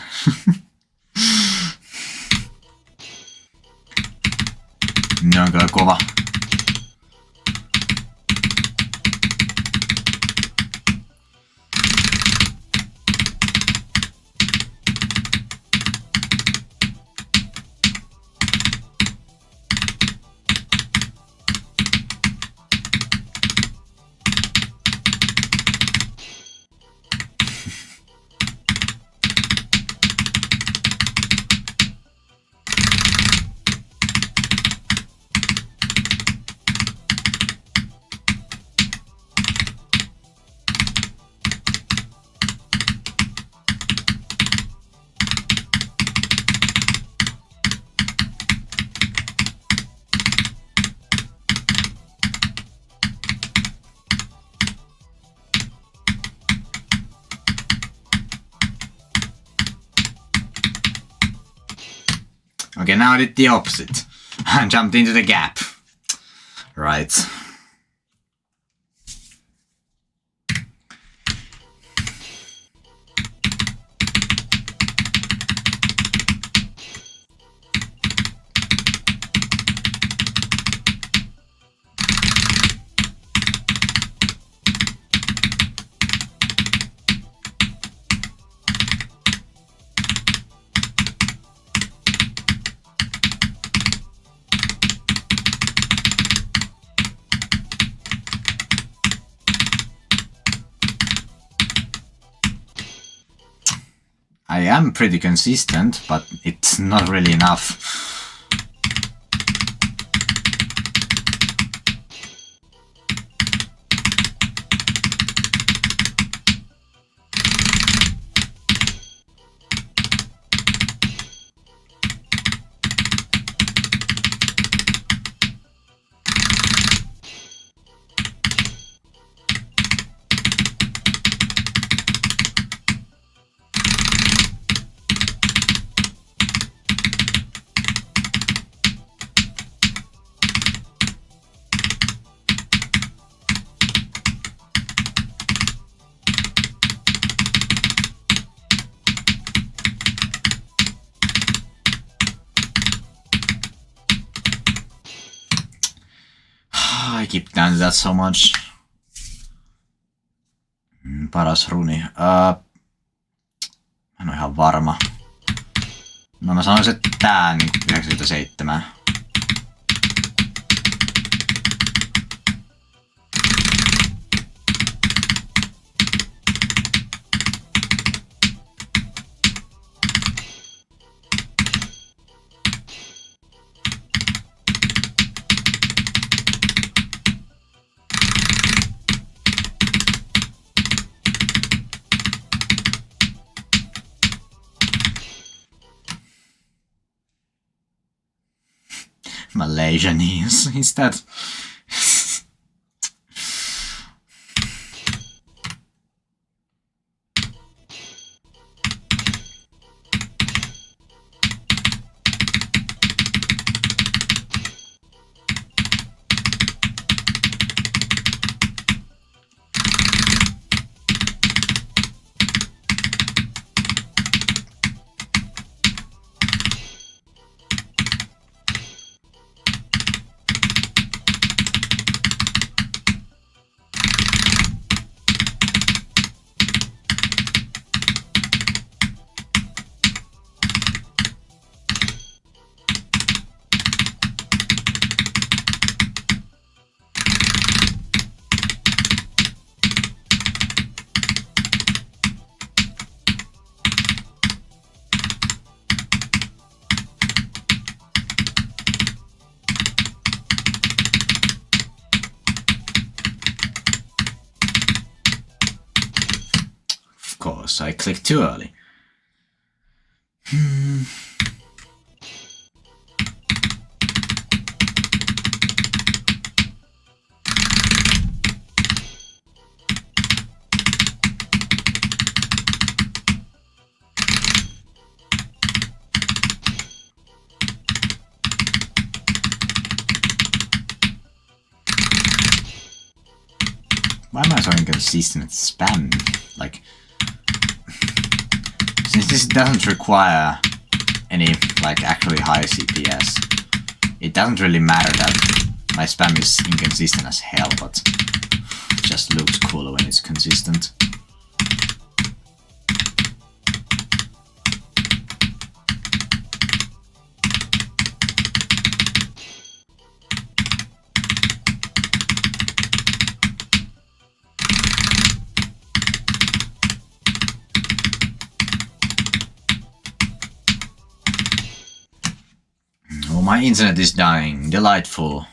Ne on kyllä kova. Okay, now I did the opposite. I jumped into the gap. Right. I am pretty consistent, but it's not really enough. I keep down to that so much. Paras runi. Mä en oo ihan varma. No mä sanoisin, että tää niin 97. Malaysianese, is that? Of course, I clicked too early. Why am I so inconsistent at spam? Like, since this doesn't require any, like, actually high CPS, it doesn't really matter that my spam is inconsistent as hell, but it just looks cooler when it's consistent. Oh, my internet is dying. Delightful.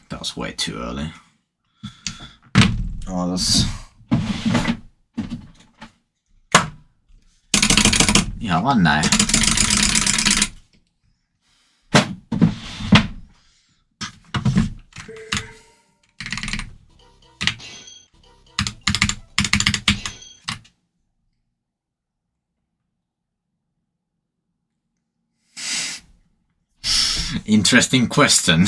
That was way too early. Oh, that's... Ihan vaan näin. Interesting question.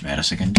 Wait a second.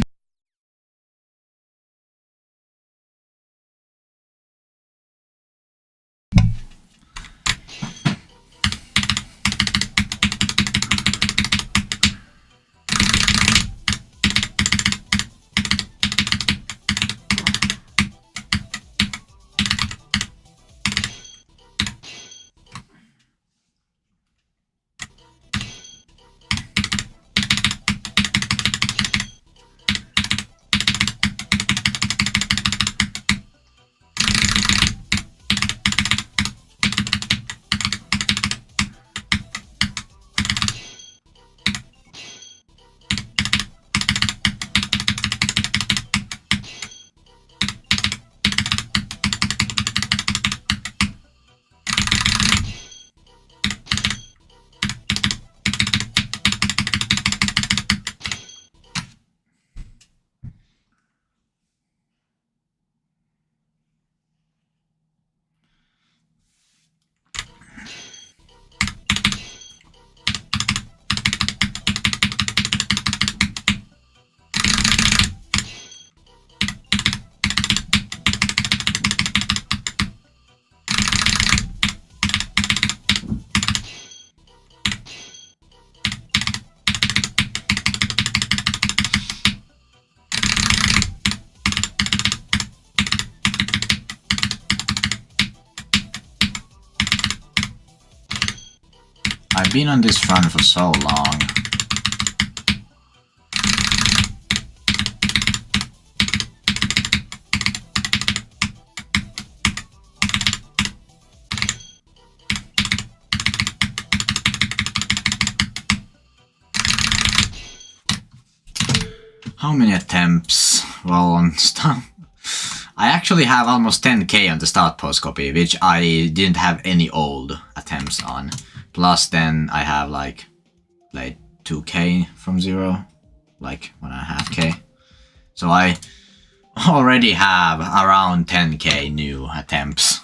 been on this run for so long. How many attempts? Well, on start, I actually have almost 10k on the start post copy, which I didn't have any old attempts on. Plus then I have like 2k from 0, like 1.5k. So I already have around 10k new attempts.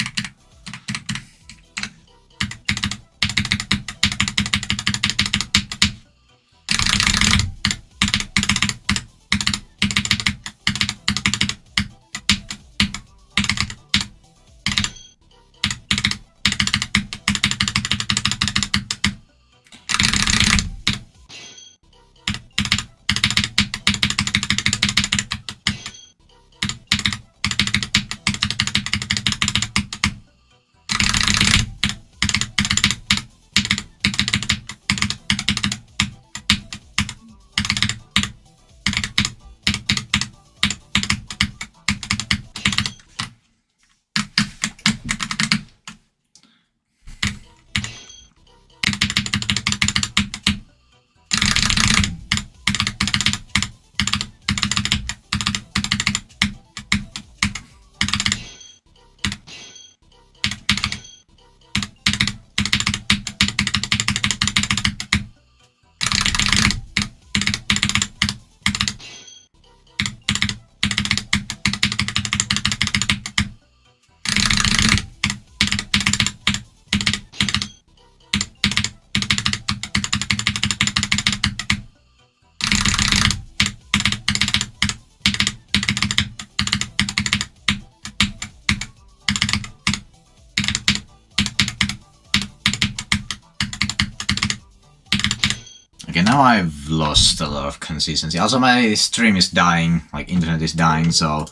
Okay, now I've lost a lot of consistency. Also, my stream is dying, like internet is dying, so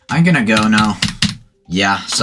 I'm gonna go now. Yeah, so